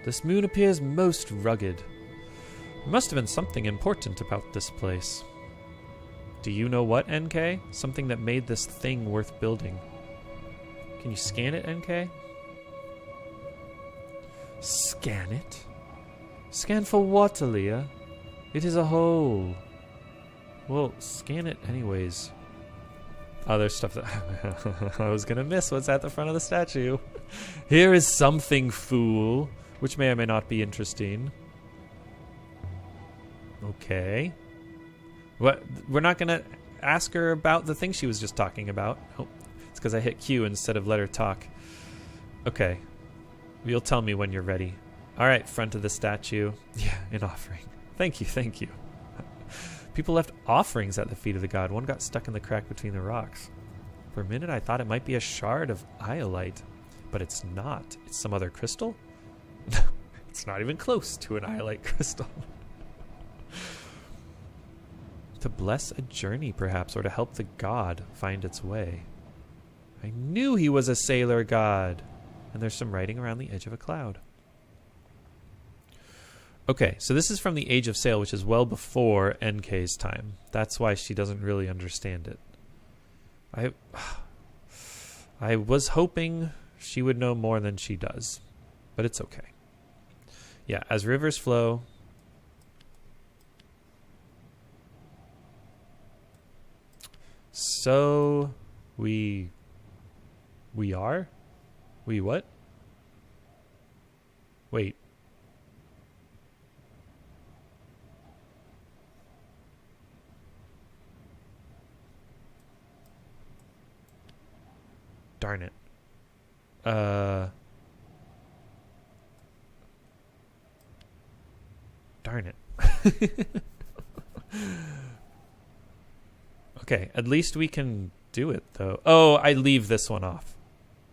This moon appears most rugged. There must have been something important about this place. Do you know what, Enkei? Something that made this thing worth building. Can you scan it, Enkei? Scan it? Scan for what, Aaliyah? It is a hole. Well, scan it anyways. Oh, there's stuff that I was gonna miss what's at the front of the statue. Here is something, fool, which may or may not be interesting. Okay. What? We're not gonna ask her about the thing she was just talking about. Oh, it's because I hit Q instead of let her talk. Okay. You'll tell me when you're ready. All right, front of the statue. Yeah, an offering. Thank you, thank you. People left offerings at the feet of the god. One got stuck in the crack between the rocks. For a minute, I thought it might be a shard of iolite, but it's not. It's some other crystal? No, it's not even close to an iolite crystal. To bless a journey, perhaps, or to help the god find its way. I knew he was a sailor god. And there's some writing around the edge of a cloud. Okay, so this is from the Age of Sail, which is well before Enkei's time. That's why she doesn't really understand it. I was hoping she would know more than she does, but it's okay. Yeah, as rivers flow... So... We are? We what? Wait. Darn it. Darn it. Okay, at least we can do it, though. Oh, I leave this one off.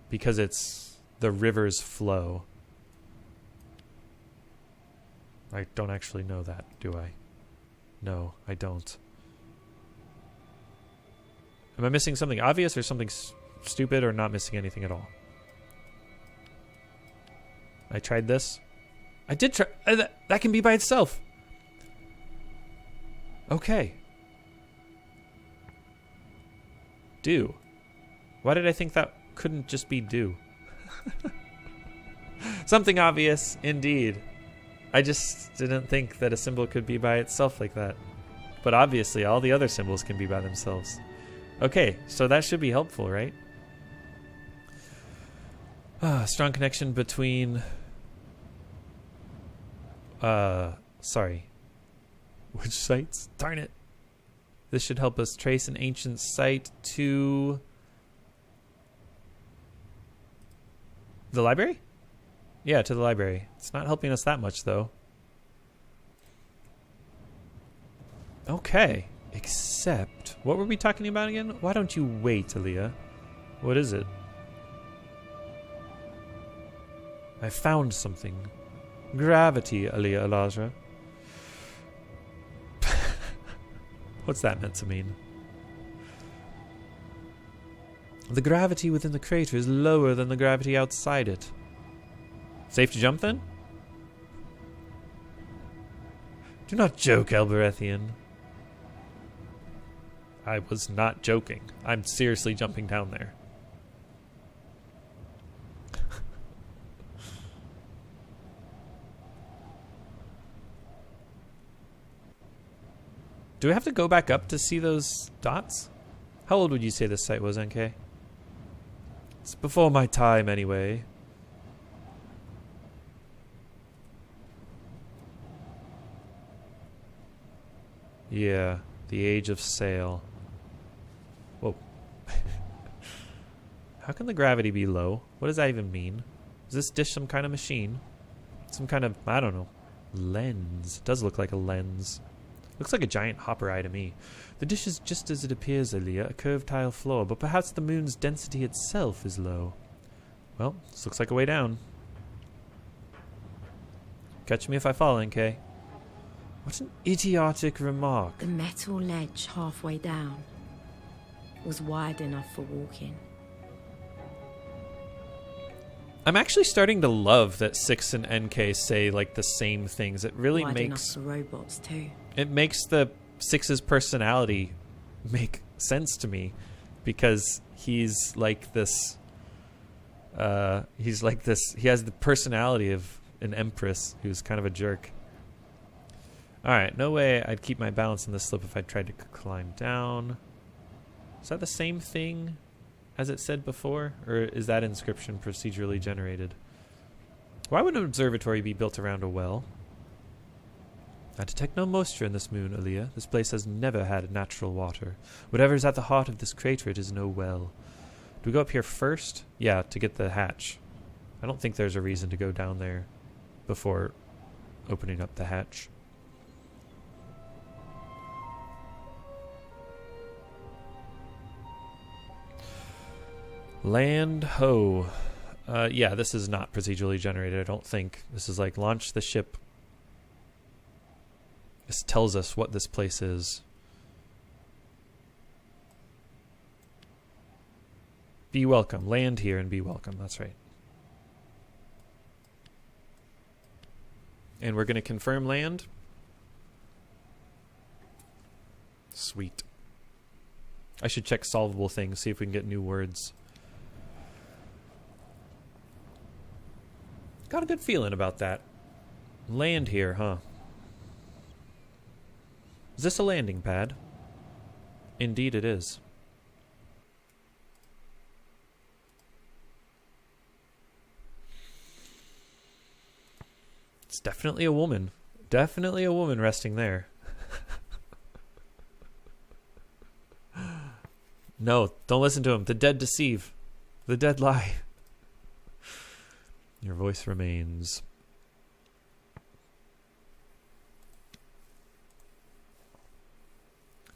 Because it's the river's flow. I don't actually know that, do I? No, I don't. Am I missing something obvious or something stupid or not missing anything at all? I tried this. I did try. That can be by itself. Okay. Do. Why did I think that couldn't just be do? Something obvious, indeed. I just didn't think that a symbol could be by itself like that. But obviously, all the other symbols can be by themselves. Okay, so that should be helpful, right? Strong connection between... sorry. Which sites? Darn it. This should help us trace an ancient site to... the library? Yeah, to the library. It's not helping us that much, though. Okay. Except... what were we talking about again? Why don't you wait, Aaliyah? What is it? I found something. Gravity, Aaliyah Alazra. What's that meant to mean? The gravity within the crater is lower than the gravity outside it. Safe to jump, then? Do not joke, Elborethian. I was not joking. I'm seriously jumping down there. Do we have to go back up to see those dots? How old would you say this site was, Enkei? It's before my time, anyway. Yeah, the Age of Sail. Whoa. How can the gravity be low? What does that even mean? Is this dish some kind of machine? Some kind of, I don't know, lens. It does look like a lens. Looks like a giant hopper eye to me. The dish is just as it appears, Aaliyah, a curved tile floor, but perhaps the moon's density itself is low. Well, this looks like a way down. Catch me if I fall, Enkei. What an idiotic remark. The metal ledge halfway down was wide enough for walking. I'm actually starting to love that Six and Enkei say like the same things. It really Wide makes enough for robots too. it makes the Six's personality make sense to me, because he's like this. He has the personality of an Empress who's kind of a jerk. Alright, no way I'd keep my balance on this slip if I tried to climb down. Is that the same thing as it said before? Or is that inscription procedurally generated? Why would an observatory be built around a well? I detect no moisture in this moon, Aaliyah. This place has never had natural water. Whatever is at the heart of this crater, it is no well. Do we go up here first? Yeah, to get the hatch. I don't think there's a reason to go down there before opening up the hatch. Land ho. Yeah, this is not procedurally generated, I don't think. This is like launch the ship. This tells us what this place is. Be welcome. Land here and be welcome. That's right. And we're going to confirm land. Sweet. I should check solvable things, see if we can get new words. Got a good feeling about that. Land here, huh? Is this a landing pad? Indeed it is. It's definitely a woman. Definitely a woman resting there. No, don't listen to him. The dead deceive. The dead lie. Your voice remains.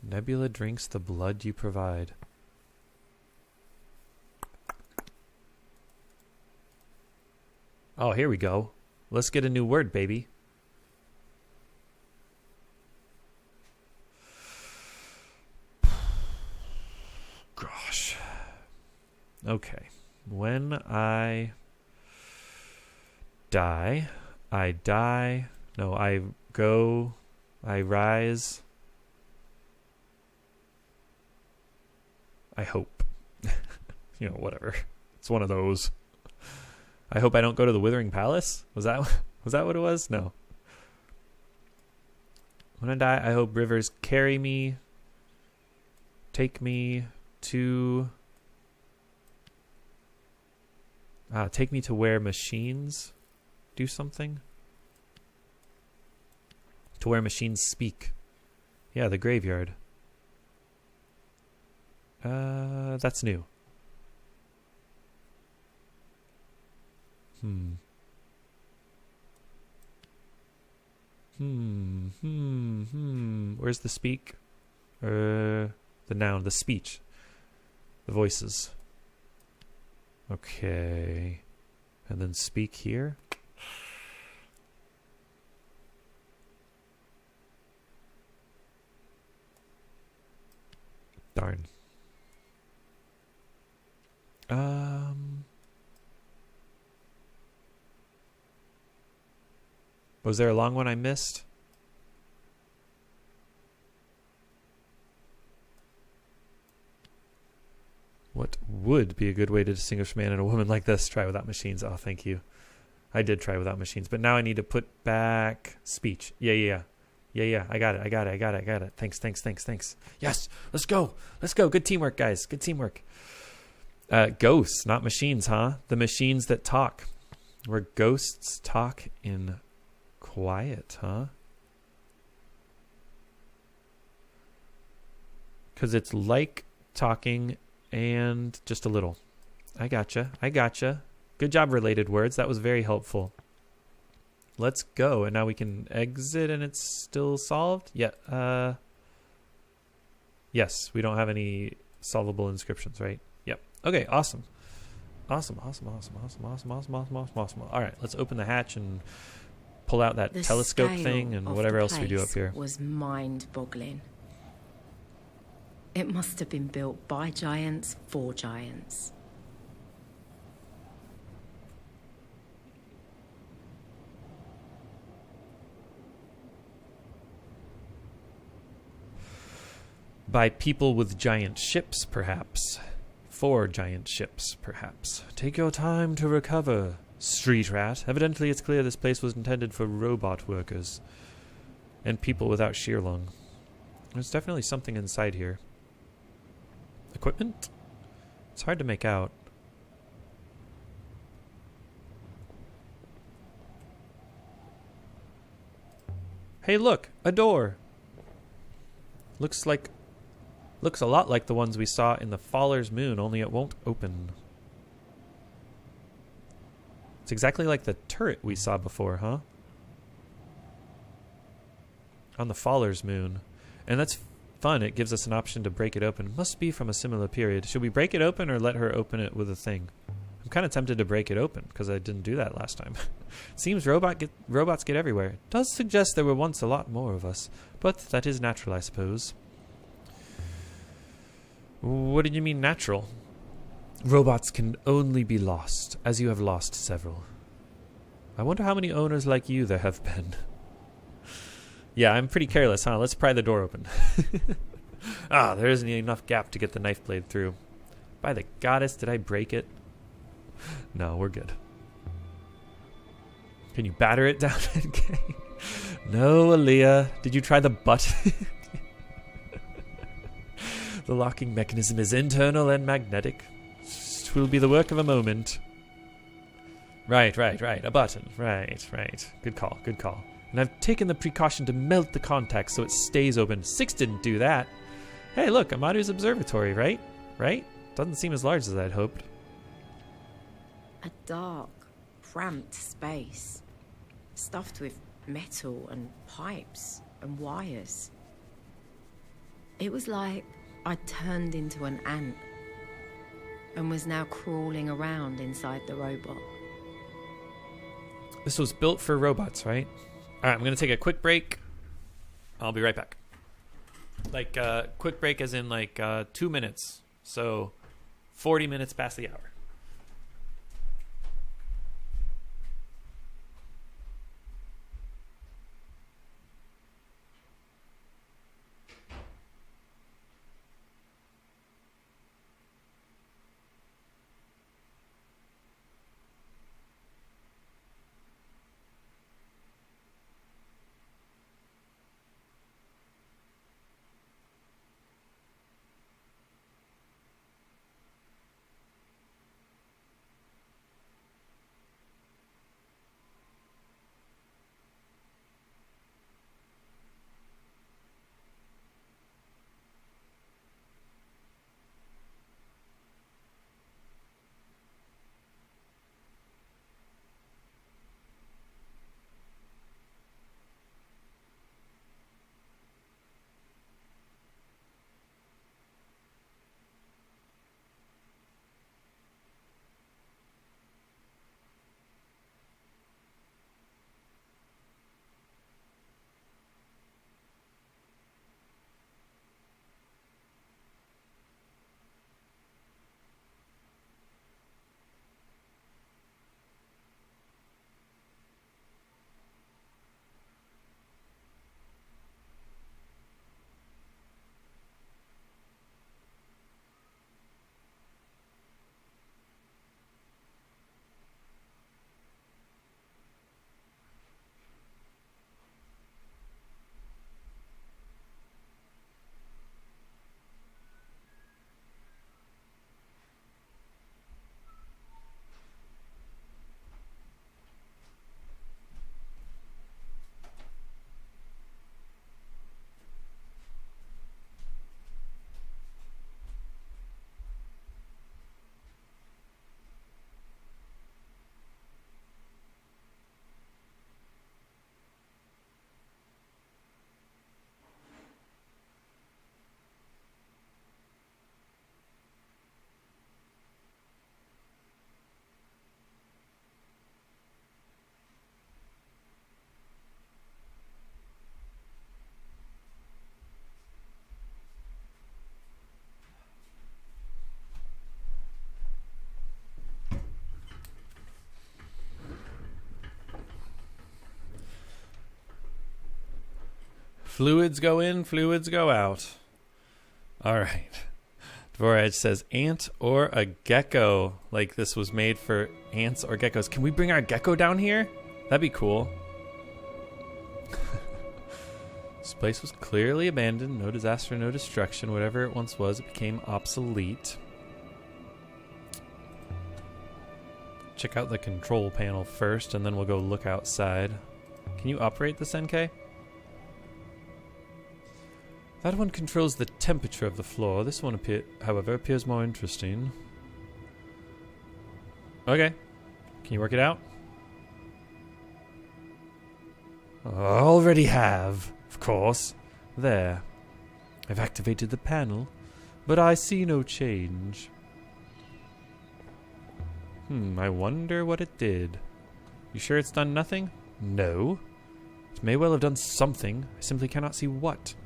Nebula drinks the blood you provide. Oh, here we go. Let's get a new word, baby. Gosh. Okay. When I die, I die. No, I go. I rise. I hope. You know, whatever. It's one of those. I hope I don't go to the Withering Palace? Was that what it was? No. When I die, I hope rivers carry me, take me to where machines do something. To where machines speak. Yeah, the graveyard. That's new. Where's the speak? The noun, the speech. The voices. Okay. And then speak here. Darn. Was there a long one I missed? What would be a good way to distinguish a man and a woman like this? Try without machines. Oh, thank you. I did try without machines, but now I need to put back speech. Yeah. I got it. Thanks. Yes, let's go. Good teamwork, guys. Good teamwork. Ghosts, not machines, huh? The machines that talk. Where ghosts talk in quiet, huh? Because it's like talking and just a little. I gotcha. Good job, related words. That was very helpful. let's go. And now we can exit and it's still solved? Yeah. Yes, we don't have any solvable inscriptions, right? Yep. Okay, awesome. Awesome. All right, let's open the hatch and pull out that telescope thing and whatever else we do up here. Was mind-boggling. It must have been built by giants for giants. By people with giant ships, perhaps. 4 giant ships, perhaps. Take your time to recover, street rat. Evidently, it's clear this place was intended for robot workers. And people without sheer lung. There's definitely something inside here. Equipment? It's hard to make out. Hey, look! A door! Looks a lot like the ones we saw in the Faller's Moon, only it won't open. It's exactly like the turret we saw before, huh? On the Faller's Moon. And that's fun. It gives us an option to break it open. Must be from a similar period. Should we break it open or let her open it with a thing? I'm kind of tempted to break it open, because I didn't do that last time. Seems robots get everywhere. It does suggest there were once a lot more of us. But that is natural, I suppose. What did you mean natural? Robots can only be lost, as you have lost several. I wonder how many owners like you there have been. Yeah, I'm pretty careless, huh? Let's pry the door open. There isn't enough gap to get the knife blade through. By the goddess, did I break it? No, we're good. Can you batter it down, Enkei? No, Aaliyah. Did you try the butt? The locking mechanism is internal and magnetic. It will be the work of a moment. Right. A button. Right. Good call. And I've taken the precaution to melt the contact so it stays open. 6 didn't do that. Hey, look, Amaru's observatory, right? Doesn't seem as large as I'd hoped. A dark, cramped space. Stuffed with metal and pipes and wires. It was like I turned into an ant and was now crawling around inside the robot. This was built for robots, right? All right, I'm going to take a quick break. I'll be right back. Quick break as in 2 minutes. So 40 minutes past the hour. Fluids go in, fluids go out. All right. Dvoraj says ant or a gecko. Like this was made for ants or geckos. Can we bring our gecko down here? That'd be cool. This place was clearly abandoned. No disaster, no destruction. Whatever it once was, it became obsolete. Check out the control panel first, and then we'll go look outside. Can you operate this, Enkei? That one controls the temperature of the floor. This one, however, appears more interesting. Okay. Can you work it out? Already have, of course. There. I've activated the panel, but I see no change. I wonder what it did. You sure it's done nothing? No. It may well have done something. I simply cannot see what.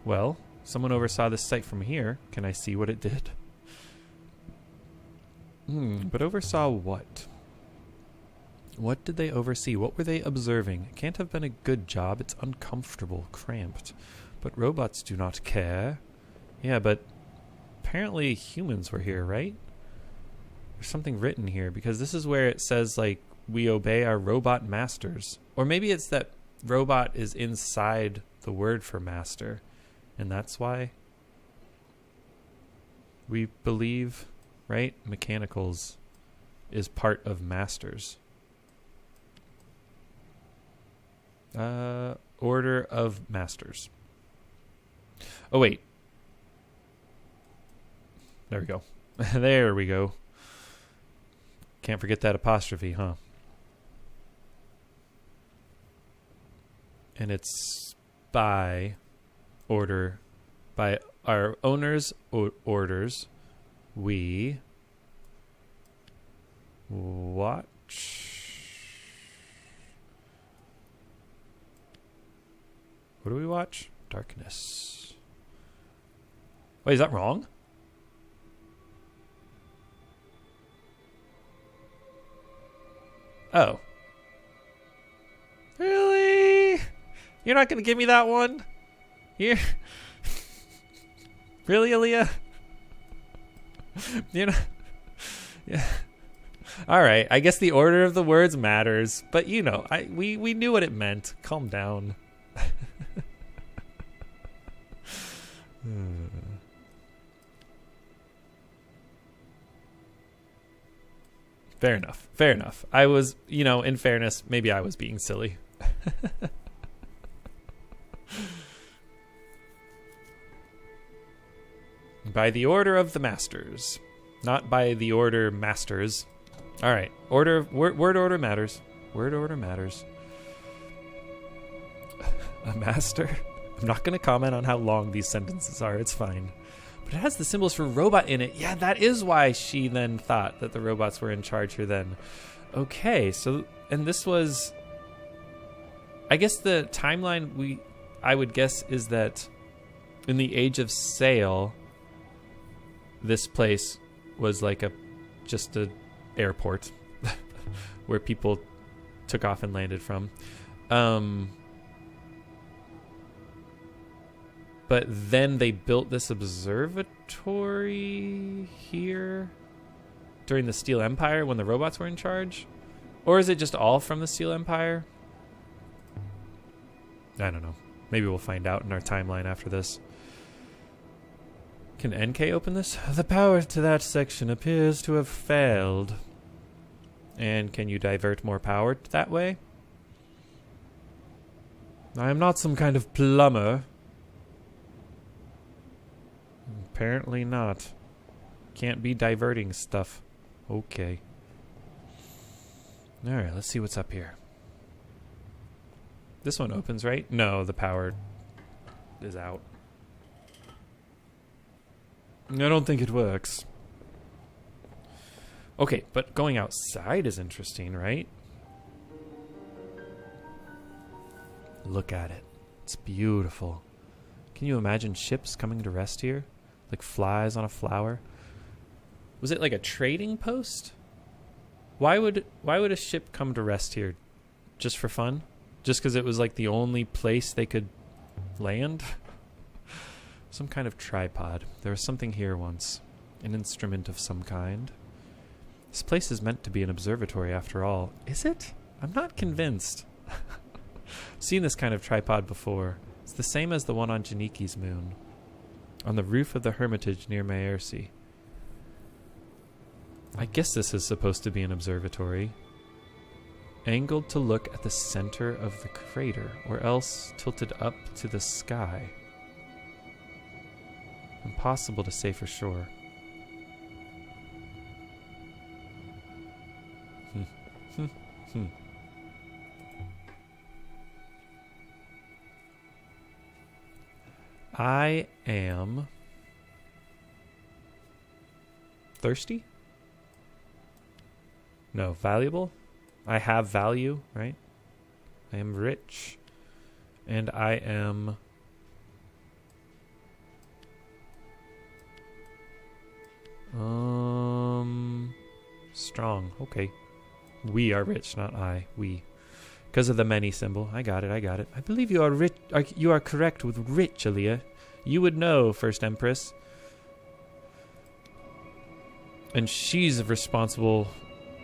Well, someone oversaw this site from here. Can I see what it did? But oversaw what? What did they oversee? What were they observing? It can't have been a good job. It's uncomfortable, cramped. But robots do not care. Yeah, but apparently humans were here, right? There's something written here, because this is where it says, like, we obey our robot masters. Or maybe it's that robot is inside the word for master. And that's why we believe, right? Mechanicals is part of masters. Order of masters. Oh, wait. There we go. There we go. Can't forget that apostrophe, huh? And it's by order, by our owner's orders, we watch. What do we watch? Darkness. Wait, is that wrong? Oh. Really? You're not going to give me that one? Here? Really, Aaliyah? You know? Yeah. All right. I guess the order of the words matters, but you know, we knew what it meant. Calm down. Fair enough. Fair enough. I was, you know, in fairness, maybe I was being silly. By the order of the masters, not by the order masters. All right. Word order matters. Word order matters. A master? I'm not going to comment on how long these sentences are. It's fine. But it has the symbols for robot in it. Yeah, that is why she then thought that the robots were in charge here then. Okay, so, and this was, I guess the timeline I would guess is that in the Age of Sail, this place was like just a airport where people took off and landed from. But then they built this observatory here during the Steel Empire when the robots were in charge? Or is it just all from the Steel Empire? I don't know. Maybe we'll find out in our timeline after this. Can Enkei open this? The power to that section appears to have failed. And can you divert more power that way? I am not some kind of plumber. Apparently not. Can't be diverting stuff. Okay. Alright, let's see what's up here. This one opens, right? No, the power is out. I don't think it works. Okay, but going outside is interesting, right? Look at it. It's beautiful. Can you imagine ships coming to rest here? Like flies on a flower? Was it like a trading post? Why would a ship come to rest here? Just for fun? Just because it was like the only place they could land? Some kind of tripod. There was something here once. An instrument of some kind. This place is meant to be an observatory after all. Is it? I'm not convinced. Seen this kind of tripod before. It's the same as the one on Janiki's moon. On the roof of the hermitage near Maersi. I guess this is supposed to be an observatory. Angled to look at the center of the crater, or else tilted up to the sky. Impossible to say for sure. I am thirsty? No, valuable? I have value, right? I am rich. And I am strong. Okay. We are rich, not I. We. Because of the many symbol. I got it. I believe you are rich. You are correct with rich, Aaliyah. You would know, First Empress. And she's responsible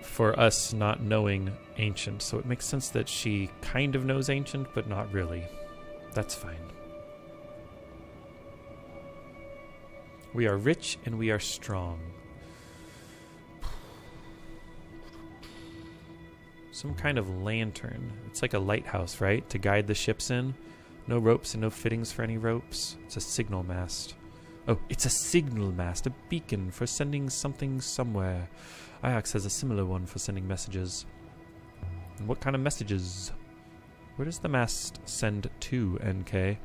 for us not knowing Ancient. So it makes sense that she kind of knows Ancient, but not really. That's fine. We are rich and we are strong. Some kind of lantern. It's like a lighthouse, right? To guide the ships in. No ropes and no fittings for any ropes. It's a signal mast. Oh, it's a signal mast. A beacon for sending something somewhere. Ajax has a similar one for sending messages. And what kind of messages? Where does the mast send to, Enkei?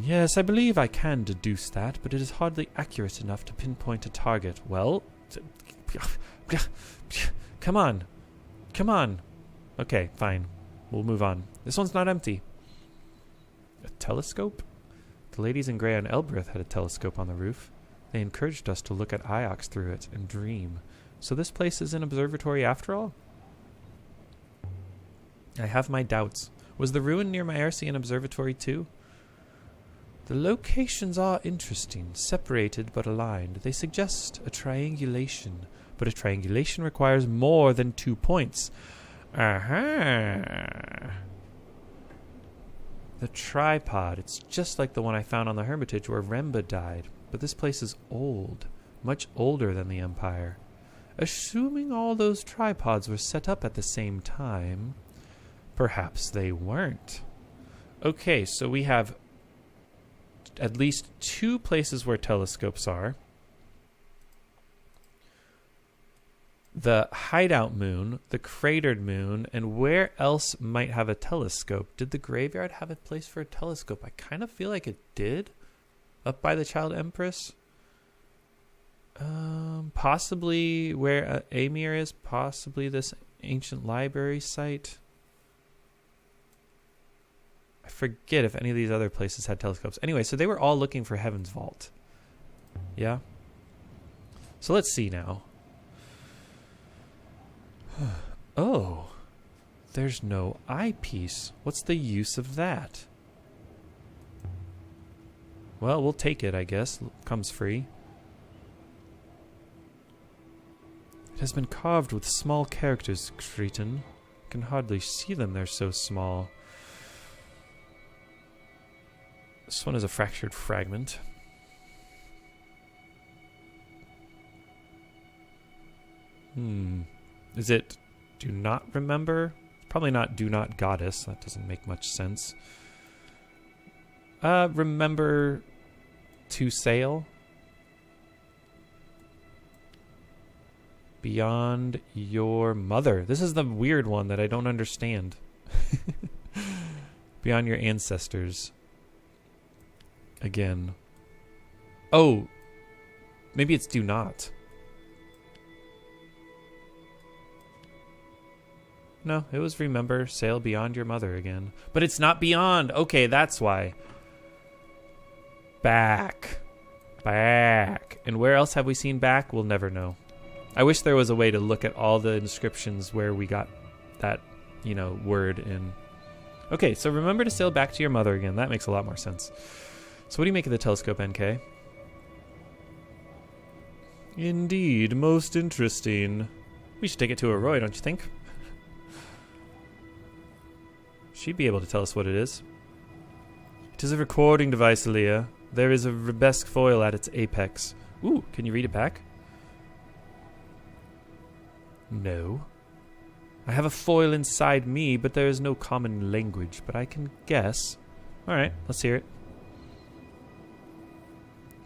Yes, I believe I can deduce that, but it is hardly accurate enough to pinpoint a target. Well, come on. Come on. Okay, fine. We'll move on. This one's not empty. A telescope? The ladies in grey on Elboreth had a telescope on the roof. They encouraged us to look at Ajax through it and dream. So this place is an observatory after all? I have my doubts. Was the ruin near Maersi an observatory too? The locations are interesting, separated but aligned. They suggest a triangulation, but a triangulation requires more than 2 points. Aha! The tripod. It's just like the one I found on the Hermitage where Remba died. But this place is old, much older than the Empire. Assuming all those tripods were set up at the same time, perhaps they weren't. Okay, so we have at least 2 places where telescopes are. The hideout moon, the cratered moon, and where else might have a telescope? Did the graveyard have a place for a telescope? I kind of feel like it did. Up by the Child Empress. Possibly where Amir is. Possibly this ancient library site. I forget if any of these other places had telescopes. Anyway, so they were all looking for Heaven's Vault. Yeah? So let's see now. Oh. There's no eyepiece. What's the use of that? Well, we'll take it, I guess. Comes free. It has been carved with small characters, Cretan. Can hardly see them, they're so small. This one is a fractured fragment. Is it do not remember? Probably not do not goddess. That doesn't make much sense. Remember to sail. Beyond your mother. This is the weird one that I don't understand. Beyond your ancestors. Again. Oh. Maybe it's do not. No, it was remember, sail beyond your mother again. But it's not beyond. Okay, that's why. Back. And where else have we seen back? We'll never know. I wish there was a way to look at all the inscriptions where we got that, word in. Okay, so remember to sail back to your mother again. That makes a lot more sense. So what do you make of the telescope, NK? Indeed, most interesting. We should take it to Aroy, don't you think? She'd be able to tell us what it is. It is a recording device, Aaliyah. There is a arabesque foil at its apex. Ooh, can you read it back? No. I have a foil inside me, but there is no common language, but I can guess. Alright, let's hear it.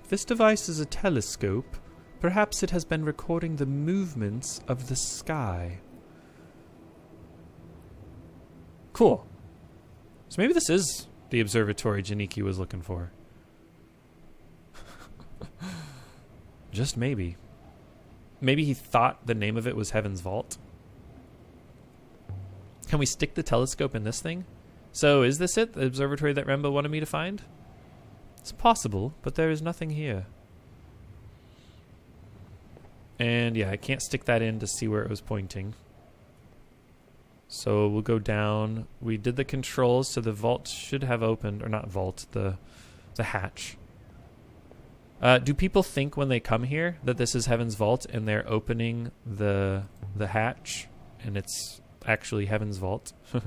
If this device is a telescope, perhaps it has been recording the movements of the sky. Cool. So maybe this is the observatory Janiki was looking for. Just maybe. Maybe he thought the name of it was Heaven's Vault. Can we stick the telescope in this thing? So is this it? The observatory that Rembo wanted me to find? It's possible, but there is nothing here. And yeah, I can't stick that in to see where it was pointing. So we'll go down. We did the controls, so the vault should have opened, or not vault, the hatch. Do people think when they come here that this is Heaven's Vault and they're opening the hatch and it's actually Heaven's Vault? I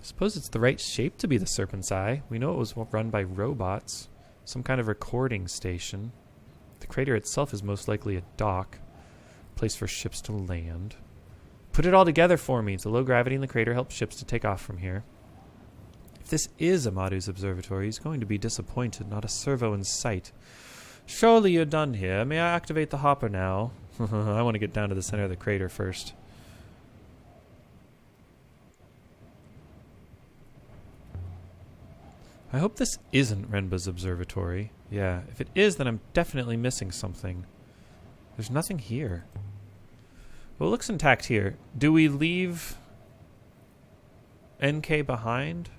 suppose it's the right shape to be the Serpent's Eye. We know it was run by robots. Some kind of recording station. The crater itself is most likely a dock. Place for ships to land. Put it all together for me. The low gravity in the crater helps ships to take off from here. If this is Amadu's observatory, he's going to be disappointed. Not a servo in sight. Surely you're done here. May I activate the hopper now? I want to get down to the center of the crater first. I hope this isn't Renba's observatory. Yeah, if it is, then I'm definitely missing something. There's nothing here. Well, it looks intact here. Do we leave NK behind?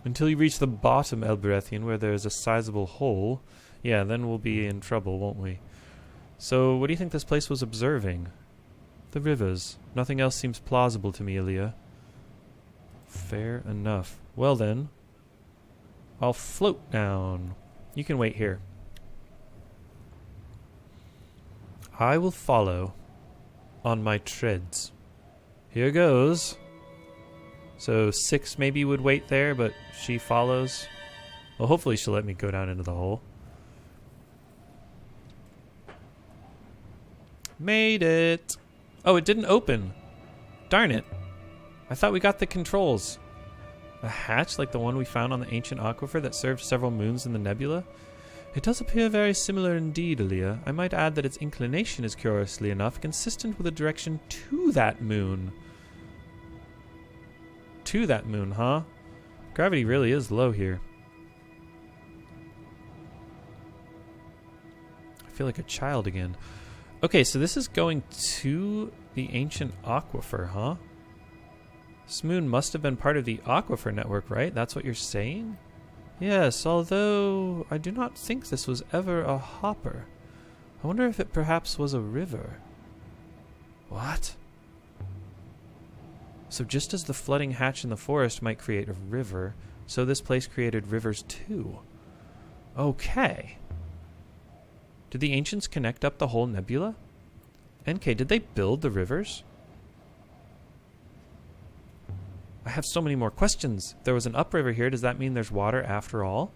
Until you reach the bottom, Elberethian, where there's a sizable hole. Yeah, then we'll be in trouble, won't we? So, what do you think this place was observing? The rivers. Nothing else seems plausible to me, Ilya. Fair enough. Well then, I'll float down. You can wait here. I will follow on my treads. Here goes. So 6 maybe would wait there, but she follows. Well, hopefully she'll let me go down into the hole. Made it. Oh, it didn't open. Darn it. I thought we got the controls. A hatch like the one we found on the Ancient Aquifer that served several moons in the nebula? It does appear very similar indeed, Aaliyah. I might add that its inclination is, curiously enough, consistent with the direction to that moon. To that moon, huh? Gravity really is low here. I feel like a child again. Okay, so this is going to the Ancient Aquifer, huh? This moon must have been part of the Aquifer network, right? That's what you're saying? Yes, although I do not think this was ever a hopper. I wonder if it perhaps was a river. What? So just as the flooding hatch in the forest might create a river, so this place created rivers too. Okay. Did the ancients connect up the whole nebula? NK, did they build the rivers? I have so many more questions. If there was an upriver here, does that mean there's water after all?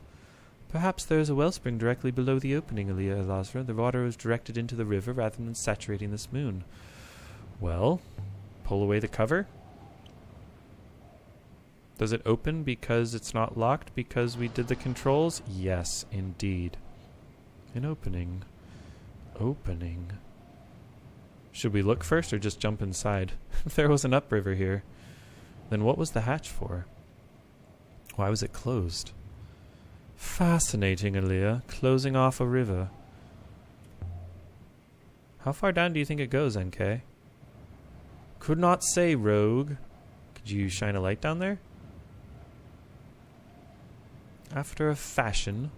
Perhaps there is a wellspring directly below the opening, Aliyah Elazra. The water was directed into the river rather than saturating this moon. Well, pull away the cover. Does it open because it's not locked because we did the controls? Yes, indeed. An opening. Opening. Should we look first or just jump inside? If there was an upriver here, then what was the hatch for? Why was it closed? Fascinating, Aliyah. Closing off a river. How far down do you think it goes, NK? Could not say, rogue. Could you shine a light down there? After a fashion.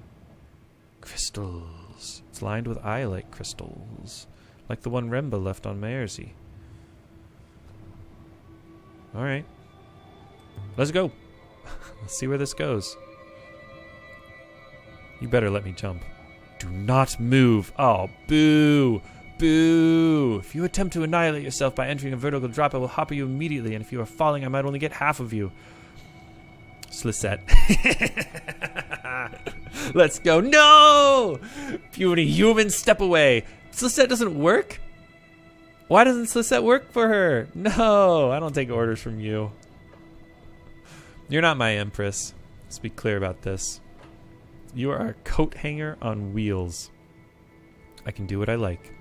Crystals. It's lined with iolite crystals. Like the one Remba left on Maerzi. Alright. Let's go. Let's see where this goes. You better let me jump. Do not move. Oh, boo. Boo. If you attempt to annihilate yourself by entering a vertical drop, I will hopper you immediately, and if you are falling, I might only get half of you. Slisette. Let's go. No! Puny human, step away. Slisette doesn't work? Why doesn't Slisette work for her? No, I don't take orders from you. You're not my Empress. Let's be clear about this. You are a coat hanger on wheels. I can do what I like.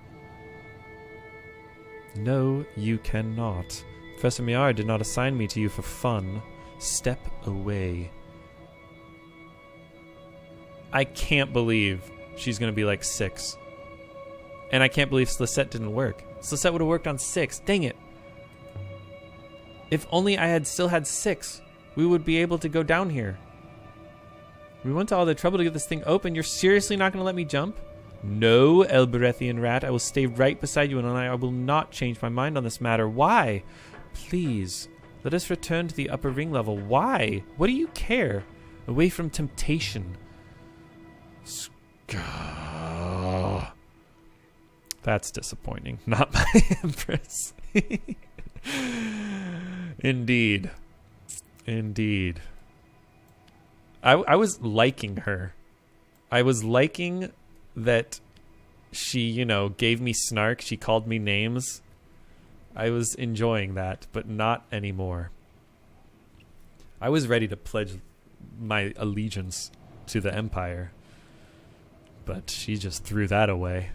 No, you cannot. Professor Miar did not assign me to you for fun. Step away. I can't believe she's going to be like 6. And I can't believe Slisette didn't work. Slisette would have worked on 6. Dang it. If only I had still had 6, we would be able to go down here. We went to all the trouble to get this thing open. You're seriously not going to let me jump? No, Elborethian rat. I will stay right beside you, and I will not change my mind on this matter. Why? Please, let us return to the upper ring level. Why? What do you care? Away from temptation. That's disappointing. Not my Empress. Indeed. Indeed. I was liking her. I was liking that she, you know, gave me snark. She called me names. I was enjoying that, but not anymore. I was ready to pledge my allegiance to the Empire, but she just threw that away.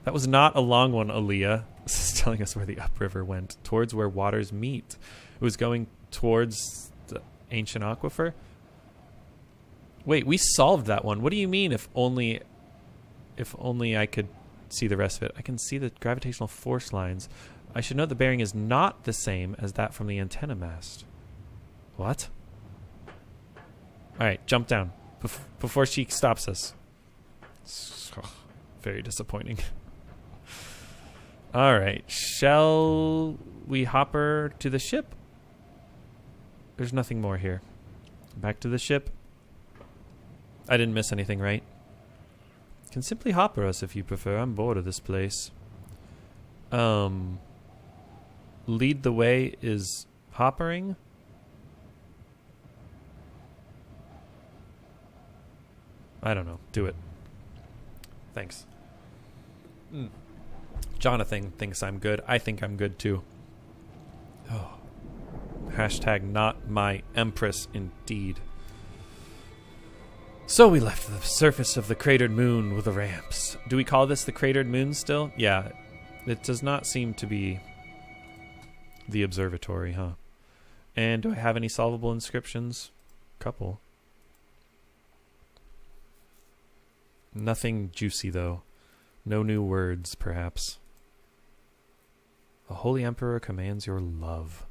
That was not a long one, Aaliyah. This is telling us where the upriver went, towards where waters meet. It was going towards the Ancient Aquifer. Wait, we solved that one. What do you mean if only I could see the rest of it? I can see the gravitational force lines. I should note the bearing is not the same as that from the antenna mast. What? Alright, jump down. Before she stops us. Very disappointing. Alright, shall we hopper to the ship? There's nothing more here. Back to the ship. I didn't miss anything, right? Can simply hopper us if you prefer. I'm bored of this place. Lead the way is hoppering. I don't know. Do it. Thanks. Jonathan thinks I'm good. I think I'm good too. Oh. Hashtag not my Empress indeed. So we left the surface of the cratered moon with the ramps. Do we call this the cratered moon still? Yeah. It does not seem to be the observatory, huh? And do I have any solvable inscriptions? Couple. Nothing juicy, though. No new words, perhaps. The Holy Emperor commands your love.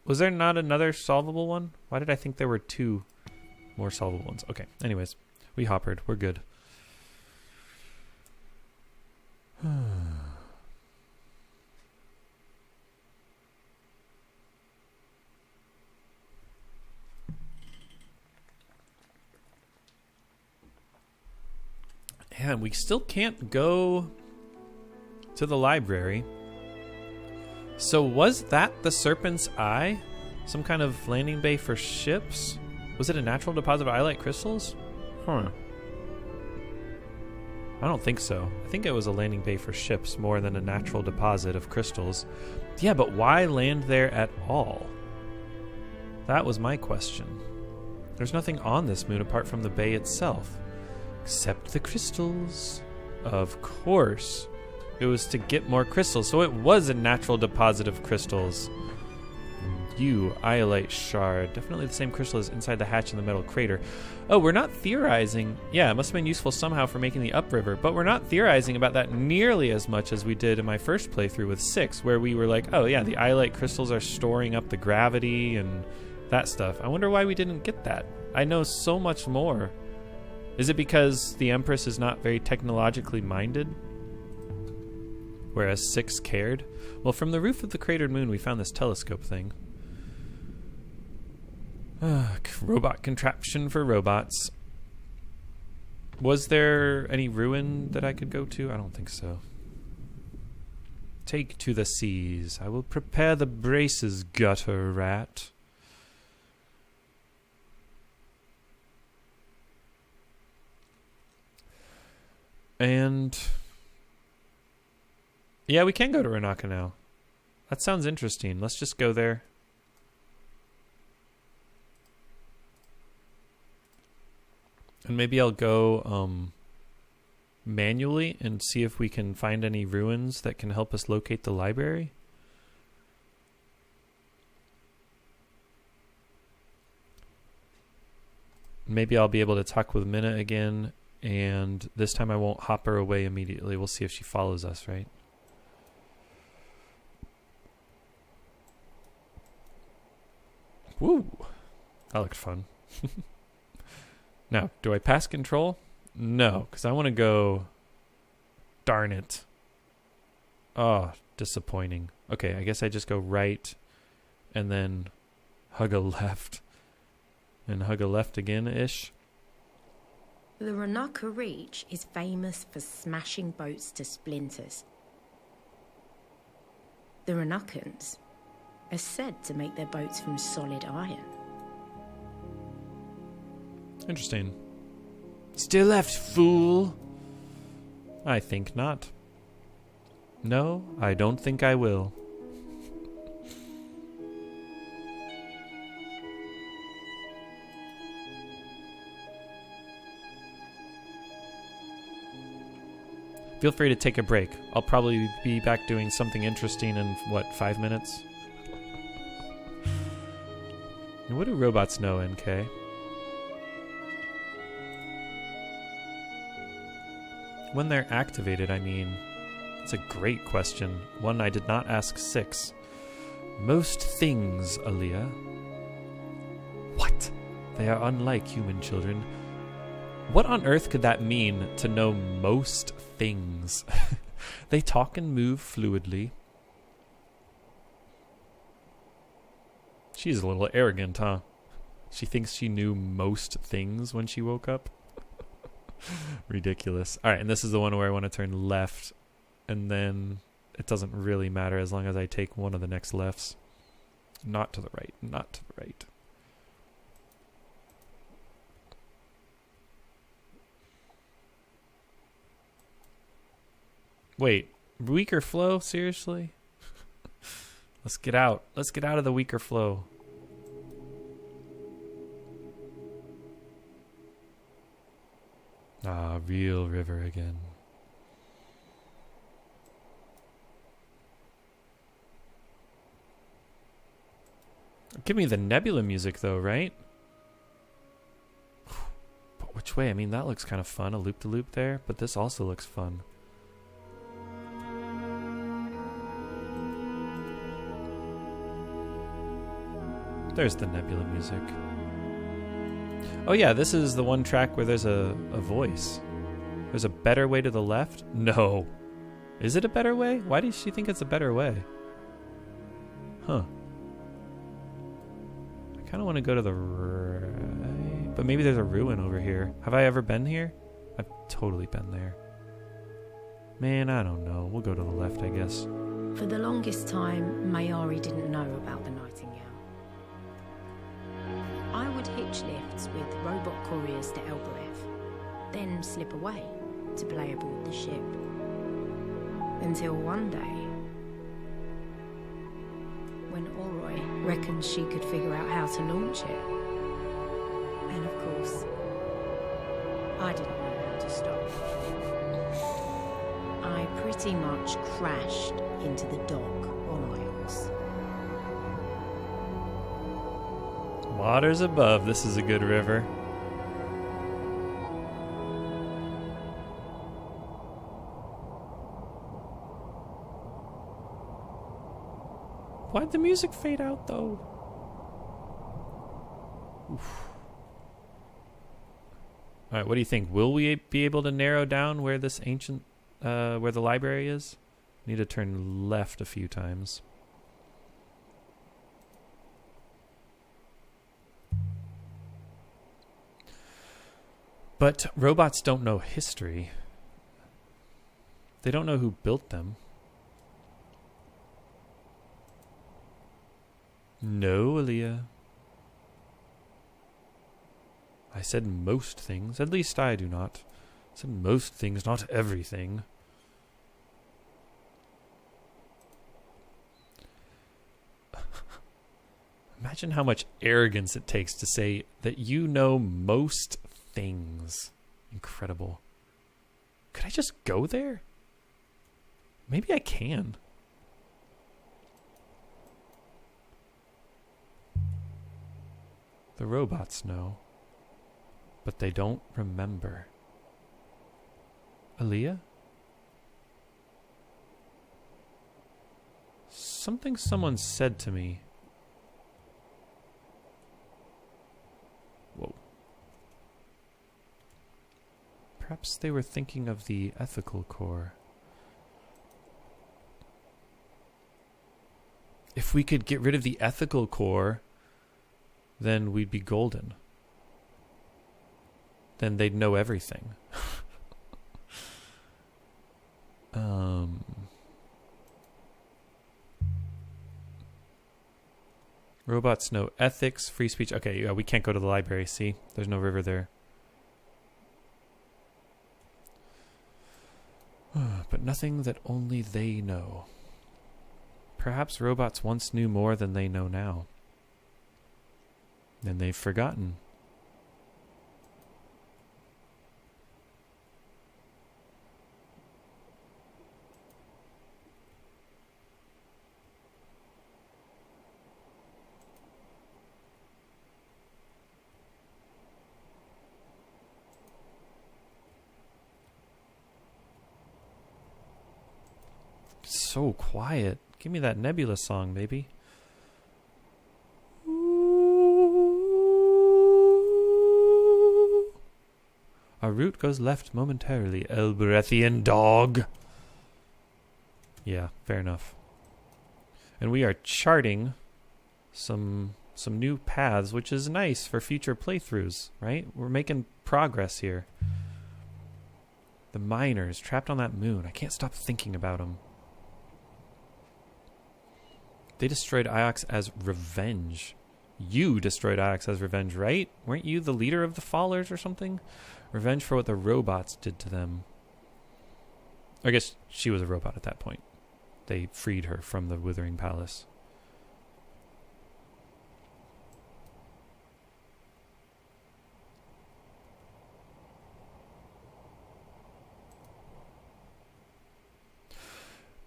Was there not another solvable one? Why did I think there were 2 more solvable ones? Okay, anyways. We hoppered. We're good. And we still can't go to the library. So was that the Serpent's Eye? Some kind of landing bay for ships? Was it a natural deposit of iolite crystals? Huh. I don't think so. I think it was a landing bay for ships more than a natural deposit of crystals. Yeah, but why land there at all? That was my question. There's nothing on this moon apart from the bay itself. Except the crystals. Of course. It was to get more crystals, so it was a natural deposit of crystals. You, iolite shard. Definitely the same crystal as inside the hatch in the metal crater. Oh, we're not theorizing. Yeah, it must have been useful somehow for making the upriver, but we're not theorizing about that nearly as much as we did in my first playthrough with 6, where we were like, oh yeah, the iolite crystals are storing up the gravity and that stuff. I wonder why we didn't get that. I know so much more. Is it because the Empress is not very technologically minded? whereas 6 cared. Well, from the roof of the cratered moon, we found this telescope thing. Robot contraption for robots. Was there any ruin that I could go to? I don't think so. Take to the seas. I will prepare the braces, gutter rat. And yeah, we can go to Renaka now. That sounds interesting. Let's just go there. And maybe I'll go manually and see if we can find any ruins that can help us locate the library. Maybe I'll be able to talk with Minna again, and this time I won't hop her away immediately. We'll see if she follows us, right? Woo! That looked fun. Now, do I pass control? No, because I want to go... Darn it. Oh, disappointing. Okay, I guess I just go right and then hug a left. And hug a left again-ish. The Renaka Reach is famous for smashing boats to splinters. The Renakans are said to make their boats from solid iron. Interesting. Still left, fool! I think not. No, I don't think I will. Feel free to take a break. I'll probably be back doing something interesting in, 5 minutes? And what do robots know, NK? When they're activated, I mean, it's a great question. One I did not ask 6. Most things, Aaliyah. What? They are unlike human children. What on earth could that mean, to know most things? They talk and move fluidly. She's a little arrogant, huh? She thinks she knew most things when she woke up. Ridiculous. Alright, and this is the one where I want to turn left, and then it doesn't really matter as long as I take one of the next lefts. Not to the right, not to the right. Wait, weaker flow? Seriously? Let's get out. Let's get out of the weaker flow. Ah, real river again. Give me the nebula music though, right? But which way? I mean, that looks kind of fun, a loop-de-loop there, but this also looks fun. There's the nebula music. Oh yeah, this is the one track where there's a voice. There's a better way to the left? No. Is it a better way? Why does she think it's a better way? Huh. I kind of want to go to the right, but maybe there's a ruin over here. Have I ever been here? I've totally been there. Man, I don't know. We'll go to the left, I guess. For the longest time, Mayari didn't know about the Nightingale. I would hitch lifts with robot couriers to Elboreth, then slip away to play aboard the ship. Until one day, when Oroi reckoned she could figure out how to launch it. And of course, I didn't know how to stop. I pretty much crashed into the dock on Isles. Waters above. This is a good river. Why'd the music fade out, though? Oof. All right, what do you think? Will we be able to narrow down where this ancient, where the library is? Need to turn left a few times. But robots don't know history. They don't know who built them. No, Aaliyah. I said most things. At least I do not. I said most things, not everything. Imagine how much arrogance it takes to say that you know most things. Incredible. Could I just go there? Maybe I can. The robots know, but they don't remember. Aaliyah? Something someone said to me. Whoa. Perhaps they were thinking of the ethical core. If we could get rid of the ethical core, then we'd be golden. Then they'd know everything. Robots know ethics, free speech. Okay, yeah, we can't go to the library, see? There's no river there. But nothing that only they know. Perhaps robots once knew more than they know now. And they've forgotten. So quiet. Give me that Nebula song, baby. Our route goes left momentarily, Elborethian dog. Yeah, fair enough. And we are charting some new paths, which is nice for future playthroughs, right? We're making progress here. The miners trapped on that moon. I can't stop thinking about them. They destroyed Iox as revenge. You destroyed Iox as revenge, right? Weren't you the leader of the Fallers or something? Revenge for what the robots did to them. I guess she was a robot at that point. They freed her from the Withering Palace.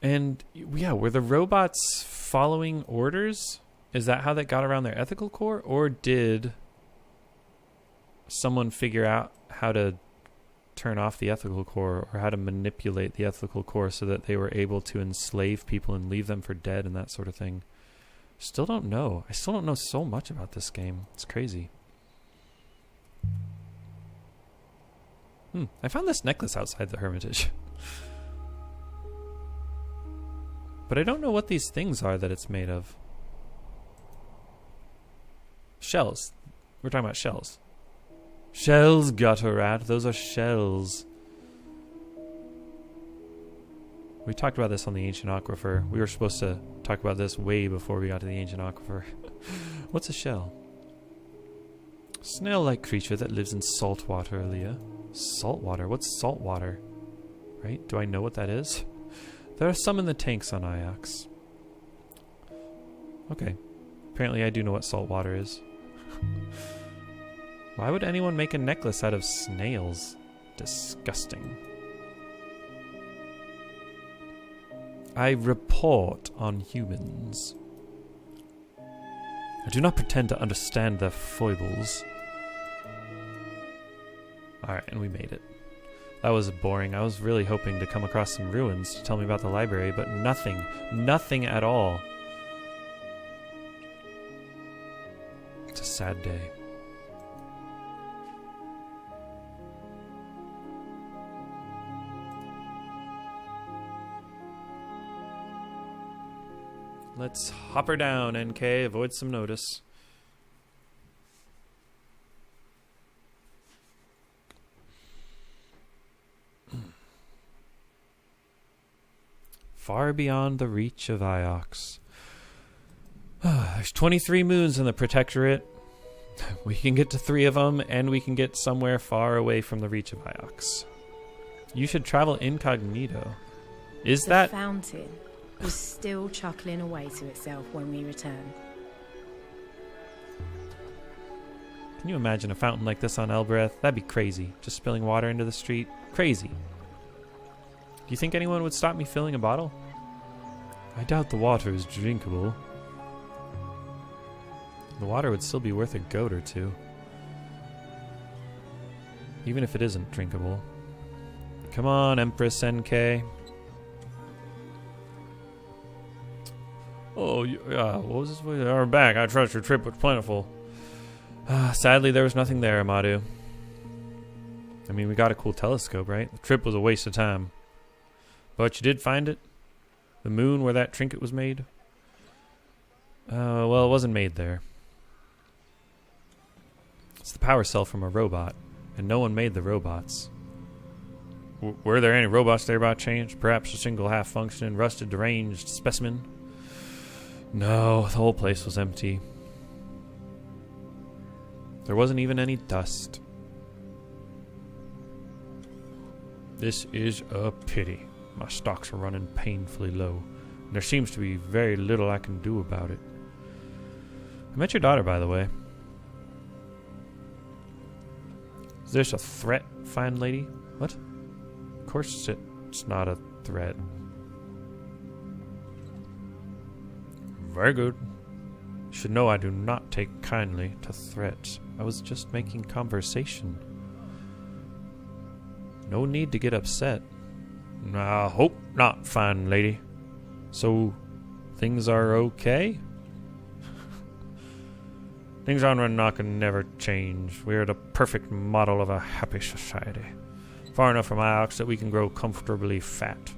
And yeah, were the robots following orders? Is that how they got around their ethical core? Or did someone figure out how to turn off the ethical core or how to manipulate the ethical core so that they were able to enslave people and leave them for dead and that sort of thing? Still don't know. I still don't know so much about this game. It's crazy. I found this necklace outside the Hermitage. But I don't know what these things are that it's made of. Shells. We're talking about shells. Shells, gutter rat. Those are shells. We talked about this on the Ancient Aquifer. We were supposed to talk about this way before we got to the Ancient Aquifer. What's a shell? Snail-like creature that lives in salt water, Aaliyah. Salt water? What's salt water? Right? Do I know what that is? There are some in the tanks on Iox. Okay. Apparently I do know what salt water is. Why would anyone make a necklace out of snails? Disgusting. I report on humans. I do not pretend to understand their foibles. Alright, and we made it. That was boring. I was really hoping to come across some ruins to tell me about the library, but nothing. Nothing at all. It's a sad day. Let's hop her down, NK. Avoid some notice. Far beyond the reach of Iox. There's 23 moons in the Protectorate. We can get to 3 of them, and we can get somewhere far away from the reach of Iox. You should travel incognito. Is The fountain was still chuckling away to itself when we returned. Can you imagine a fountain like this on Elboreth? That'd be crazy. Just spilling water into the street. Crazy. Do you think anyone would stop me filling a bottle? I doubt the water is drinkable. The water would still be worth a goat or two. Even if it isn't drinkable. Come on, Empress NK. Oh, what was this? We're back. I trust your trip was plentiful. Sadly, there was nothing there, Amadu. I mean, we got a cool telescope, right? The trip was a waste of time. But you did find it? The moon where that trinket was made? Well, it wasn't made there. It's the power cell from a robot, and no one made the robots. Were there any robots there by chance? Perhaps a single half-functioning, rusted, deranged specimen? No, the whole place was empty. There wasn't even any dust. This is a pity. My stocks are running painfully low, and there seems to be very little I can do about it. I met your daughter, by the way. Is this a threat, fine lady? What? Of course it's not a threat. Very good. You should know I do not take kindly to threats. I was just making conversation. No need to get upset. I hope not, fine lady. So, things are okay? Things on Rennock can never change. We are the perfect model of a happy society. Far enough from Iox that we can grow comfortably fat.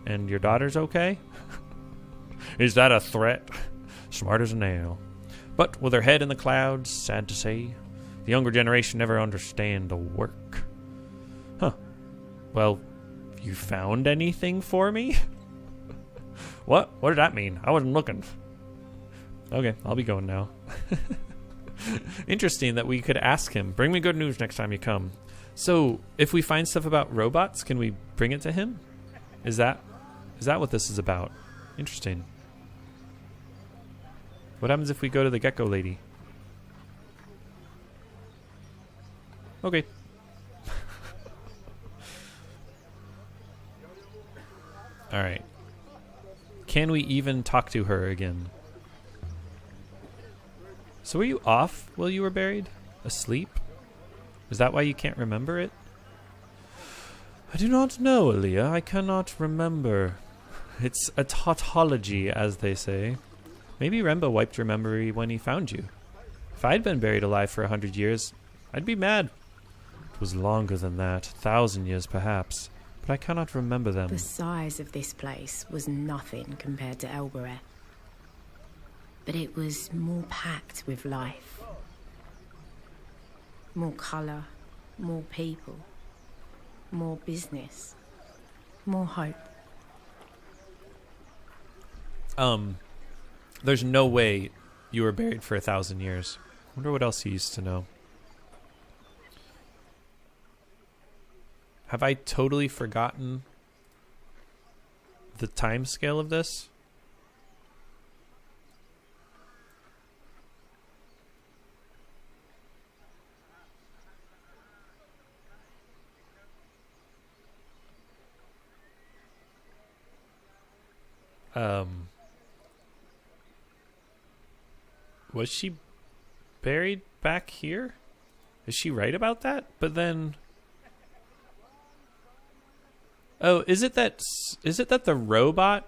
And your daughter's okay? Is that a threat? Smart as a nail. But with her head in the clouds, sad to say, the younger generation never understand the work. Huh. Well, you found anything for me? What? What did that mean? I wasn't looking. Okay, I'll be going now. Interesting that we could ask him. Bring me good news next time you come. So, if we find stuff about robots, can we bring it to him? Is that what this is about? Interesting. What happens if we go to the gecko lady? Okay. Alright. Can we even talk to her again? So were you off while you were buried? Asleep? Is that why you can't remember it? I do not know, Aaliyah. I cannot remember. It's a tautology, as they say. Maybe Remba wiped your memory when he found you. If I'd been buried alive for 100 years, I'd be mad. It was longer than that, 1,000 years perhaps, but I cannot remember them. The size of this place was nothing compared to Elboreth. But it was more packed with life. More colour, more people, more business, more hope. There's no way you were buried for 1,000 years. I wonder what else he used to know. Have I totally forgotten the time scale of this? Was she buried back here? Is she right about that? But then... Oh, is it that the robot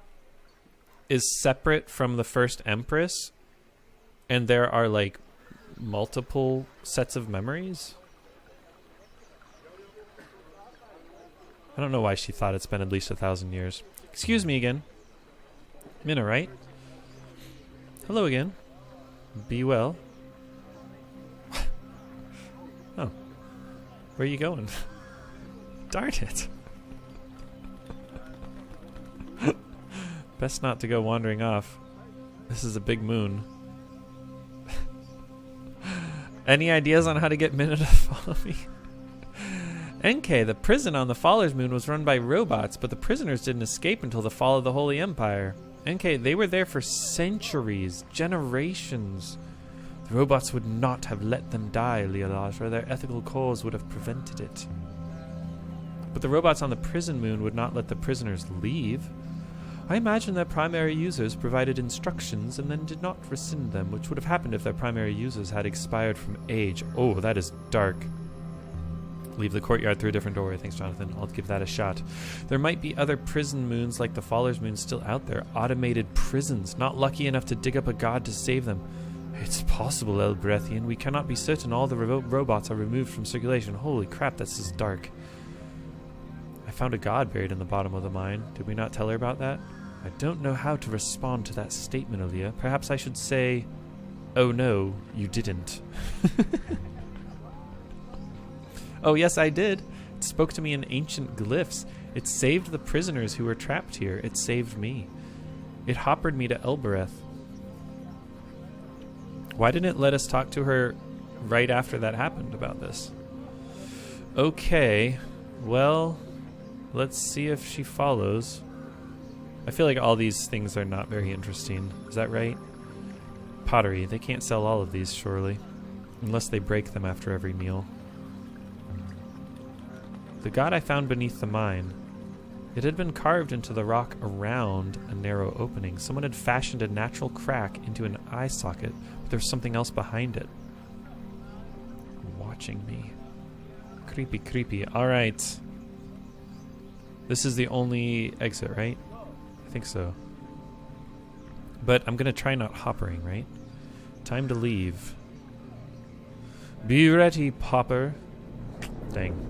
is separate from the first Empress? And there are, like, multiple sets of memories? I don't know why she thought it's been at least 1,000 years. Excuse me again. Minna, right? Hello again. Be well. Oh. Where are you going? Darn it. Best not to go wandering off. This is a big moon. Any ideas on how to get Minna to follow me? Enkei, the prison on the Faller's Moon was run by robots, but the prisoners didn't escape until the fall of the Holy Empire. Enkei, they were there for centuries, generations. The robots would not have let them die, Leolage, or their ethical cause would have prevented it. But the robots on the prison moon would not let the prisoners leave. I imagine their primary users provided instructions and then did not rescind them, which would have happened if their primary users had expired from age. Oh, that is dark. Leave the courtyard through a different doorway. Thanks, Jonathan. I'll give that a shot. There might be other prison moons like the Faller's Moon still out there. Automated prisons, not lucky enough to dig up a god to save them. It's possible, Elborethian. We cannot be certain all the robots are removed from circulation. Holy crap, this is dark. I found a god buried in the bottom of the mine. Did we not tell her about that? I don't know how to respond to that statement, Aaliyah. Perhaps I should say, oh no, you didn't. Oh yes, I did. It spoke to me in ancient glyphs. It saved the prisoners who were trapped here. It saved me. It hoppered me to Elboreth. Why didn't it let us talk to her right after that happened about this? Okay, well, let's see if she follows. I feel like all these things are not very interesting. Is that right? Pottery. They can't sell all of these, surely. Unless they break them after every meal. The god I found beneath the mine. It had been carved into the rock around a narrow opening. Someone had fashioned a natural crack into an eye socket, but there was something else behind it. Watching me. Creepy, creepy. Alright. This is the only exit, right? I think so. But I'm gonna try not hoppering, right? Time to leave. Be ready, Popper. Dang.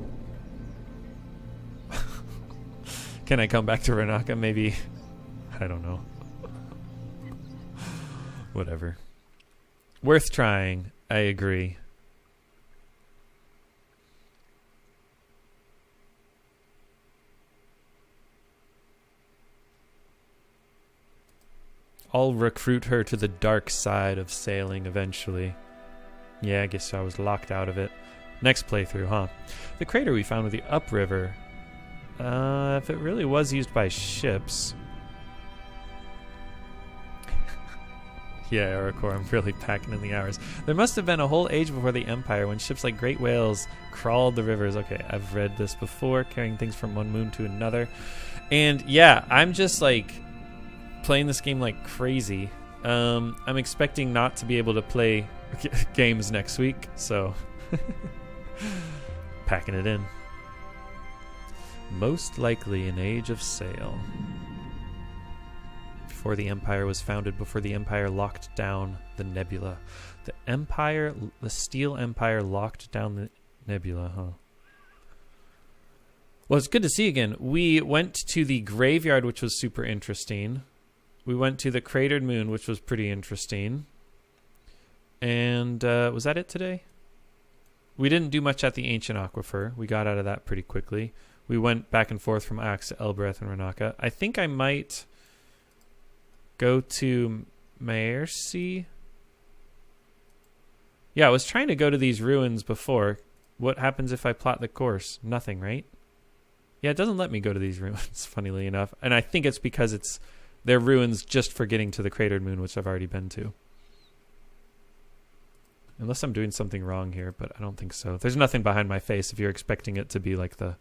Can I come back to Renaka? Maybe. I don't know. Whatever. Worth trying. I agree. I'll recruit her to the dark side of sailing eventually. Yeah, I guess I was locked out of it. Next playthrough, huh? The crater we found with the upriver. If it really was used by ships. Yeah, Oricor, I'm really packing in the hours. There must have been a whole age before the Empire when ships like great whales crawled the rivers. Okay, I've read this before, carrying things from one moon to another. And yeah, I'm just like playing this game like crazy. I'm expecting not to be able to play games next week, so packing it in. Most likely an age of sail. Before the Empire was founded, before the Empire locked down the nebula. The Steel Empire locked down the nebula, huh? Well, it's good to see you again. We went to the graveyard, which was super interesting. We went to the cratered moon, which was pretty interesting. And was that it today? We didn't do much at the Ancient Aquifer. We got out of that pretty quickly. We went back and forth from Axe to Elboreth and Renaka. I think I might go to Mercy. Yeah, I was trying to go to these ruins before. What happens if I plot the course? Nothing, right? Yeah, it doesn't let me go to these ruins, funnily enough. And I think it's because they're ruins just for getting to the cratered moon, which I've already been to. Unless I'm doing something wrong here, but I don't think so. There's nothing behind my face if you're expecting it to be like the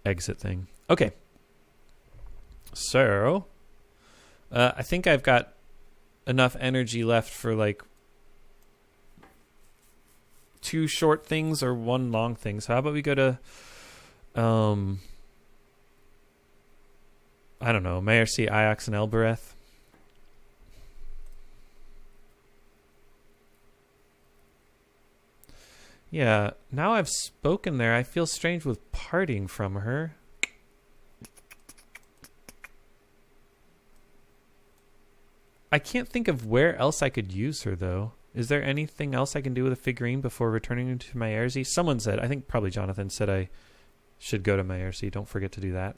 exit thing. Okay. So, I think I've got enough energy left for like 2 short things or 1 long thing. So how about we go to, I don't know, Mercy, Ajax, and Elboreth. Yeah, now I've spoken there, I feel strange with parting from her. I can't think of where else I could use her, though. Is there anything else I can do with a figurine before returning to Maerzi? Someone said, I think probably Jonathan said I should go to Maerzi. Don't forget to do that.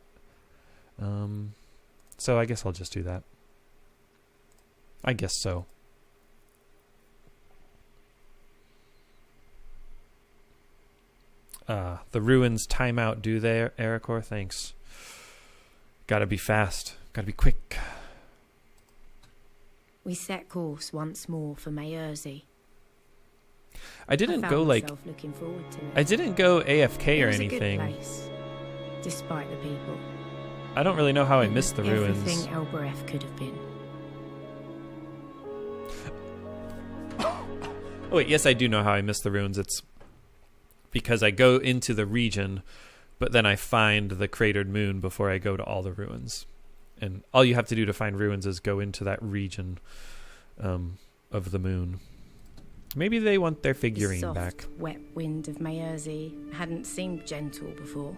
So I guess I'll just do that. I guess so. The ruins timeout, do they, Ericor? Thanks. Gotta be fast. Gotta be quick. We set course once more for Maerzi. I didn't go like... looking forward to it. I didn't go AFK or It was anything. a good place, despite the people. I don't really know how I missed the ruins. Everything Elboreth could have been. Oh wait, yes I do know how I missed the ruins. It's because I go into the region, but then I find the cratered moon before I go to all the ruins. And all you have to do to find ruins is go into that region of the moon. Maybe they want their figurine the soft, back. Wet wind of Maerzi hadn't seemed gentle before.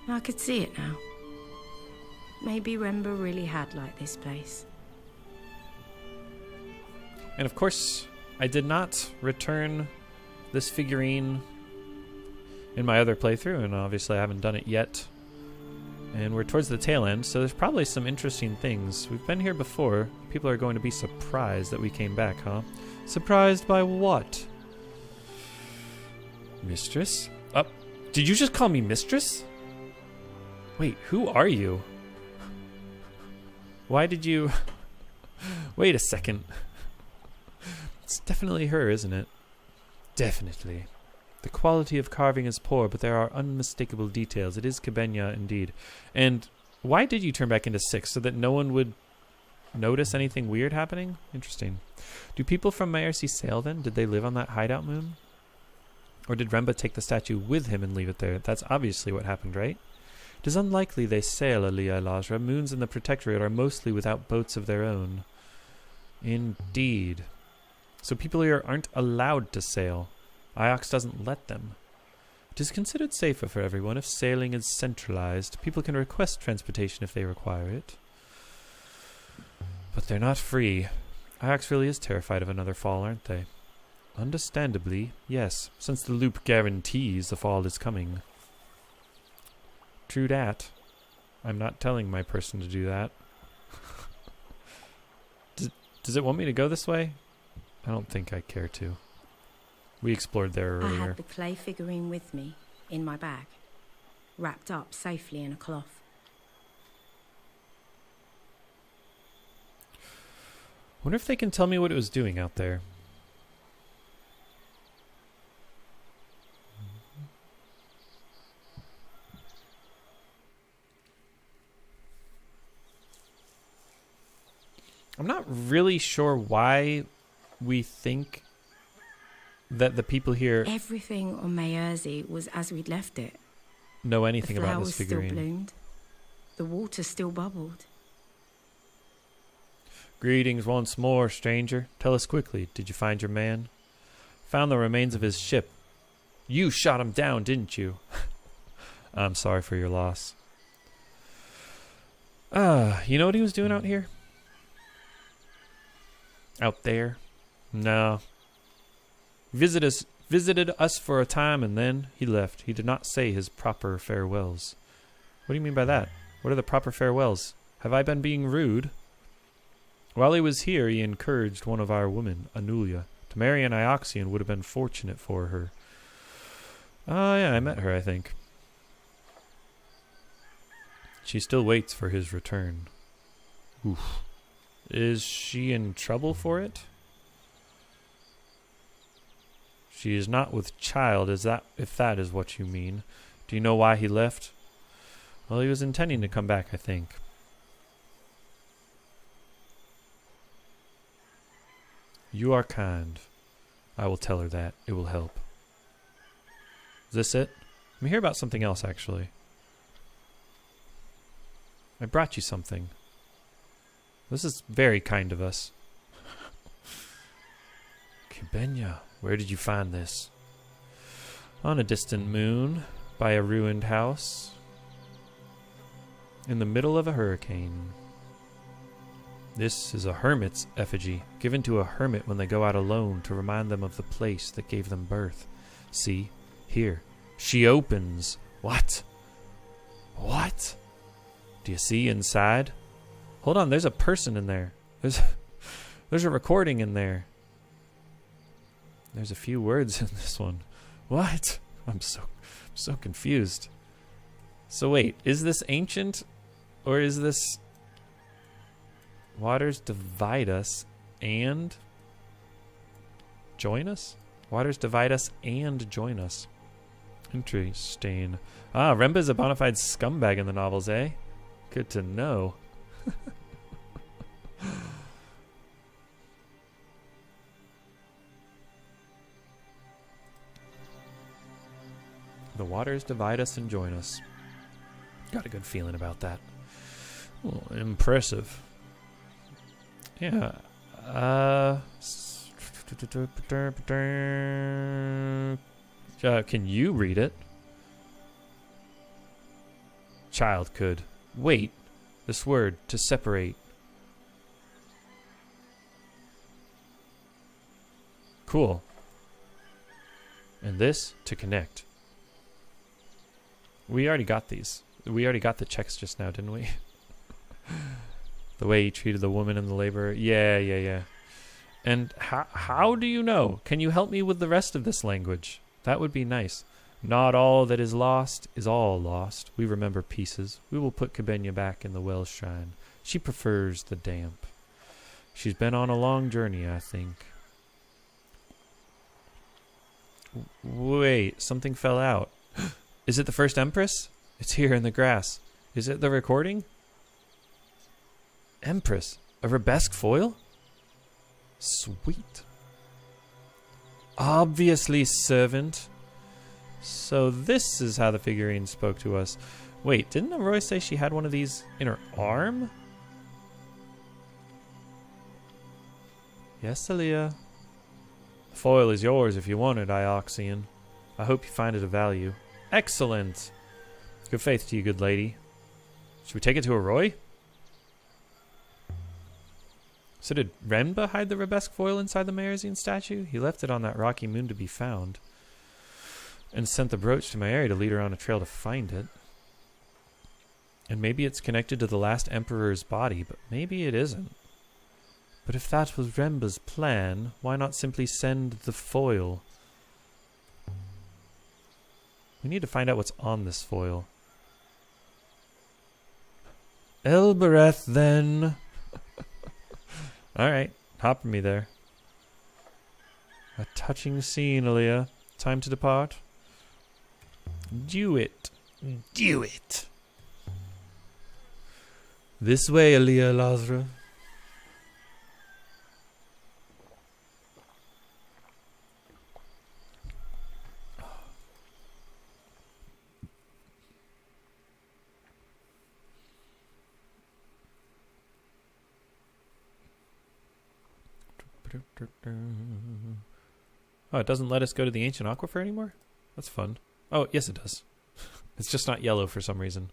I could see it now. Maybe Remba really had liked this place. And of course, I did not return this figurine in my other playthrough, and obviously I haven't done it yet. And we're towards the tail end, so there's probably some interesting things. We've been here before. People are going to be surprised that we came back, huh? Surprised by what? Mistress? Did you just call me Mistress? Wait, who are you? Why did you... Wait a second. It's definitely her, isn't it? Definitely. The quality of carving is poor, but there are unmistakable details. It is Kibenya indeed. And why did you turn back into 6? So that no one would notice anything weird happening? Interesting. Do people from Maerzi sail then? Did they live on that hideout moon? Or did Remba take the statue with him and leave it there? That's obviously what happened, right? It is unlikely they sail, Aliyah Lajra. Moons in the Protectorate are mostly without boats of their own. Indeed. So people here aren't allowed to sail. Iox doesn't let them. It is considered safer for everyone if sailing is centralized. People can request transportation if they require it. But they're not free. Iox really is terrified of another fall, aren't they? Understandably, yes, since the loop guarantees the fall is coming. True dat. I'm not telling my person to do that. Does it want me to go this way? I don't think I care to. We explored there earlier. I had the clay figurine with me, in my bag, wrapped up safely in a cloth. Wonder if they can tell me what it was doing out there. I'm not really sure why we think that the people here Everything on Maerzi was as we'd left it. know anything The about this flowers figurine. still bloomed. The water still bubbled. Greetings once more, stranger. Tell us quickly, did you find your man? Found the remains of his ship. You shot him down, didn't you? I'm sorry for your loss. You know what he was doing out here? Out there? No. Visited us for a time and then he left. He did not say his proper farewells. What do you mean by that? What are the proper farewells? Have I been being rude? While he was here, he encouraged one of our women, Anulia, to marry an Ioxian. Would have been fortunate for her. Yeah, I met her, I think. She still waits for his return. Oof. Is she in trouble for it? She is not with child, if that is what you mean. Do you know why he left? Well, he was intending to come back, I think. You are kind. I will tell her that. It will help. Is this it? I'm here about something else, actually. I brought you something. This is very kind of us. Kibenya, where did you find this? On a distant moon, by a ruined house, in the middle of a hurricane. This is a hermit's effigy, given to a hermit when they go out alone to remind them of the place that gave them birth. See? Here. She opens. What? What? Do you see inside? Hold on, there's a person in there. There's a recording in there. There's a few words in this one. What? I'm so confused. So wait, is this ancient? Or is this... Waters divide us and... join us? Waters divide us and join us. Interesting. Ah, Remba's a bona fide scumbag in the novels, eh? Good to know. The waters divide us and join us. Got a good feeling about that. Oh, impressive. Yeah. Can you read it? Child could. Wait. This word, to separate. Cool. And this, to connect. We already got these. We already got the checks just now, didn't we? The way he treated the woman and the laborer. Yeah. And how do you know? Can you help me with the rest of this language? That would be nice. Not all that is lost is all lost. We remember pieces. We will put Cabenia back in the well shrine. She prefers the damp. She's been on a long journey, I think. Wait, something fell out. Is it the first Empress? It's here in the grass. Is it the recording? Empress, a Rebesque foil? Sweet. Obviously, servant. So this is how the figurine spoke to us. Wait, didn't Aurora say she had one of these in her arm? Yes, Aaliyah. The foil is yours if you want it, Ioxian. I hope you find it of value. Excellent. Good faith to you, good lady. Should we take it to Aroy? So did Renba hide the Rebesque foil inside the Merzine statue? He left it on that rocky moon to be found. And sent the brooch to my area to lead her on a trail to find it. And maybe it's connected to the last Emperor's body, but maybe it isn't. But if that was Renba's plan, why not simply send the foil? We need to find out what's on this foil. Elboreth, then. Alright, hop me there. A touching scene, Aaliyah. Time to depart. Do it. Do it. This way, Aaliyah Lazra. Oh, it doesn't let us go to the Ancient Aquifer anymore? That's fun. Oh, yes it does. It's just not yellow for some reason.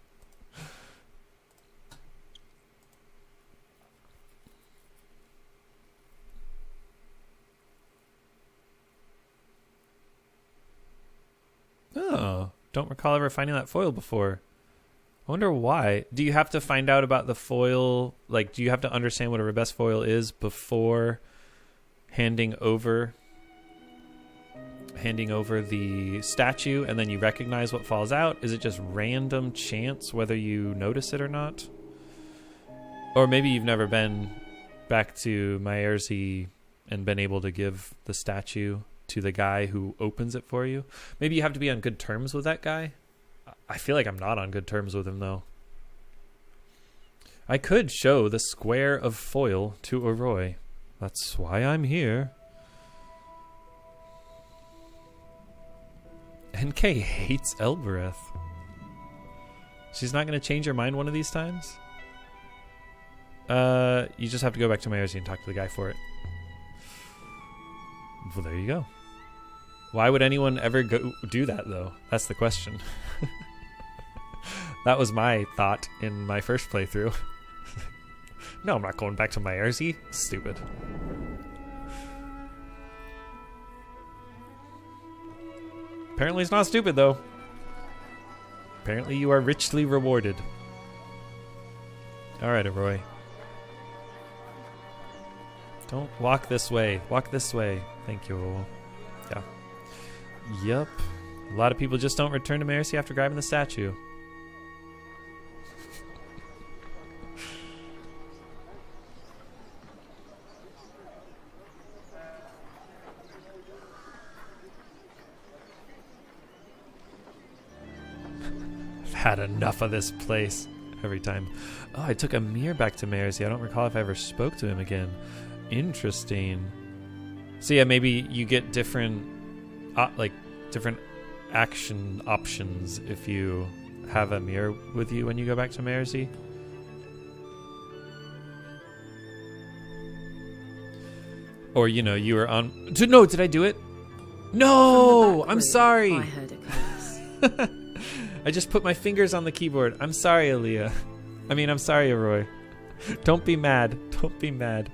Oh, don't recall ever finding that foil before. I wonder why. Do you have to find out about the foil? Like, do you have to understand what a Rebesque foil is before handing over the statue, and then you recognize what falls out? Is it just random chance whether you notice it or not? Or maybe you've never been back to Maerzi and been able to give the statue to the guy who opens it for you. Maybe you have to be on good terms with that guy. I feel like I'm not on good terms with him, though. I could show the square of foil to Aroy. That's why I'm here. Enkei hates Elboreth. She's not going to change her mind one of these times? You just have to go back to Maerzi and talk to the guy for it. Well, there you go. Why would anyone ever go do that, though? That's the question. That was my thought in my first playthrough. No, I'm not going back to Myersey. Stupid. Apparently it's not stupid, though. Apparently you are richly rewarded. Alright, Roy. Don't walk this way. Walk this way. Thank you. Yeah. Yup. A lot of people just don't return to Myersey after grabbing the statue. I've had enough of this place. Every time. Oh, I took Amir back to Myersey. I don't recall if I ever spoke to him again. Interesting. So yeah, maybe you get different, different action options if you have Amir with you when you go back to Myersey. Or, you know, you were on... No, did I do it? No! I'm sorry! I heard a curse. I just put my fingers on the keyboard. I'm sorry, Aaliyah. I'm sorry, Roy. Don't be mad. Don't be mad.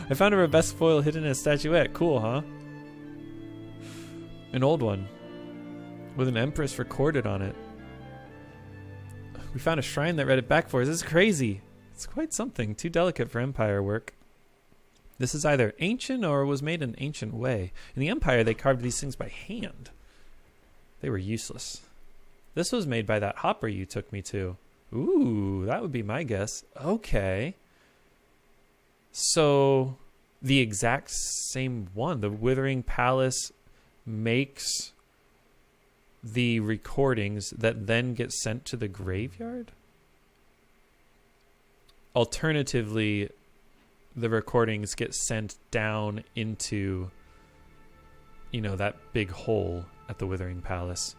I found a Rebesque foil hidden in a statuette. Cool, huh? An old one. With an Empress recorded on it. We found a shrine that read it back for us. This is crazy. It's quite something. Too delicate for Empire work. This is either ancient or was made an ancient way. In the Empire, they carved these things by hand. They were useless. This was made by that hopper you took me to. Ooh, that would be my guess. Okay. So, the exact same one. The Withering Palace makes the recordings that then get sent to the graveyard? Alternatively, the recordings get sent down into, you know, that big hole at the Withering Palace.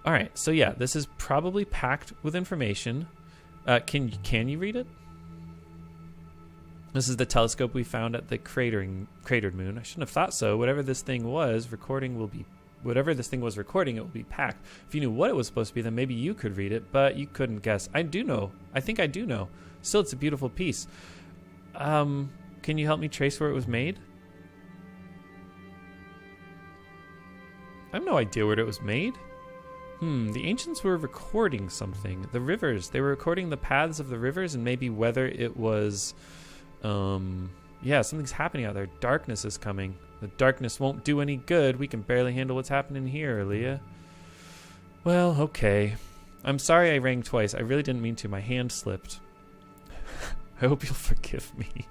All right, so yeah, this is probably packed with information. Can you read it? This is the telescope we found at the cratered moon. I shouldn't have thought so. Whatever this thing was recording, it will be packed. If you knew what it was supposed to be, then maybe you could read it, but you couldn't guess. I do know. I think I do know. Still, it's a beautiful piece. Can you help me trace where it was made? I have no idea where it was made. The ancients were recording something. The rivers. They were recording the paths of the rivers and maybe whether it was... yeah, something's happening out there. Darkness is coming. The darkness won't do any good. We can barely handle what's happening here, Leah. Well, okay. I'm sorry I rang twice. I really didn't mean to. My hand slipped. I hope you'll forgive me.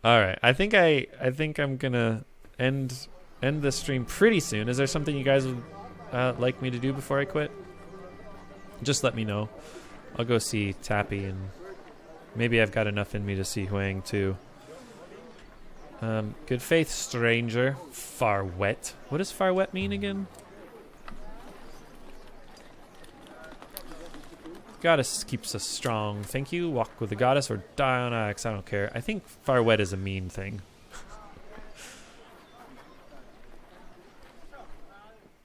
All right. I think I'm gonna end the stream pretty soon. Is there something you guys would like me to do before I quit? Just let me know. I'll go see Tappy, and maybe I've got enough in me to see Huang too. Good faith, stranger. Far wet. What does far wet mean again? Goddess keeps us strong. Thank you. Walk with the goddess or die on axe. I don't care. I think far wet is a mean thing.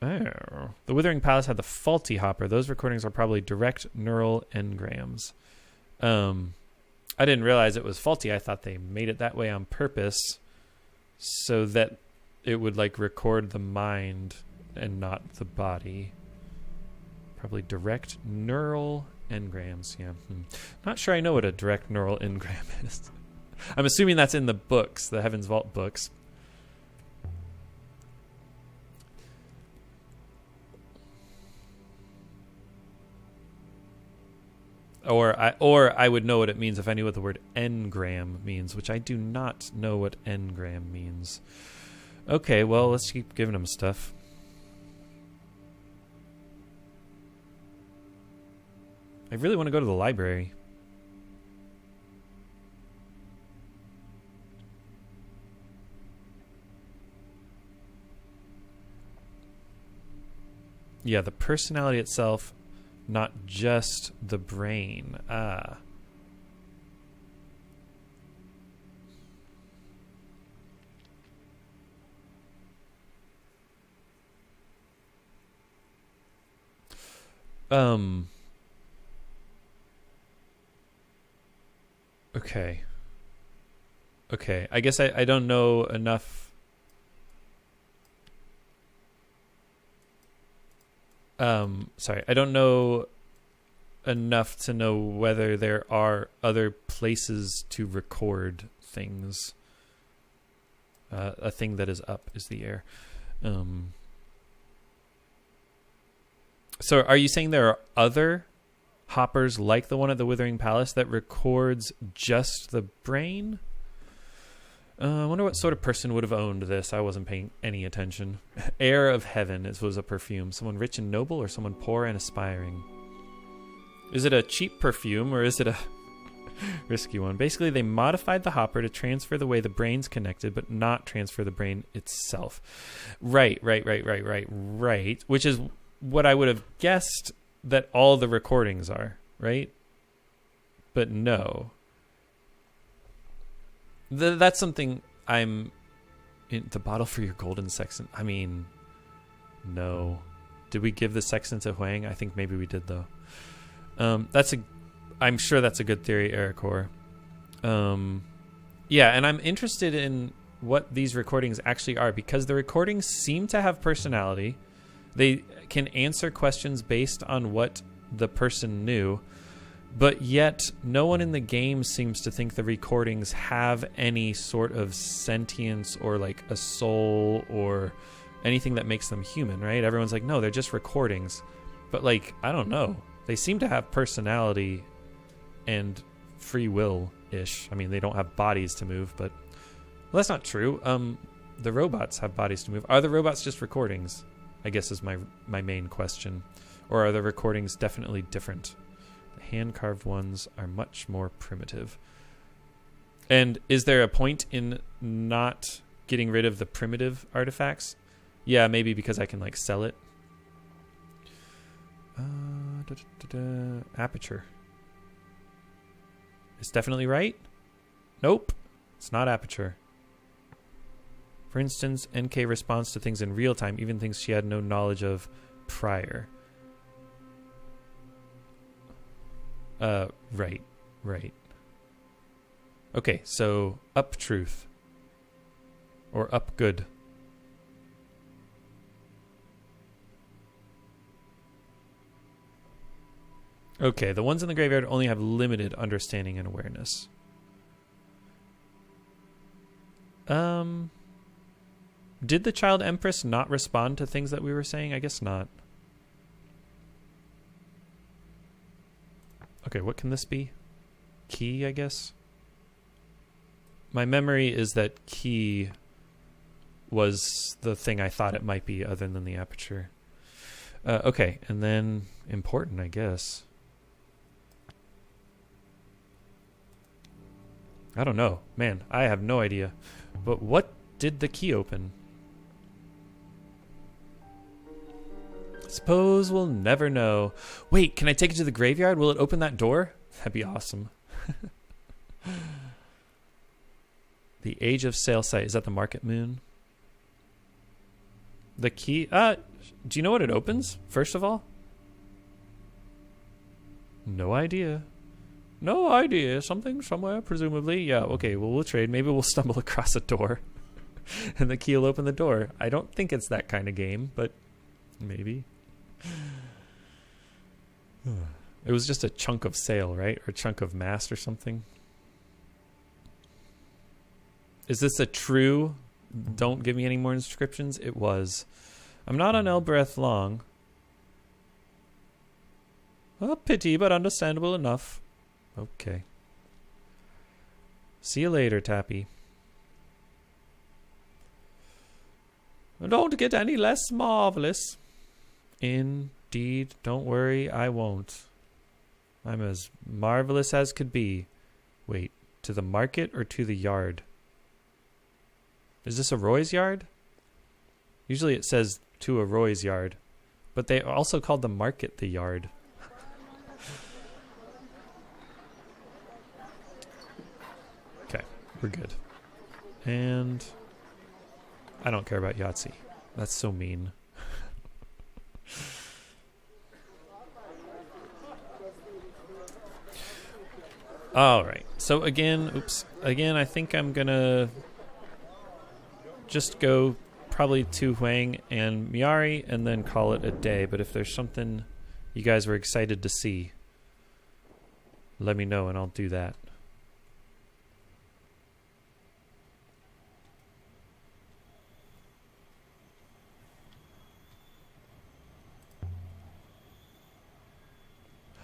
Oh. The Withering Palace had the faulty hopper. Those recordings are probably direct neural engrams. I didn't realize it was faulty. I thought they made it that way on purpose so that it would like record the mind and not the body. Probably direct neural engrams. Yeah. Not sure I know what a direct neural engram is. I'm assuming that's in the books, the Heaven's Vault books. Or I would know what it means if I knew what the word engram means, which I do not know what engram means. Okay, well, let's keep giving him stuff. I really want to go to the library. Yeah, the personality itself, not just the brain. Ah. Okay. Okay. I guess I don't know enough. Sorry. I don't know enough to know whether there are other places to record things. A thing that is up is the air. So are you saying there are other hoppers like the one at the Withering Palace that records just the brain? I wonder what sort of person would have owned this. I wasn't paying any attention. Air of Heaven. It was a perfume. Someone rich and noble or someone poor and aspiring? Is it a cheap perfume or is it a risky one? Basically, they modified the hopper to transfer the way the brain's connected, but not transfer the brain itself. Right. Which is what I would have guessed that all the recordings are, right? But no. That's something I'm... in the bottle for your golden sextant. I mean, no. Did we give the sextant to Huang? I think maybe we did, though. I'm sure that's a good theory, Ericor. Yeah, and I'm interested in what these recordings actually are, because the recordings seem to have personality. They can answer questions based on what the person knew, but yet no one in the game seems to think the recordings have any sort of sentience or like a soul or anything that makes them human, right? Everyone's like, no, they're just recordings. But like, I don't know. They seem to have personality and free will-ish. I mean, they don't have bodies to move, but... well, that's not true. The robots have bodies to move. Are the robots just recordings? I guess is my main question. Or are the recordings definitely different? The hand-carved ones are much more primitive. And is there a point in not getting rid of the primitive artifacts? Yeah, maybe because I can like sell it. Aperture. It's definitely right? Nope. It's not aperture. For instance, Enkei responds to things in real time, even things she had no knowledge of prior. Right. Okay, so up truth. Or up good. Okay, the ones in the graveyard only have limited understanding and awareness. Did the child Empress not respond to things that we were saying? I guess not. Okay, what can this be? Key, I guess? My memory is that key was the thing I thought it might be other than the aperture. Okay, and then important, I guess. I don't know. Man, I have no idea. But what did the key open? Suppose we'll never know. Wait, can I take it to the graveyard? Will it open that door? That'd be awesome. The Age of Sail Site. Is that the Market Moon? The key... do you know what it opens, first of all? No idea. No idea. Something somewhere, presumably. Yeah, okay, well, we'll trade. Maybe we'll stumble across a door. And the key will open the door. I don't think it's that kind of game, but maybe. It was just a chunk of sail, right? Or a chunk of mast or something. Is this a true... don't give me any more inscriptions? It was. I'm not on Elboreth long. A pity, but understandable enough. Okay. See you later, Tappy. Don't get any less marvelous. Indeed. Don't worry, I won't. I'm as marvelous as could be. Wait, to the market or to the yard? Is this a Roy's yard? Usually it says to a Roy's yard. But they also called the market the yard. Okay, we're good. And I don't care about Yahtzee. That's so mean. All right. So again, I think I'm gonna just go probably to Huang and Miari and then call it a day. But if there's something you guys were excited to see, let me know and I'll do that.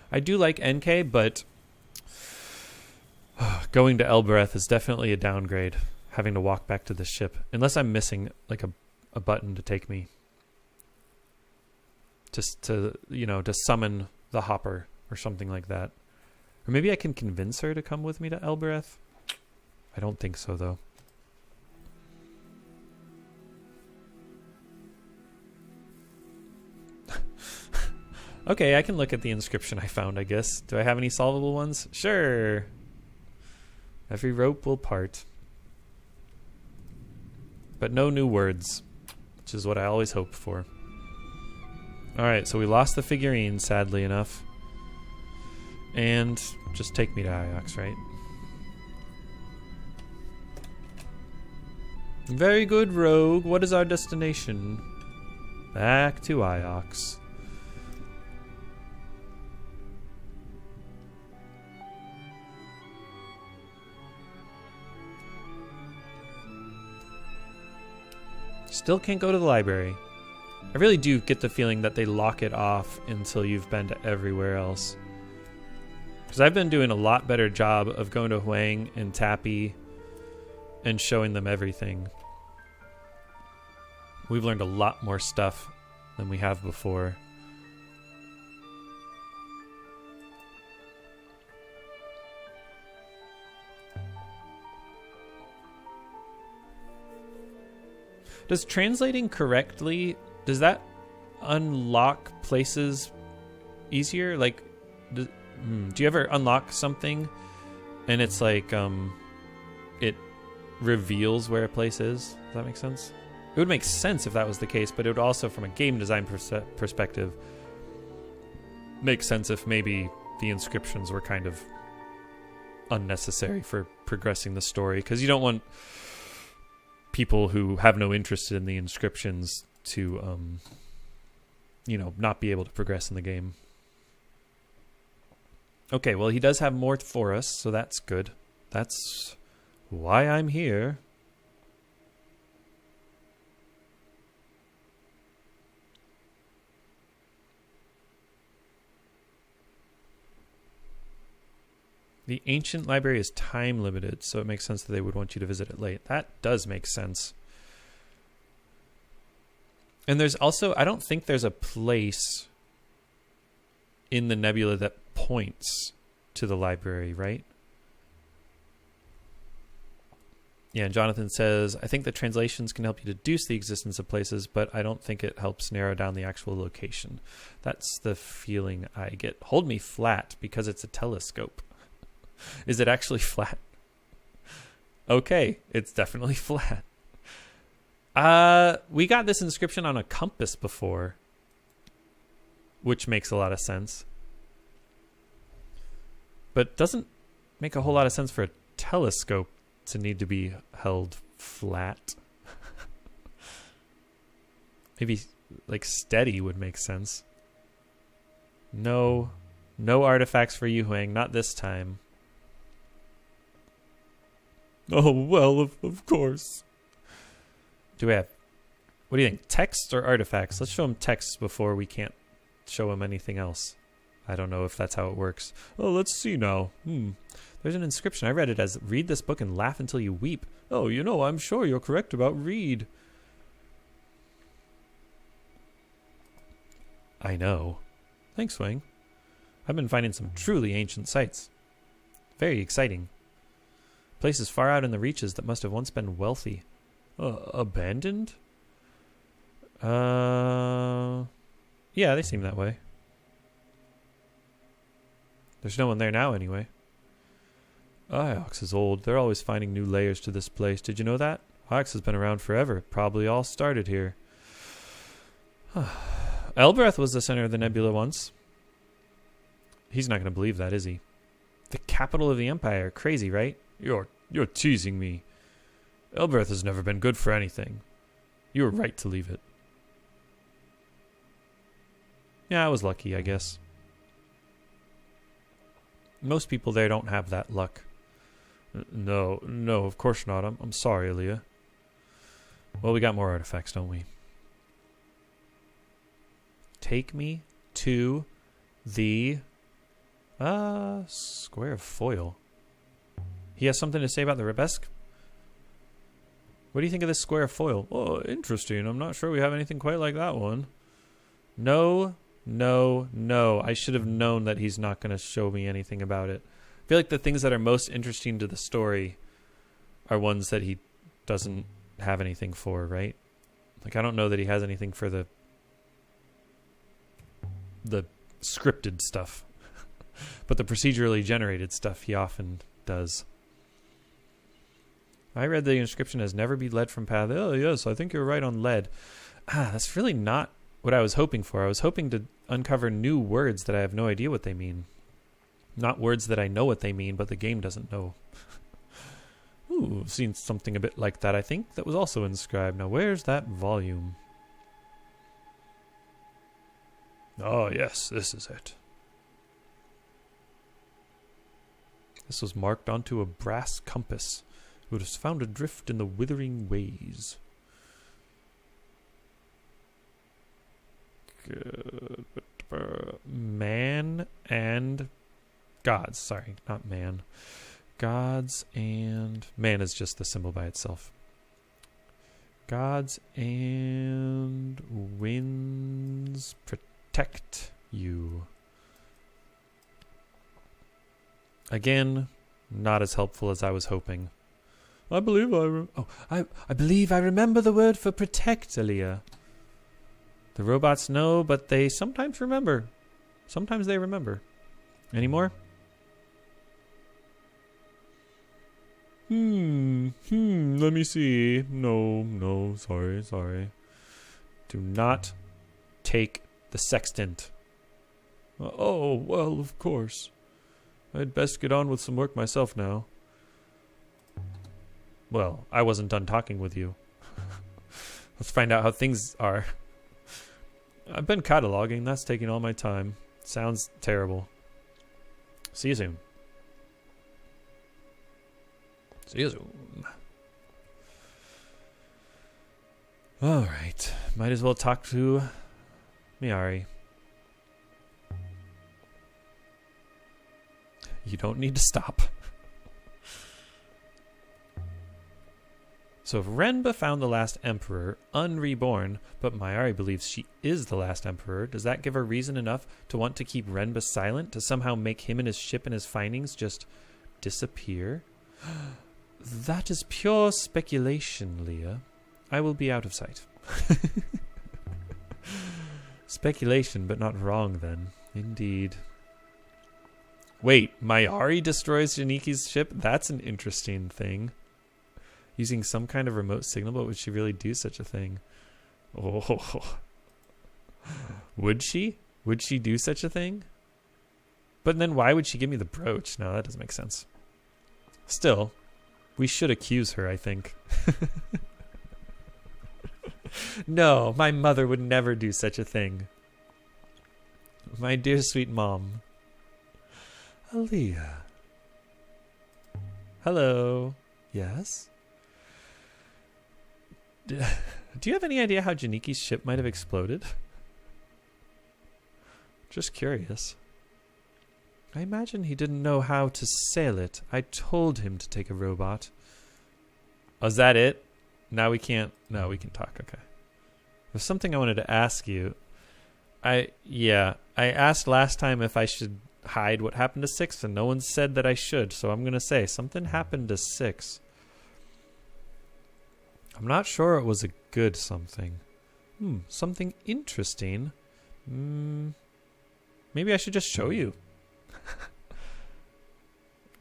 I do like Enkei, but going to Elboreth is definitely a downgrade. Having to walk back to the ship. Unless I'm missing like a button to take me. Just to, to summon the hopper or something like that. Or maybe I can convince her to come with me to Elboreth. I don't think so, though. Okay, I can look at the inscription I found, I guess. Do I have any solvable ones? Sure. Every rope will part. But no new words, which is what I always hoped for. Alright, so we lost the figurine, sadly enough. And just take me to Iox, right? Very good, Rogue. What is our destination? Back to Iox. Still can't go to the library. I really do get the feeling that they lock it off until you've been to everywhere else. Because I've been doing a lot better job of going to Huang and Tappy and showing them everything. We've learned a lot more stuff than we have before. Does translating correctly, does that unlock places easier? Like, do you ever unlock something and it's like, it reveals where a place is? Does that make sense? It would make sense if that was the case, but it would also, from a game design perspective, make sense if maybe the inscriptions were kind of unnecessary for progressing the story. Because you don't want people who have no interest in the inscriptions to, not be able to progress in the game. Okay, well, he does have more for us, so that's good. That's why I'm here. The ancient library is time limited, so it makes sense that they would want you to visit it late. That does make sense. And there's also, I don't think there's a place in the nebula that points to the library, right? Yeah, and Jonathan says, I think the translations can help you deduce the existence of places, but I don't think it helps narrow down the actual location. That's the feeling I get. Hold me flat because it's a telescope. Is it actually flat? Okay, it's definitely flat. We got this inscription on a compass before, which makes a lot of sense. But doesn't make a whole lot of sense for a telescope to need to be held flat. Maybe like steady would make sense. No artifacts for you, Huang, not this time. Oh, well, of course. Do we have... What do you think? Text or artifacts? Let's show him texts before we can't show him anything else. I don't know if that's how it works. Oh, let's see now. There's an inscription. I read it as, read this book and laugh until you weep. Oh, I'm sure you're correct about read. I know. Thanks, Wang. I've been finding some truly ancient sites. Very exciting. Places far out in the reaches that must have once been wealthy. Abandoned? Yeah, they seem that way. There's no one there now anyway. Iox is old. They're always finding new layers to this place. Did you know that? Iox has been around forever. Probably all started here. Elboreth was the center of the nebula once. He's not going to believe that, is he? The capital of the Empire. Crazy, right? You're teasing me. Elboreth has never been good for anything. You were right to leave it. Yeah, I was lucky, I guess. Most people there don't have that luck. No, of course not. I'm sorry, Aaliyah. Well, we got more artifacts, don't we? Take me to the Square of Foil. He has something to say about the Rebesk? What do you think of this Square of Foil? Oh, interesting. I'm not sure we have anything quite like that one. No. I should have known that he's not going to show me anything about it. I feel like the things that are most interesting to the story are ones that he doesn't have anything for, right? Like, I don't know that he has anything for the scripted stuff. But the procedurally generated stuff he often does. I read the inscription as never be led from path. Oh, yes, I think you're right on lead. That's really not what I was hoping for. I was hoping to uncover new words that I have no idea what they mean. Not words that I know what they mean, but the game doesn't know. Ooh, I've seen something a bit like that, I think, that was also inscribed. Now, where's that volume? Oh, yes, this is it. This was marked onto a brass compass. It was found adrift in the withering ways. Man and gods. Sorry, not man. Gods and... Man is just the symbol by itself. Gods and winds protect you. Again, not as helpful as I was hoping. I believe I believe I remember the word for protect, Aaliyah. The robots know, but they sometimes remember. Sometimes they remember. Any more? Let me see. No, sorry. Do not take the sextant. Oh, well, of course. I'd best get on with some work myself now. Well, I wasn't done talking with you. Let's find out how things are. I've been cataloging. That's taking all my time. Sounds terrible. See you soon. See you soon. Alright. Might as well talk to Miari. You don't need to stop. So if Renba found the last emperor unreborn, but Miari believes she is the last emperor, does that give her reason enough to want to keep Renba silent, to somehow make him and his ship and his findings just disappear? That is pure speculation, Leah. I will be out of sight. Speculation, but not wrong then. Indeed. Wait, Miari destroys Janiki's ship? That's an interesting thing. Using some kind of remote signal, but would she really do such a thing? Oh. Would she? Would she do such a thing? But then why would she give me the brooch? No, that doesn't make sense. Still, we should accuse her, I think. No, my mother would never do such a thing. My dear sweet mom. Aaliyah. Hello. Yes? Do you have any idea how Janiki's ship might have exploded? Just curious. I imagine he didn't know how to sail it. I told him to take a robot. Oh, is that it? Now we can't... No, we can talk. Okay. There's something I wanted to ask you. I asked last time if I should hide what happened to 6, and no one said that I should, so I'm going to say something happened to 6. I'm not sure it was a good something. Something interesting. Maybe I should just show you.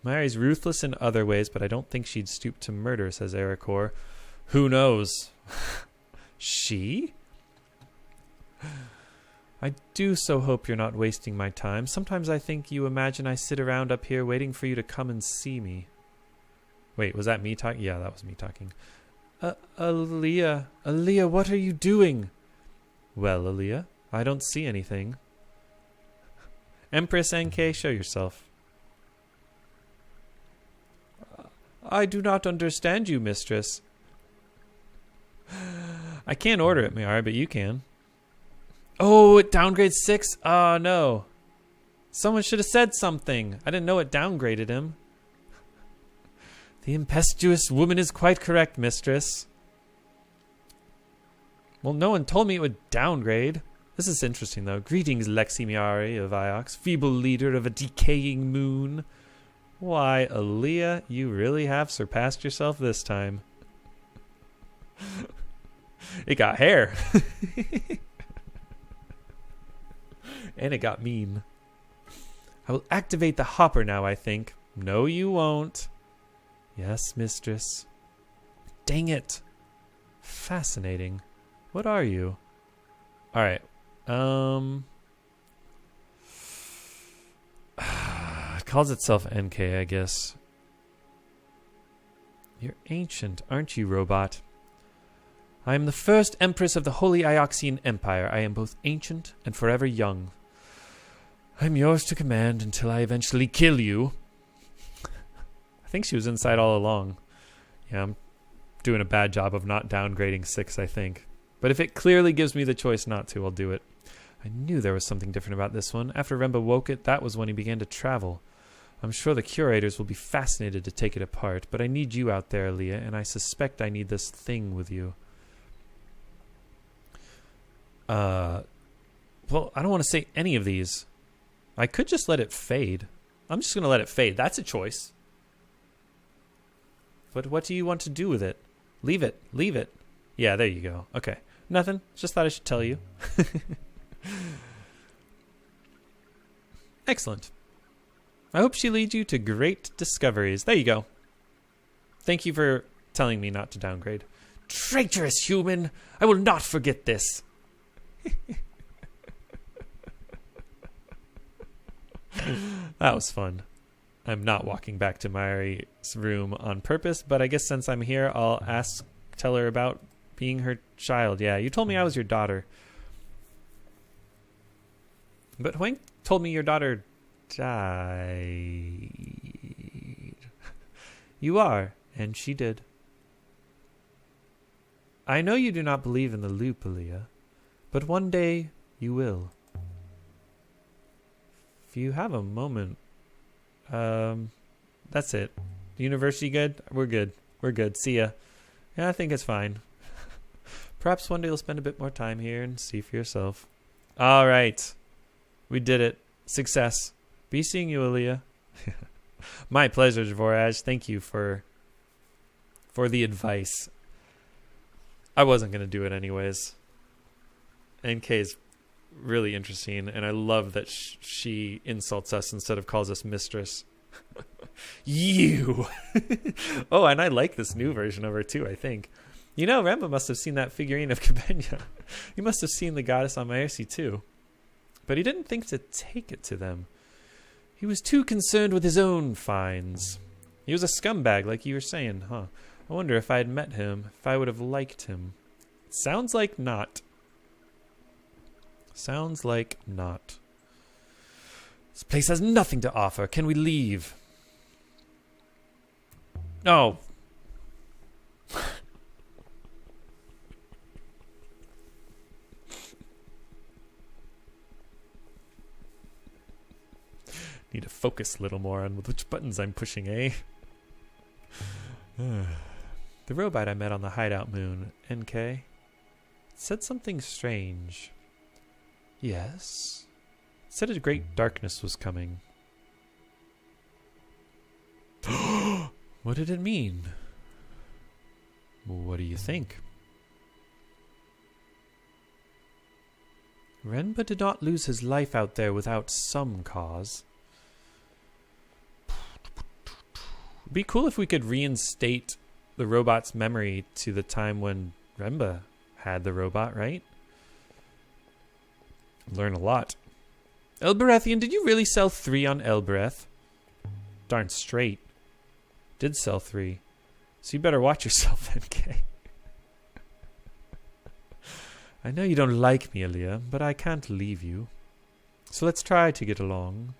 Mary's ruthless in other ways, but I don't think she'd stoop to murder, says Ericor. Who knows? She? I do so hope you're not wasting my time. Sometimes I think you imagine I sit around up here waiting for you to come and see me. Wait, was that me talking? Yeah, that was me talking. Aaliyah. Aaliyah, what are you doing? Well, Aaliyah, I don't see anything. Empress Enkei, show yourself. I do not understand you, mistress. I can't order it, Mayari, but you can. Oh, it downgrades 6? Oh, no. Someone should have said something. I didn't know it downgraded him. The impetuous woman is quite correct, mistress. Well, no one told me it would downgrade. This is interesting, though. Greetings, Lexi Mayari of Iox, feeble leader of a decaying moon. Why, Aaliyah, you really have surpassed yourself this time. It got hair. And it got mean. I will activate the hopper now, I think. No, you won't. Yes, mistress. Dang it. Fascinating. What are you? Alright. It calls itself Enkei, I guess. You're ancient, aren't you, robot? I am the first Empress of the Holy Ioxian Empire. I am both ancient and forever young. I'm yours to command until I eventually kill you. I think she was inside all along. Yeah, I'm doing a bad job of not downgrading 6, I think. But if it clearly gives me the choice not to, I'll do it. I knew there was something different about this one. After Remba woke it, that was when he began to travel. I'm sure the curators will be fascinated to take it apart, but I need you out there, Aaliyah, and I suspect I need this thing with you. Well, I don't want to say any of these. I could just let it fade. I'm just going to let it fade. That's a choice. But what do you want to do with it? Leave it. Leave it. Yeah, there you go. Okay. Nothing. Just thought I should tell you. Excellent. I hope she leads you to great discoveries. There you go. Thank you for telling me not to downgrade. Traitorous human! I will not forget this. That was fun. I'm not walking back to Mayari's room on purpose, but I guess since I'm here, I'll tell her about being her child. Yeah, you told me I was your daughter. But Hwang told me your daughter died. You are, and she did. I know you do not believe in the loop, Aaliyah, but one day you will. If you have a moment, that's it. University good? We're good. We're good. See ya. Yeah, I think it's fine. Perhaps one day you'll spend a bit more time here and see for yourself. All right. We did it. Success. Be seeing you, Aaliyah. My pleasure, Dvoraj. Thank you for the advice. I wasn't going to do it anyways. NK is really interesting, and I love that she insults us instead of calls us mistress. You! Oh, and I like this new version of her too, I think. You know, Remba must have seen that figurine of Cabenya. He must have seen the goddess on Maersi too. But he didn't think to take it to them. He was too concerned with his own finds. He was a scumbag, like you were saying, huh? I wonder if I had met him, if I would have liked him. Sounds like not. Sounds like not. This place has nothing to offer. Can we leave? No. Need to focus a little more on which buttons I'm pushing, eh? The robot I met on the hideout moon, NK, said something strange. Yes? It said a great darkness was coming. What did it mean? What do you think? Renba did not lose his life out there without some cause. It'd be cool if we could reinstate the robot's memory to the time when Remba had the robot, right? Learn a lot. Elberethian, did you really sell 3 on Elbereth? Darn straight. Did sell 3. So you better watch yourself, Enkei. I know you don't like me, Aaliyah, but I can't leave you. So let's try to get along.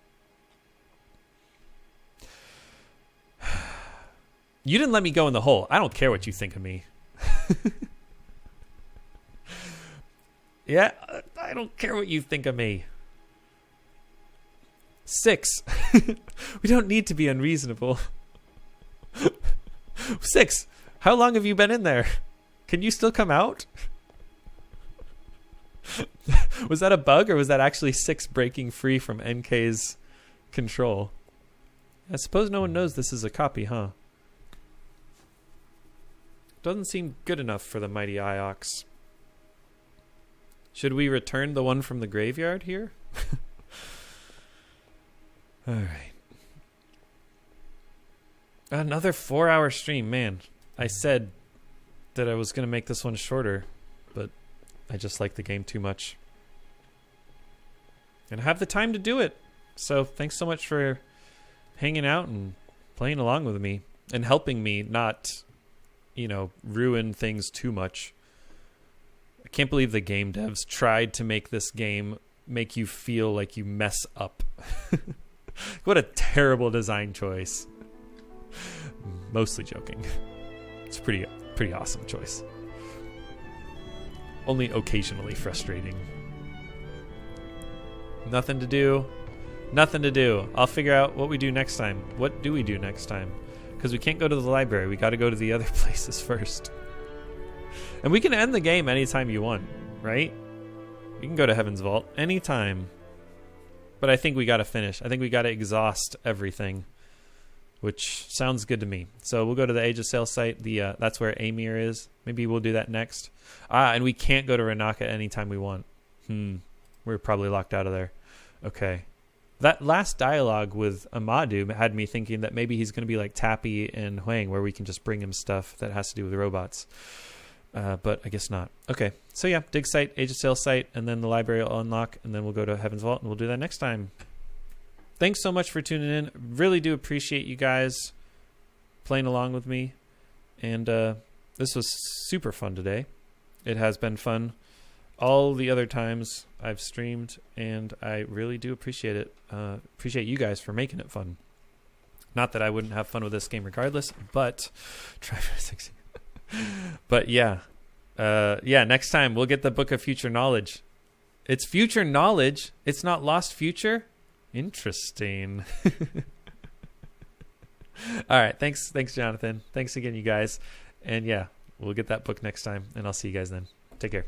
You didn't let me go in the hole. I don't care what you think of me. Yeah, I don't care what you think of me. 6. We don't need to be unreasonable. 6. How long have you been in there? Can you still come out? Was that a bug, or was that actually 6 breaking free from Enkei's control? I suppose no one knows this is a copy, huh? Doesn't seem good enough for the mighty Iox. Should we return the one from the graveyard here? Alright. Another 4-hour stream, man. I said that I was going to make this one shorter, but I just like the game too much. And I have the time to do it. So thanks so much for hanging out and playing along with me and helping me not, you know, ruin things too much. I can't believe the game devs tried to make this game make you feel like you mess up. What a terrible design choice. Mostly joking. It's a pretty awesome choice. Only occasionally frustrating. Nothing to do. Nothing to do. I'll figure out what we do next time. What do we do next time? Because we can't go to the library. We got to go to the other places first. And we can end the game anytime you want, right? You can go to Heaven's Vault anytime. But I think we got to finish. I think we got to exhaust everything, which sounds good to me. So we'll go to the Age of Sail site. That's where Amir is. Maybe we'll do that next. And we can't go to Renaka anytime we want. We're probably locked out of there. Okay. That last dialogue with Amadou had me thinking that maybe he's going to be like Tappy and Huang, where we can just bring him stuff that has to do with robots. But I guess not. Okay. So yeah, dig site, Age of Sail site, and then the library will unlock, and then we'll go to Heaven's Vault, and we'll do that next time. Thanks so much for tuning in. Really do appreciate you guys playing along with me. And this was super fun today. It has been fun all the other times I've streamed, and I really do appreciate it. Appreciate you guys for making it fun. Not that I wouldn't have fun with this game regardless, but try for 16. But yeah, next time we'll get the Book of Future Knowledge. It's future knowledge. It's not lost future. Interesting. All right. Thanks, Jonathan. Thanks again, you guys. And yeah, we'll get that book next time, and I'll see you guys then. Take care.